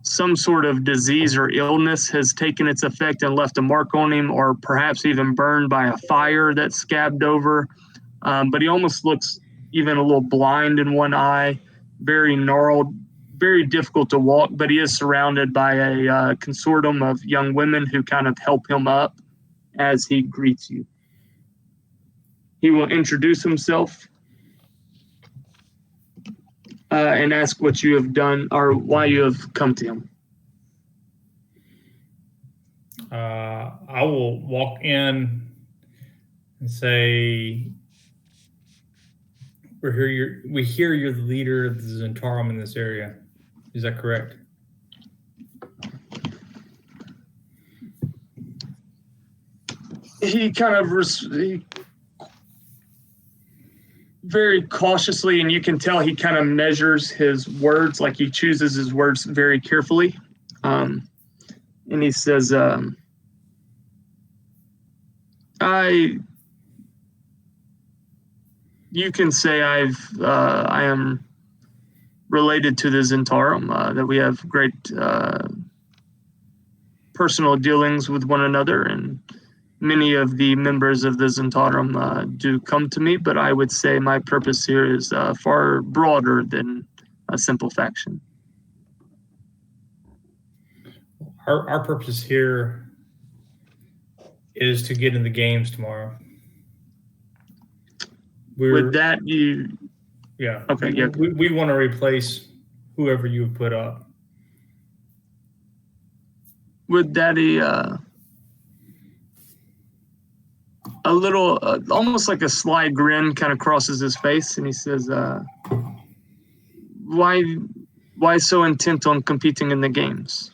some sort of disease or illness has taken its effect and left a mark on him, or perhaps even burned by a fire that scabbed over. But he almost looks even a little blind in one eye, very gnarled very difficult to walk, but he is surrounded by a consortium of young women who kind of help him up as he greets you. He will introduce himself and ask what you have done or why you have come to him. I will walk in and say, we hear you're the leader of the Zentarum in this area. Is that correct? He kind of very cautiously, and you can tell he kind of measures his words, like he chooses his words very carefully. And he says, you can say I am related to the Zentarum, that we have great personal dealings with one another, and many of the members of the Zentarum do come to me, but I would say my purpose here is far broader than a simple faction. Our purpose here is to get in the games tomorrow. With that, yeah. Okay, yeah. We want to replace whoever you put up. With that, a little, almost like a sly grin kind of crosses his face, and he says, why so intent on competing in the games?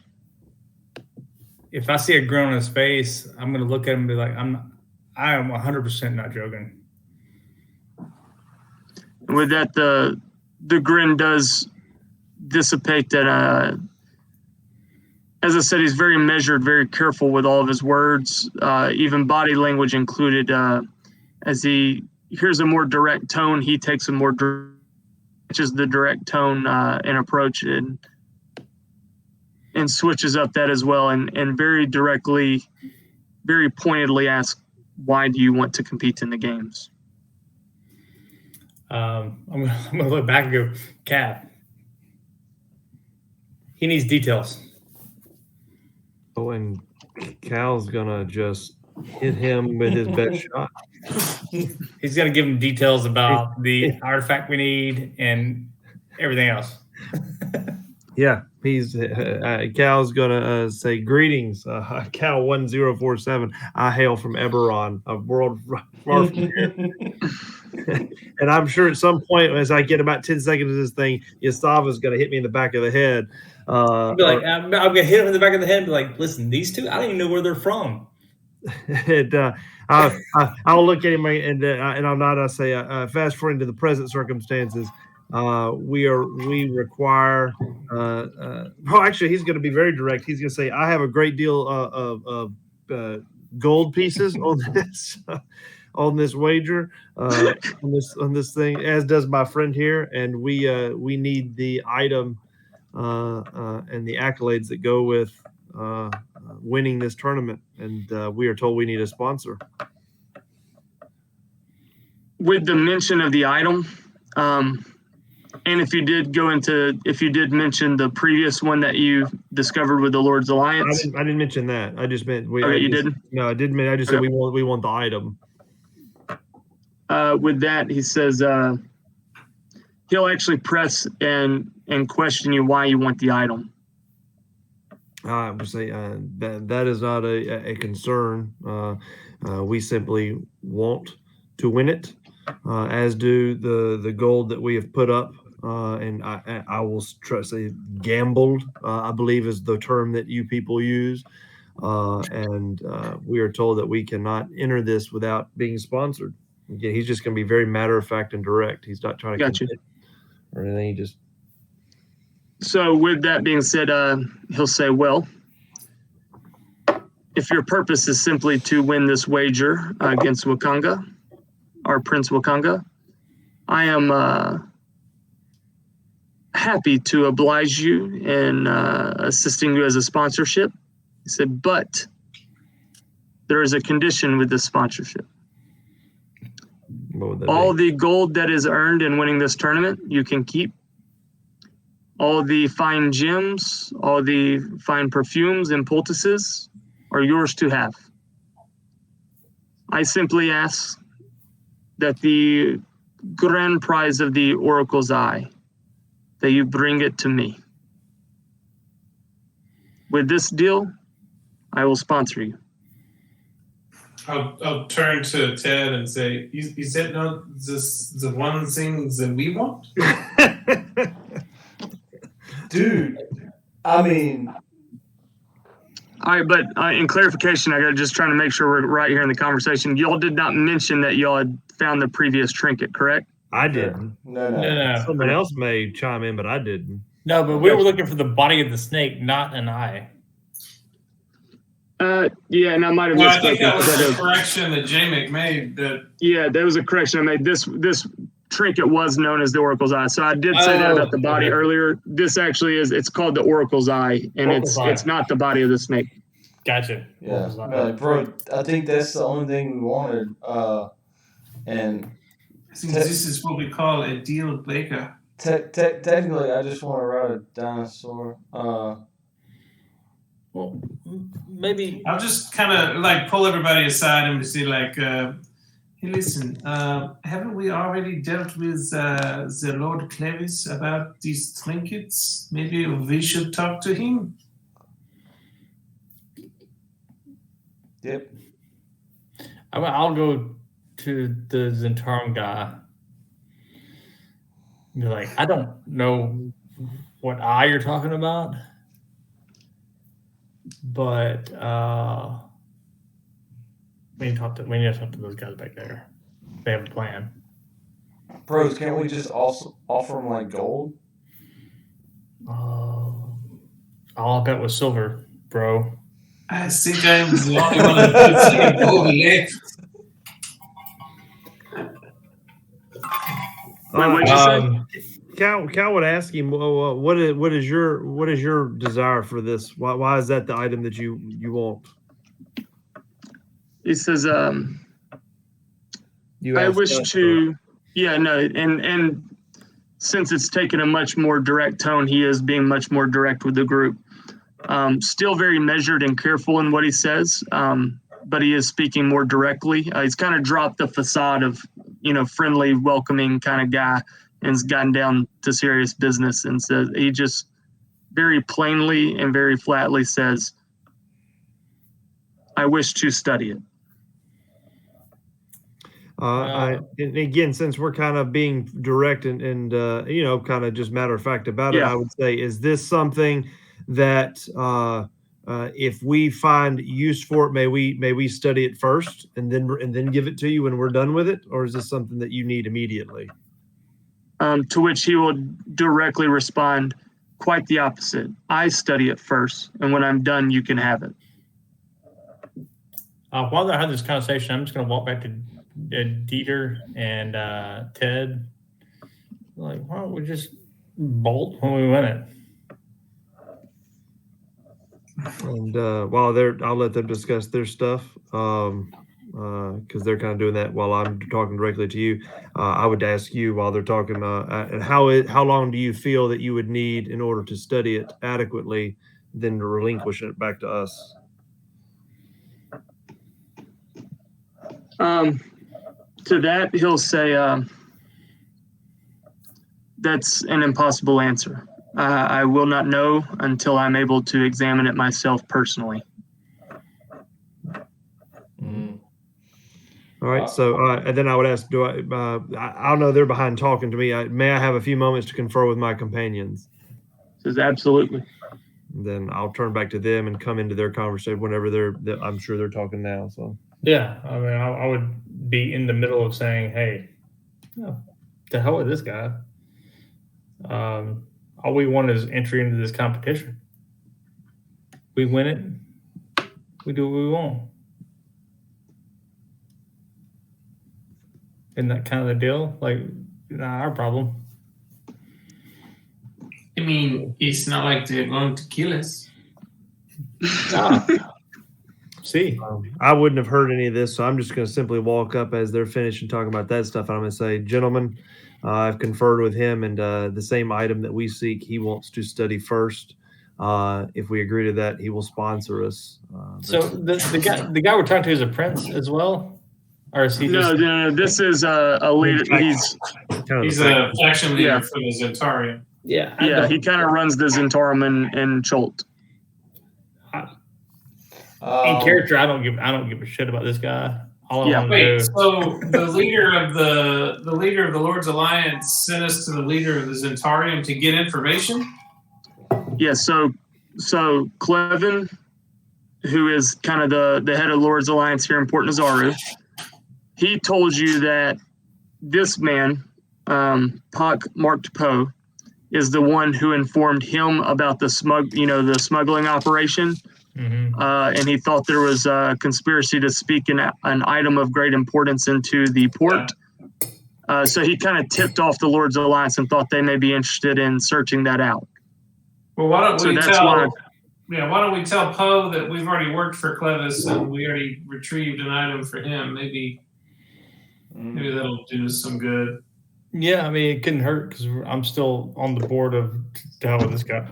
If I see a grin on his face, I'm going to look at him and be like, I am 100% not joking. With that, the grin does dissipate. That, as I said, he's very measured, very careful with all of his words, even body language included. As he hears a more direct tone, he takes a more switches the direct tone and approach, and switches up that as well, and very directly, very pointedly asks, "Why do you want to compete in the games?" I'm gonna look back and go, Cap. He needs details. Oh, and Cal's gonna just hit him with his best shot. He's gonna give him details about the artifact we need and everything else. Yeah, he's Cal's gonna say, "Greetings, Cal 1047. I hail from Eberron, a world far from here." And I'm sure at some point, as I get about 10 seconds of this thing, Yastava's gonna hit me in the back of the head. I'm gonna hit him in the back of the head and be like, "Listen, these two, I don't even know where they're from." And I'll look at him and I'll nod. I say, "Fast forward into the present circumstances. We require." Actually, he's going to be very direct. He's going to say, "I have a great deal of gold pieces on this wager, on this thing, as does my friend here, and we need the item and the accolades that go with winning this tournament, and we are told we need a sponsor." With the mention of the item, and if you did mention the previous one that you discovered with the Lord's Alliance. I didn't mention that. I just meant you didn't? No, I didn't. I just said we want the item. With that, he says he'll actually press and question you why you want the item. I would say that is not a concern. We simply want to win it, as do the gold that we have put up. And I will say gambled, I believe is the term that you people use. And we are told that we cannot enter this without being sponsored. Again, he's just going to be very matter of fact and direct. He's not trying to Gotcha. or anything. He just. So with that being said, he'll say, "Well, if your purpose is simply to win this wager against Wakanga, our Prince Wakanga, I am happy to oblige you in assisting you as a sponsorship." He said, "But there is a condition with this sponsorship. All the gold that is earned in winning this tournament, you can keep. all the fine gems, all the fine perfumes and poultices are yours to have. I simply ask that the grand prize of the Oracle's Eye, that you bring it to me. With this deal, I will sponsor you. I'll turn to Ted and say, you said no, this the one thing that we want? Dude, I mean, All right, but in clarification, I got just trying to make sure we're right here in the conversation. Y'all did not mention that y'all had found the previous trinket, correct? I didn't. no. Someone else may chime in, but I didn't. No, but we were looking for the body of the snake, not an eye. Yeah, and I might have Well, I think misspoken. that was the correction that J-Mick made. Yeah, there was a correction I made. This trinket was known as the Oracle's Eye. So I did say that about the body earlier. This actually it's called the Oracle's Eye, and it's not the body of the snake. Gotcha. Yeah, like, bro, I think that's the only thing we wanted. And I think this is what we call a deal breaker. technically, I just want to ride a dinosaur. Well, maybe. I'll just kind of like pull everybody aside and see like, hey, listen, haven't we already dealt with the Lord Clevis about these trinkets? Maybe we should talk to him. Yep. I'll go to the Zentarum guy. Be like, I don't know what eye you're talking about, but we need to talk to those guys back there. They have a plan. Bros, can't we just also offer them like gold? All I bet was silver, bro. I think I'm the only one that puts any gold left. What'd you say? Cal would ask him, well, what is your desire for this? Why is that the item that you want? He says, You I asked wish us, to, yeah, no, and since it's taken a much more direct tone, he is being much more direct with the group. Still very measured and careful in what he says, but he is speaking more directly. He's kind of dropped the facade of, friendly, welcoming kind of guy, and has gotten down to serious business, and says he just very plainly and very flatly says, I wish to study it. And again, since we're kind of being direct and kind of just matter of fact about it, Yeah. I would say, is this something that if we find use for it, may we study it first and then give it to you when we're done with it, or is this something that you need immediately? To which he will directly respond, quite the opposite. I study it first, and when I'm done, you can have it. While they're having this conversation, I'm just going to walk back to Dieter and Ted. Like, why don't we just bolt when we win it? And while I'll let them discuss their stuff because they're kind of doing that while I'm talking directly to you. I would ask you while they're talking, and how long do you feel that you would need in order to study it adequately, then to relinquish it back to us? To that, he'll say, that's an impossible answer. I will not know until I'm able to examine it myself personally. All right. So, and then I would ask, I don't know, they're behind talking to me. May I have a few moments to confer with my companions? Says absolutely. And then I'll turn back to them and come into their conversation whenever I'm sure they're talking now. So. Yeah, I mean, I would be in the middle of saying, hey, to hell with this guy. All we want is entry into this competition. We win it, we do what we want. Isn't that kind of the deal? Like, not our problem. I mean, it's not like they're going to kill us. See, I wouldn't have heard any of this, so I'm just going to simply walk up as they're finishing talking about that stuff, and I'm going to say, gentlemen, I've conferred with him, and the same item that we seek, he wants to study first. If we agree to that, he will sponsor us. So the guy we're talking to is a prince as well, or is he just? No, this is a leader. He's He's a faction leader Yeah. for the Zentarium. Yeah, he kind of runs the Zentarum and Cholt. in character. I don't give a shit about this guy. All I want to Wait, do. so the leader of the Lord's Alliance sent us to the leader of the Zentarium to get information? Yeah, so Clevin, who is kind of the head of Lord's Alliance here in Port Nazaru, he told you that this man, Puck Marked Poe, is the one who informed him about the smuggling operation. Mm-hmm. And he thought there was a conspiracy to speak an item of great importance into the port. So he kind of tipped off the Lord's Alliance and thought they may be interested in searching that out. Well, why don't we why why don't we tell Poe that we've already worked for Clevis and we already retrieved an item for him? Maybe that'll do us some good. Yeah, I mean, it couldn't hurt because I'm still on the board of to hell with this guy.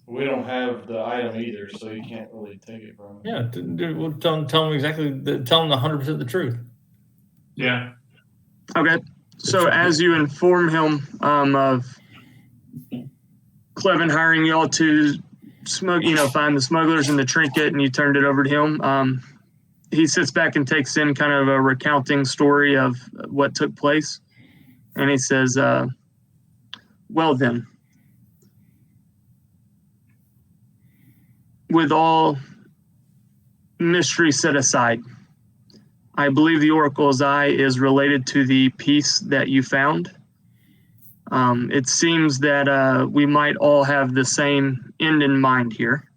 We don't have the item either, so you can't really take it from him. Yeah, we'll tell him exactly. Tell him 100% the truth. Yeah. Okay. So as you inform him of Clevin hiring y'all to find the smugglers and the trinket, and you turned it over to him, he sits back and takes in kind of a recounting story of what took place. And he says, well then, with all mystery set aside, I believe the Oracle's Eye is related to the piece that you found. It seems that we might all have the same end in mind here.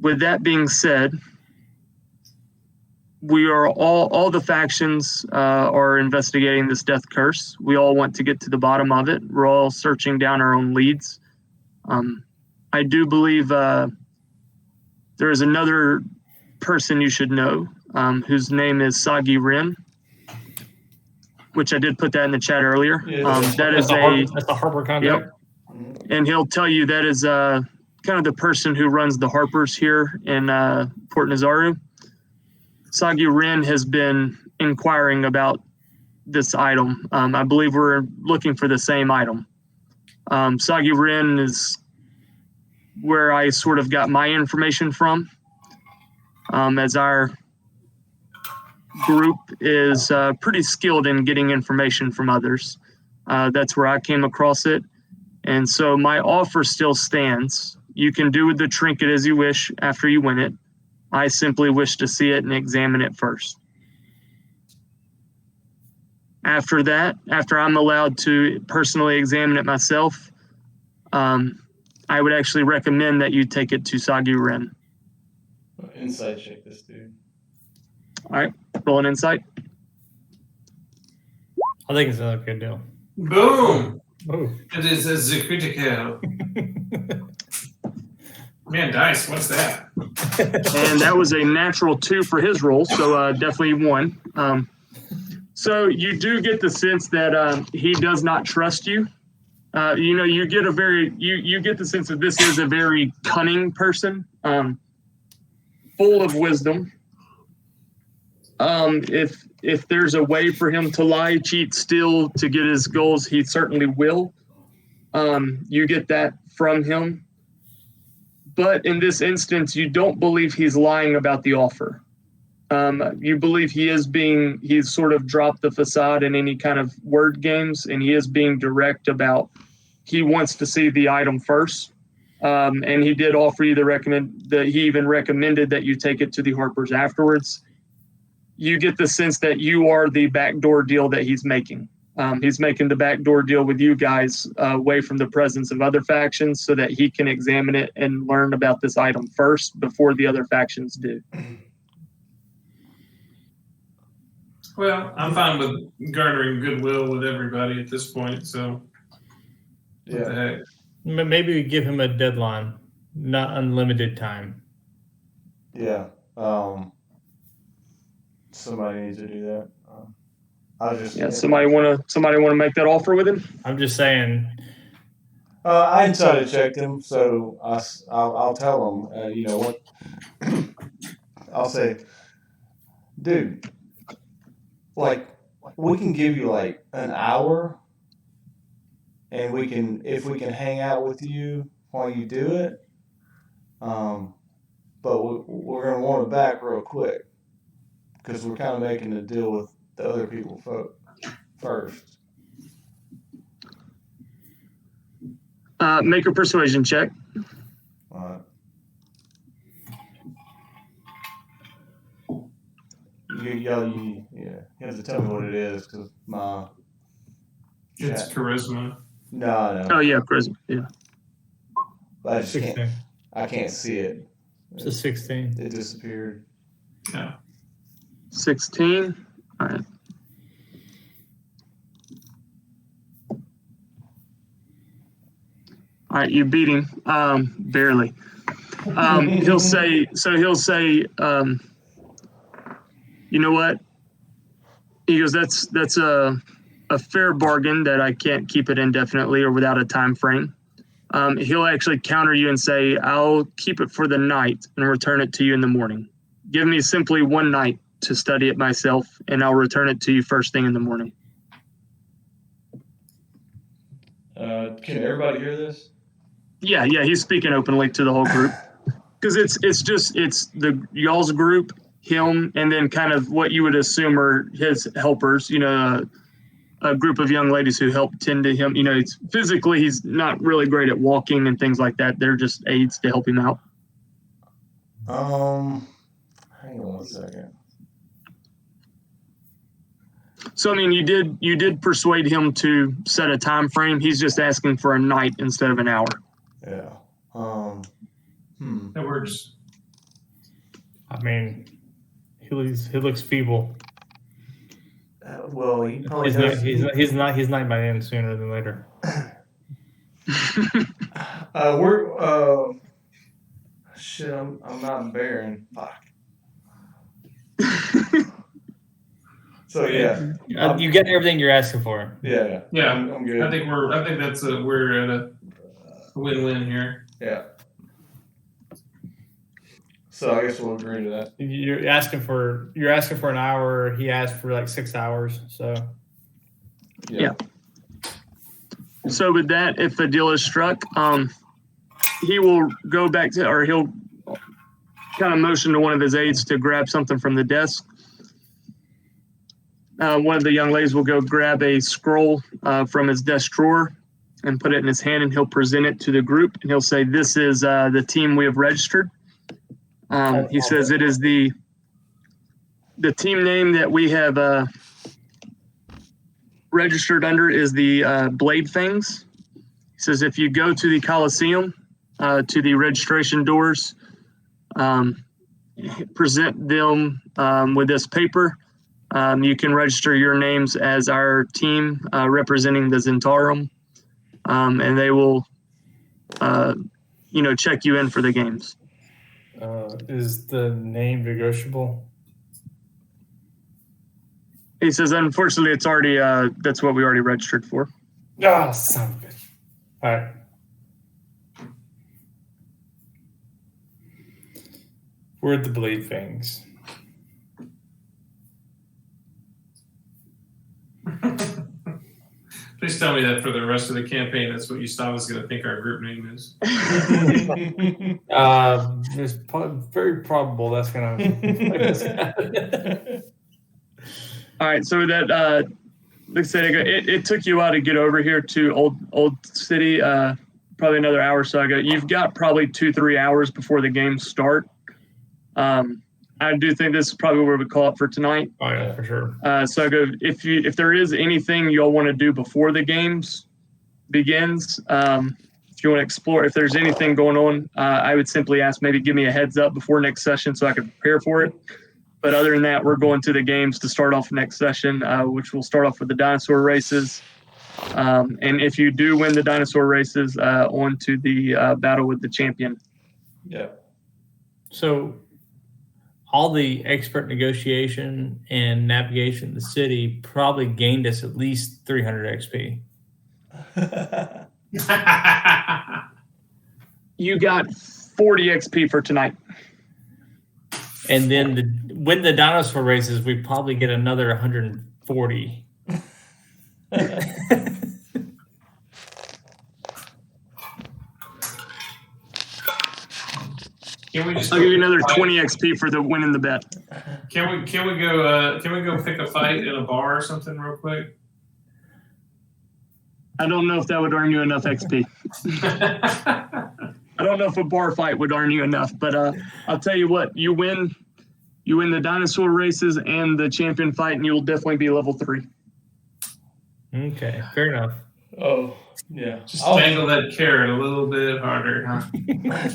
With that being said, we are all the factions are investigating this death curse. We all want to get to the bottom of it. We're all searching down our own leads. I do believe there is another person you should know whose name is Sagi Rin, which I did put that in the chat earlier. Yeah, That's the Harper contact. Yep. And he'll tell you that is kind of the person who runs the Harpers here in Port Nazaru. Sagi Rin has been inquiring about this item. I believe we're looking for the same item. Sagi Rin is where I sort of got my information from, as our group is pretty skilled in getting information from others. That's where I came across it. And so my offer still stands. You can do with the trinket as you wish after you win it. I simply wish to see it and examine it first. After that, after I'm allowed to personally examine it myself, I would actually recommend that you take it to Sagi Rin. Insight check this dude. All right, roll an insight. I think it's a good deal. Boom! Oh. It is a critical. Man, dice, what's that? And that was a natural 2 for his roll, so definitely 1. So you do get the sense that he does not trust you. You get you get the sense that this is a very cunning person, full of wisdom. If there's a way for him to lie, cheat, steal to get his goals, he certainly will. You get that from him. But in this instance, you don't believe he's lying about the offer. You believe he's sort of dropped the facade in any kind of word games, and he is being direct about he wants to see the item first. And he did offer you he even recommended that you take it to the Harpers afterwards. You get the sense that you are the backdoor deal that he's making. He's making the backdoor deal with you guys away from the presence of other factions so that he can examine it and learn about this item first before the other factions do. Well, I'm fine with garnering goodwill with everybody at this point, so what the heck? Maybe we give him a deadline, not unlimited time. Yeah. Somebody needs to do that. I was just Yeah. Somebody wanna make that offer with him? I'm just saying. I inside checked him, so I'll tell him. You know what? I'll say, dude, like we can give you like an hour, and if we can hang out with you while you do it. But we're gonna want it back real quick because we're kind of making a deal with the other people first. Make a persuasion check. You have to tell me what it is because my It's charisma. no. Oh yeah, charisma. Yeah. I just 16. can't. I can't see it. It's a 16. It disappeared. Yeah. 16. All right. All right, you beat him, barely. He'll say, you know what? He goes, that's a fair bargain that I can't keep it indefinitely or without a time frame. He'll actually counter you and say, I'll keep it for the night and return it to you in the morning. Give me simply one night to study it myself, and I'll return it to you first thing in the morning. Can everybody hear this? Yeah, he's speaking openly to the whole group because it's the y'all's group, him, and then kind of what you would assume are his helpers. You know, a group of young ladies who help tend to him. You know, it's physically he's not really great at walking and things like that. They're just aides to help him out. Hang on 1 second. So I mean, you did persuade him to set a time frame. He's just asking for a night instead of an hour. Yeah. That works. I mean, he looks feeble. Well, he probably does. He's not by the end sooner than later. Shit. I'm not Baron. Fuck. So yeah, You get everything you're asking for. yeah. Yeah. I'm good. I think we're at a win-win here. Yeah. So I guess we'll agree to that. You're asking for an hour. He asked for like 6 hours. So Yeah. So with that, if the deal is struck, he will go back to, or he'll kind of motion to one of his aides to grab something from the desk. One of the young ladies will go grab a scroll from his desk drawer and put it in his hand, and he'll present it to the group. And he'll say, "This is the team we have registered." He says it is the team name that we have registered under is the Blade Fangs. He says if you go to the Coliseum, to the registration doors, present them with this paper. You can register your names as our team representing the Zentarum, and they will, check you in for the games. is the name negotiable? He says, unfortunately, it's already that's what we already registered for. Ah, son of a bitch. All right. We're the Blade Fangs. Please tell me that for the rest of the campaign, that's what Gustavo's going to think our group name is. It's very probable that's going to. All right, so that like I said, it took you a while to get over here to Old City. Probably another hour or so ago. You've got probably 2-3 hours before the games start. I do think this is probably where we call it for tonight. Oh yeah, for sure. So I go, if there is anything y'all want to do before the games begins, if you want to explore, if there's anything going on, I would simply ask maybe give me a heads up before next session so I can prepare for it. But other than that, we're going to the games to start off next session, which will start off with the dinosaur races. And if you do win the dinosaur races, on to the battle with the champion. Yeah. So all the expert negotiation and navigation in the city probably gained us at least 300 XP. You got 40 XP for tonight. And then when the dinosaur races, we probably get another 140. Can we just I'll give you another 20 XP for the winning the bet. Can we go pick a fight in a bar or something real quick? I don't know if that would earn you enough XP. I don't know if a bar fight would earn you enough, but I'll tell you what, you win the dinosaur races and the champion fight, and you'll definitely be level 3. Okay, fair enough. Oh, yeah. Just dangle that carrot a little bit harder, huh?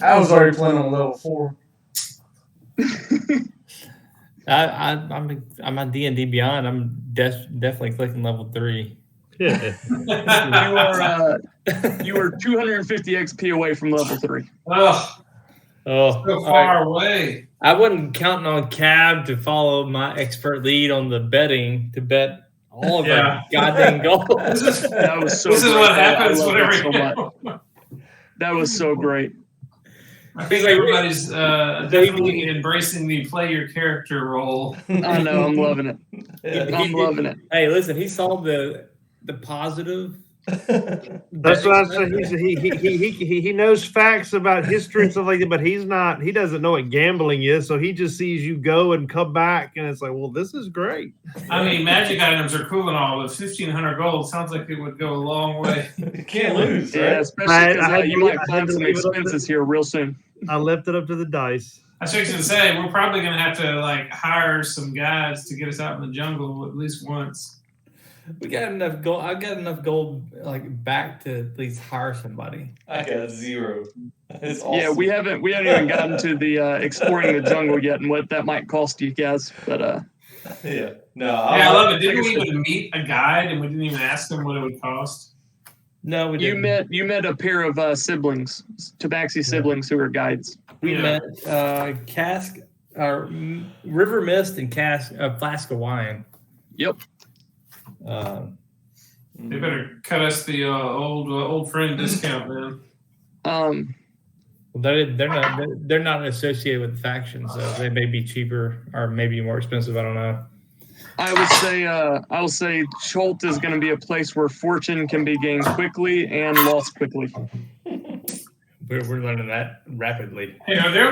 I was already playing on level 4. I'm on D&D Beyond. I'm definitely clicking level 3. You are 250 XP away from level 3. Oh, so far right. away. I wasn't counting on Cab to follow my expert lead on the betting to bet all of our goddamn gold. That was so. This is great. what happens I love whenever that so much. That was so great. I think everybody's definitely embracing the play your character role. I know. I'm loving it. I'm loving it. Hey, listen, he saw the positive. That's what I said. He knows facts about history and stuff like that, but he doesn't know what gambling is, so he just sees you go and come back, and it's like, well, this is great. I mean, magic items are cool and all, but 1,500 gold sounds like it would go a long way. You can't lose, Yeah, right? especially because you might find some expenses here real soon. I left it up to the dice. I was going to say, we're probably going to have to hire some guys to get us out in the jungle at least once. We got enough gold. I got enough gold back to at least hire somebody. I got 0. It's awesome. Yeah, we haven't even gotten to the exploring the jungle yet and what that might cost you guys. But yeah, no, I love it. Didn't we even meet a guide and we didn't even ask them what it would cost? No, we you didn't. met a pair of siblings, Tabaxi siblings who are guides. We met Cask, River Mist, and Flask of Wine. Yep. They better cut us the old friend discount, man. They're not associated with the faction, so they may be cheaper or maybe more expensive. I don't know. I will say Cholt is going to be a place where fortune can be gained quickly and lost quickly. We're learning that rapidly. Hey, are there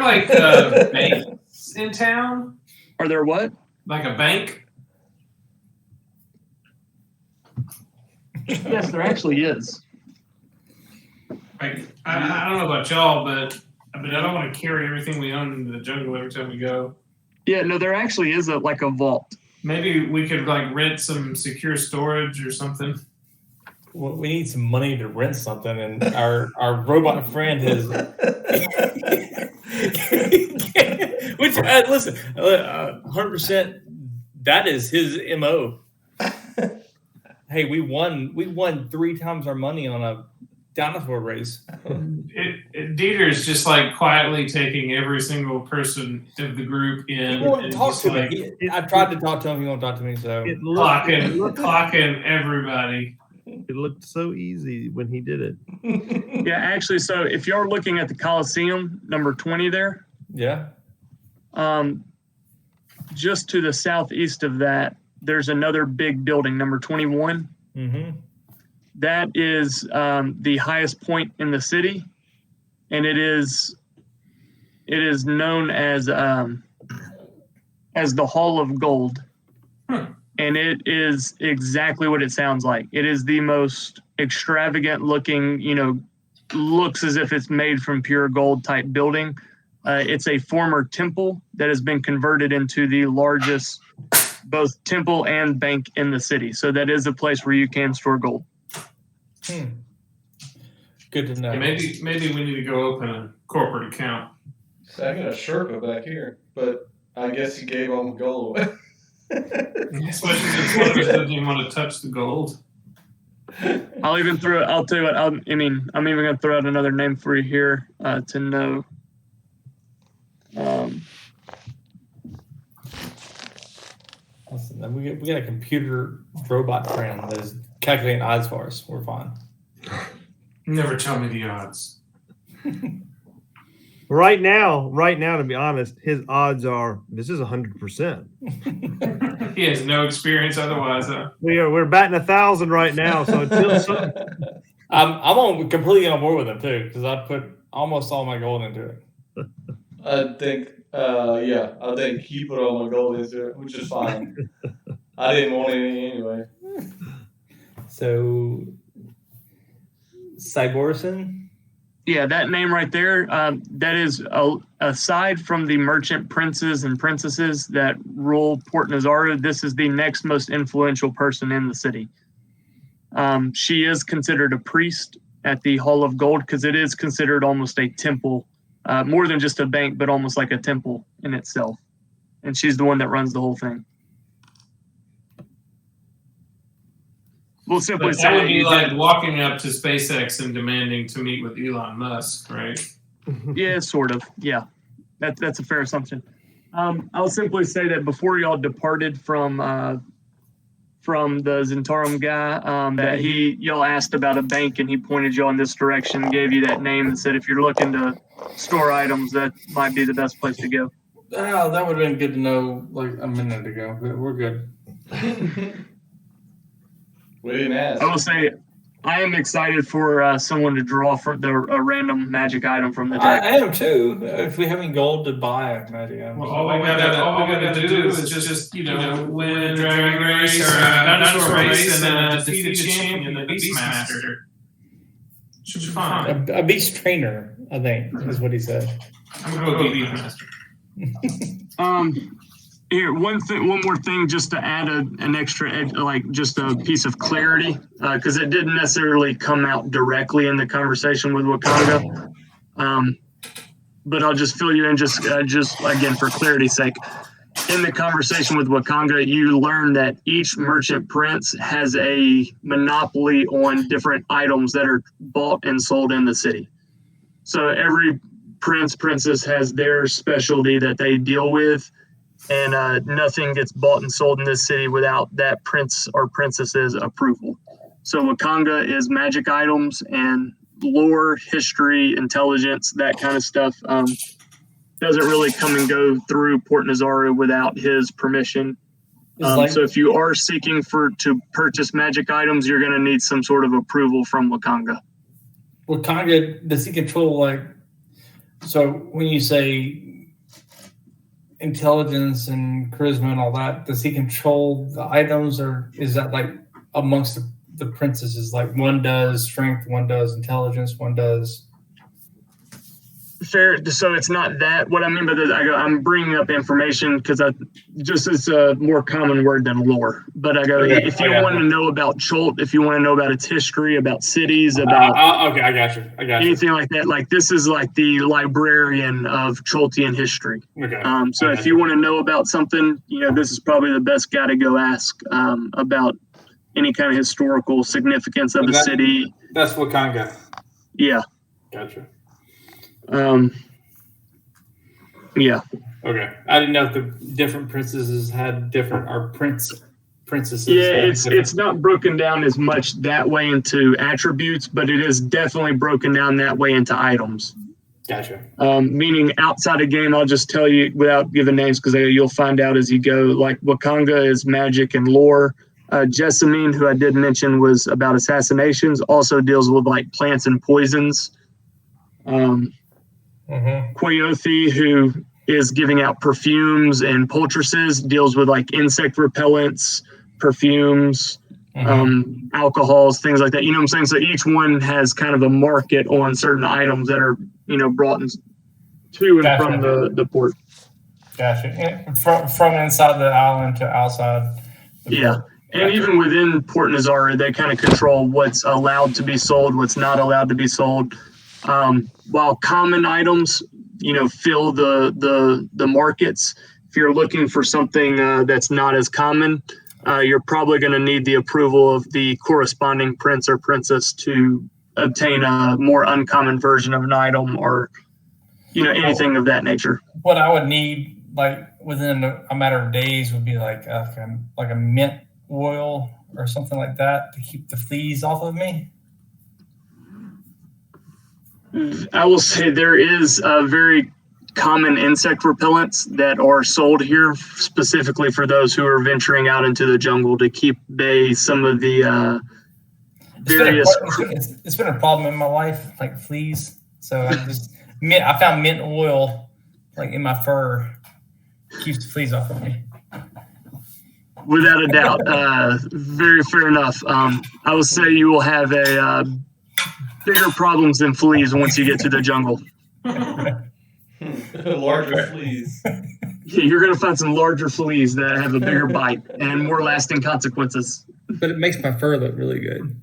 banks in town? Are there what? Like a bank? Yes, there actually is. I don't know about y'all, but I don't want to carry everything we own into the jungle every time we go. Yeah, no, there actually is a vault. Maybe we could rent some secure storage or something. Well, we need some money to rent something, and our robot friend has. Which listen, 100%. That is his MO. Hey, we won 3 times our money on a dinosaur race. Dieter's just quietly taking every single person of the group in. He won't talk to me. I tried to talk to him. He won't talk to me. So clocking everybody. It looked so easy when he did it. Yeah, actually, so if you're looking at the Coliseum, number 20 there. Yeah. Just to the southeast of that, there's another big building, number 21. Mm-hmm. That is the highest point in the city, and it is known as the Hall of Gold. And it is exactly what it sounds like. It is the most extravagant looking, looks as if it's made from pure gold type building. It's a former temple that has been converted into the largest both temple and bank in the city. So that is a place where you can store gold. Good to know. Yeah, maybe we need to go open a corporate account. So I got a Sherpa back here, but I guess he gave all the gold away. Especially since one of us doesn't even want to touch the gold. I'll tell you what, I'm even going to throw out another name for you here to know. Listen, we got a computer robot friend that is calculating odds for us. We're fine. Never tell me the odds. Right now, to be honest, his odds are this is 100%. He has no experience otherwise, though. We're batting 1,000 right now, so until I'm completely on board with him too because I put almost all my gold into it. I think he put all my gold into it, which is fine. I didn't want any anyway. So, Cyborson. Yeah, that name right there, that is aside from the merchant princes and princesses that rule Port Nazara, this is the next most influential person in the city. She is considered a priest at the Hall of Gold because it is considered almost a temple, more than just a bank, but almost like a temple in itself. And she's the one that runs the whole thing. We'll simply But say that would be like walking up to SpaceX and demanding to meet with Elon Musk, right? Yeah, sort of. Yeah, that's a fair assumption. I'll simply say that before y'all departed from the Zentarum guy, that y'all asked about a bank and he pointed you in this direction, gave you that name, and said if you're looking to store items, that might be the best place to go. Oh, that would have been good to know like a minute ago. But we're good. We didn't ask. I will say, I am excited for someone to draw for a random magic item from the deck. I am too. If we have any gold to buy a magic item. Well, all we gotta do is just win a dragon race or a dinosaur race and defeat a champion, the Beastmaster. Should be fine. A beast trainer, I think, is what he said. I'm gonna go Beastmaster. Here, one more thing, just to add an extra, like just a piece of clarity, because it didn't necessarily come out directly in the conversation with Wakanda. But I'll just fill you in, just again for clarity's sake. In the conversation with Wakanga, you learn that each merchant prince has a monopoly on different items that are bought and sold in the city. So every princess has their specialty that they deal with. And nothing gets bought and sold in this city without that prince or princess's approval. So Wakanga is magic items and lore, history, intelligence, that kind of stuff. Doesn't really come and go through Port Nazara without his permission. So if you are seeking to purchase magic items, you're going to need some sort of approval from Wakanga. Wakanga, does he control so when you say intelligence and charisma and all that, does he control the items, or is that like amongst the princesses? Like one does strength, one does intelligence, one does Fair. So it's not that. What I mean by that, I'm bringing up information because it's a more common word than lore. But if you want to know about Cholt, if you want to know about its history, about cities, about okay, I got you. Anything like that. Like this is like the librarian of Choltian history. Okay. So if you want to know about something, this is probably the best guy to go ask about any kind of historical significance of a city. That's Wakanga. Yeah. Gotcha. Yeah. Okay. I didn't know if the different princesses had different princesses. Yeah, it's not broken down as much that way into attributes, but it is definitely broken down that way into items. Gotcha. Meaning outside of game, I'll just tell you without giving names because you'll find out as you go. Like Wakanga is magic and lore. Jessamine, who I did mention was about assassinations, also deals with like plants and poisons. Quaothi, who is giving out perfumes and poultices, deals with like insect repellents, perfumes, alcohols, things like that. You know what I'm saying? So each one has kind of a market on certain items that are, brought to and from the port. Gotcha. From inside the island to outside. Yeah. And even within Port Nazara, they kind of control what's allowed to be sold, what's not allowed to be sold. While common items, fill the markets. If you're looking for something that's not as common, you're probably going to need the approval of the corresponding prince or princess to obtain a more uncommon version of an item or, anything of that nature. What I would need like within a matter of days would be like a mint oil or something like that to keep the fleas off of me? I will say there is a very common insect repellents that are sold here specifically for those who are venturing out into the jungle to keep bay some of the various. It's been a problem in my life, like fleas. So I found mint oil like in my fur, keeps the fleas off of me. Without a doubt, very fair enough. I will say you will have a bigger problems than fleas once you get to the jungle. Larger fleas. You're going to find some larger fleas that have a bigger bite and more lasting consequences. But it makes my fur look really good.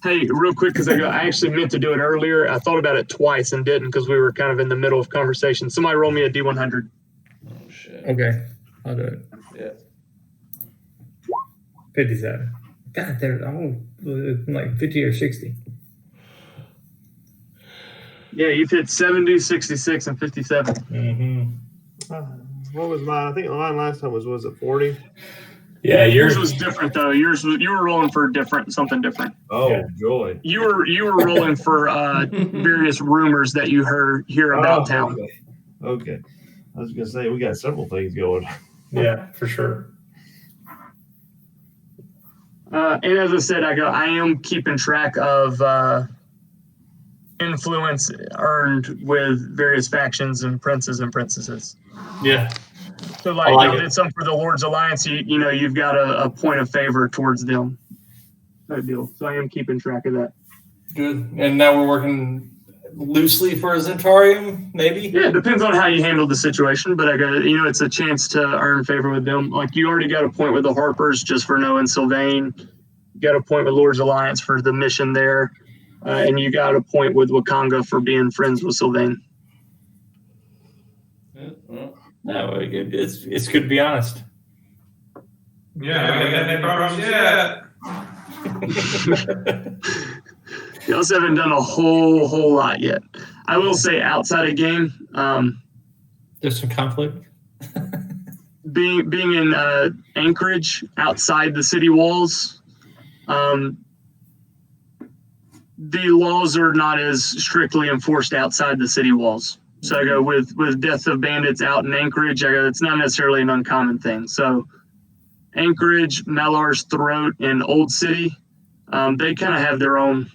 Hey, real quick, because I actually meant to do it earlier. I thought about it twice and didn't because we were kind of in the middle of conversation. Somebody roll me a D100. Oh shit. Okay, I'll do it. Yeah. 57. God, I'm like 50 or 60. Yeah, you've hit 70, 66, and 57. Mm-hmm. What was mine? I think mine last time was it 40? Yeah, yours was different though. You were rolling for something different. Oh, Yeah. joy! You were rolling for various rumors that you hear about town. Okay. I was gonna say we got several things going. Yeah, for sure. And as I said, I am keeping track of influence earned with various factions and princes and princesses. Yeah. So I like you it. did something for the Lord's Alliance, you've got a point of favor towards them. That deal. So I am keeping track of that. Good. And now we're working loosely for a Zentarium, maybe? Yeah, it depends on how you handle the situation, but it's a chance to earn favor with them. Like you already got a point with the Harpers just for knowing Sylvain. You got a point with Lord's Alliance for the mission there. And you got a point with Wakanga for being friends with Sylvain. Yeah, well, No, it's good to be honest. Yeah, we got any problems yet. You also haven't done a whole lot yet. I will say outside of game, There's some conflict. being in Anchorage outside the city walls, the laws are not as strictly enforced outside the city walls. So I go with death of bandits out in Anchorage. It's not necessarily an uncommon thing. So Anchorage, Malar's Throat, and Old City, they kind of have their own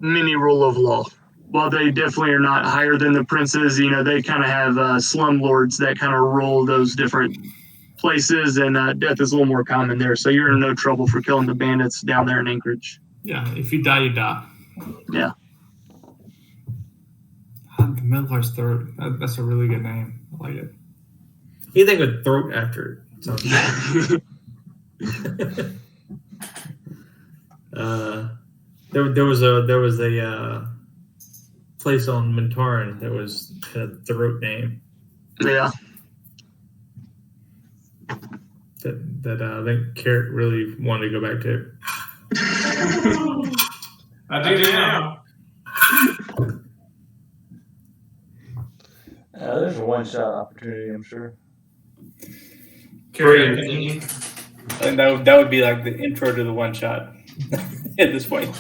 mini rule of law. While they definitely are not higher than the princes, they kind of have slumlords that kind of rule those different places, and death is a little more common there. So you're in no trouble for killing the bandits down there in Anchorage. Yeah, if you die, you die. Yeah. Miller's Throat. That's a really good name. I like it. Anything with throat after it sounds good. There was a place on Mintaran that was a throat name Yeah. that I think Carrot really wanted to go back to. I do now. there's a one-shot opportunity, I'm sure. Carry And that would be like the intro to the one shot at this point.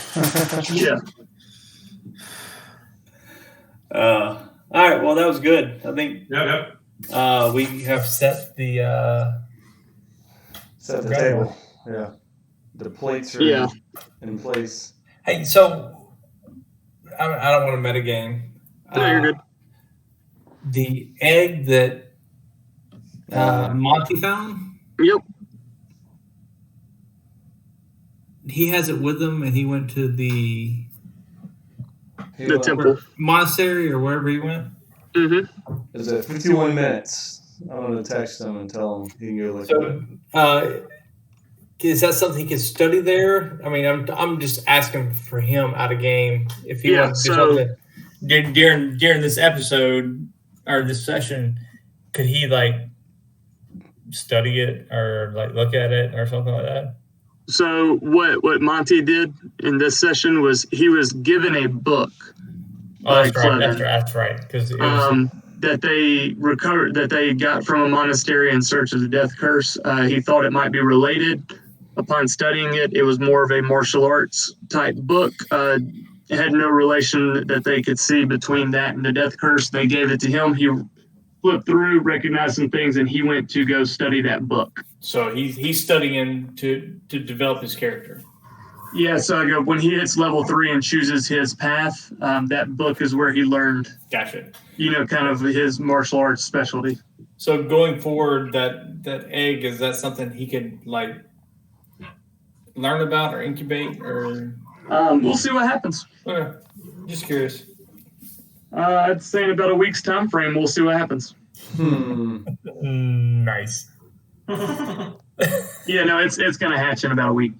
Yeah. All right. Well, that was good. I think Yep. we have set the Set the table. Yeah. The plates are Yeah. in place. Hey, so I don't want to metagame. No, you're good. The egg that Monty found, Yep. he has it with him, and he went to the The temple. monastery or wherever he went. Mm-hmm. Is it 51 minutes? I'm going to text him and tell him he can go look at it. So, is that something he can study there? I mean, I'm just asking for him out of game if he wants to do something during this episode or this session. Could he like study it or like look at it or something like that? So what Monty did in this session was he was given a book. Oh, that's right. That's right. Because that they recovered, that they got from a monastery in search of the death curse. He thought it might be related. Upon studying it, it was more of a martial arts type book. It had no relation that they could see between that and the death curse. They gave it to him. He flipped through, recognized some things, and he went to go study that book. So he's studying to develop his character. Yeah, so when he hits level 3 and chooses his path, that book is where he learned, Gotcha. kind of his martial arts specialty. So going forward, that egg, is that something he could like learn about or incubate or? We'll see what happens. Okay. Just curious. I'd say in about a week's time frame, we'll see what happens. Nice. Yeah, no, it's gonna hatch in about a week.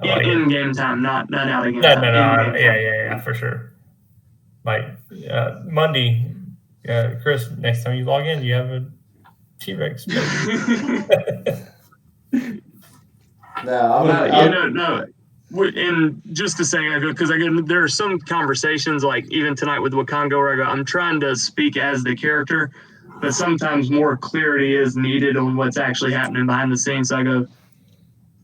In game time, not out of game time. No. Yeah, for sure. Like Monday, Chris. Next time you log in, you have a T-Rex. No, And just to say, because there are some conversations, like even tonight with Wakango, where I go, I'm trying to speak as the character, but sometimes more clarity is needed on what's actually happening behind the scenes. So I go,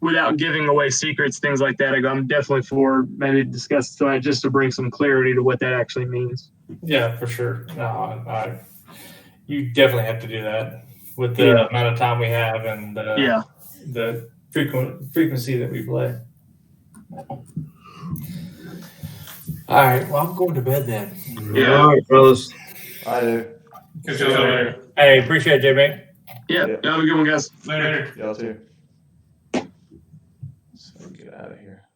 without giving away secrets, things like that, I go, I'm definitely for maybe discuss tonight just to bring some clarity to what that actually means. Yeah, for sure. No, you definitely have to do that with the amount of time we have and the frequency that we play. All right. Well, I'm going to bed then. Yeah, all right, fellas. I do. Catch you later. Hey, appreciate it, J-Bank. Yeah, have a good one, guys. Later. Y'all too. So get out of here.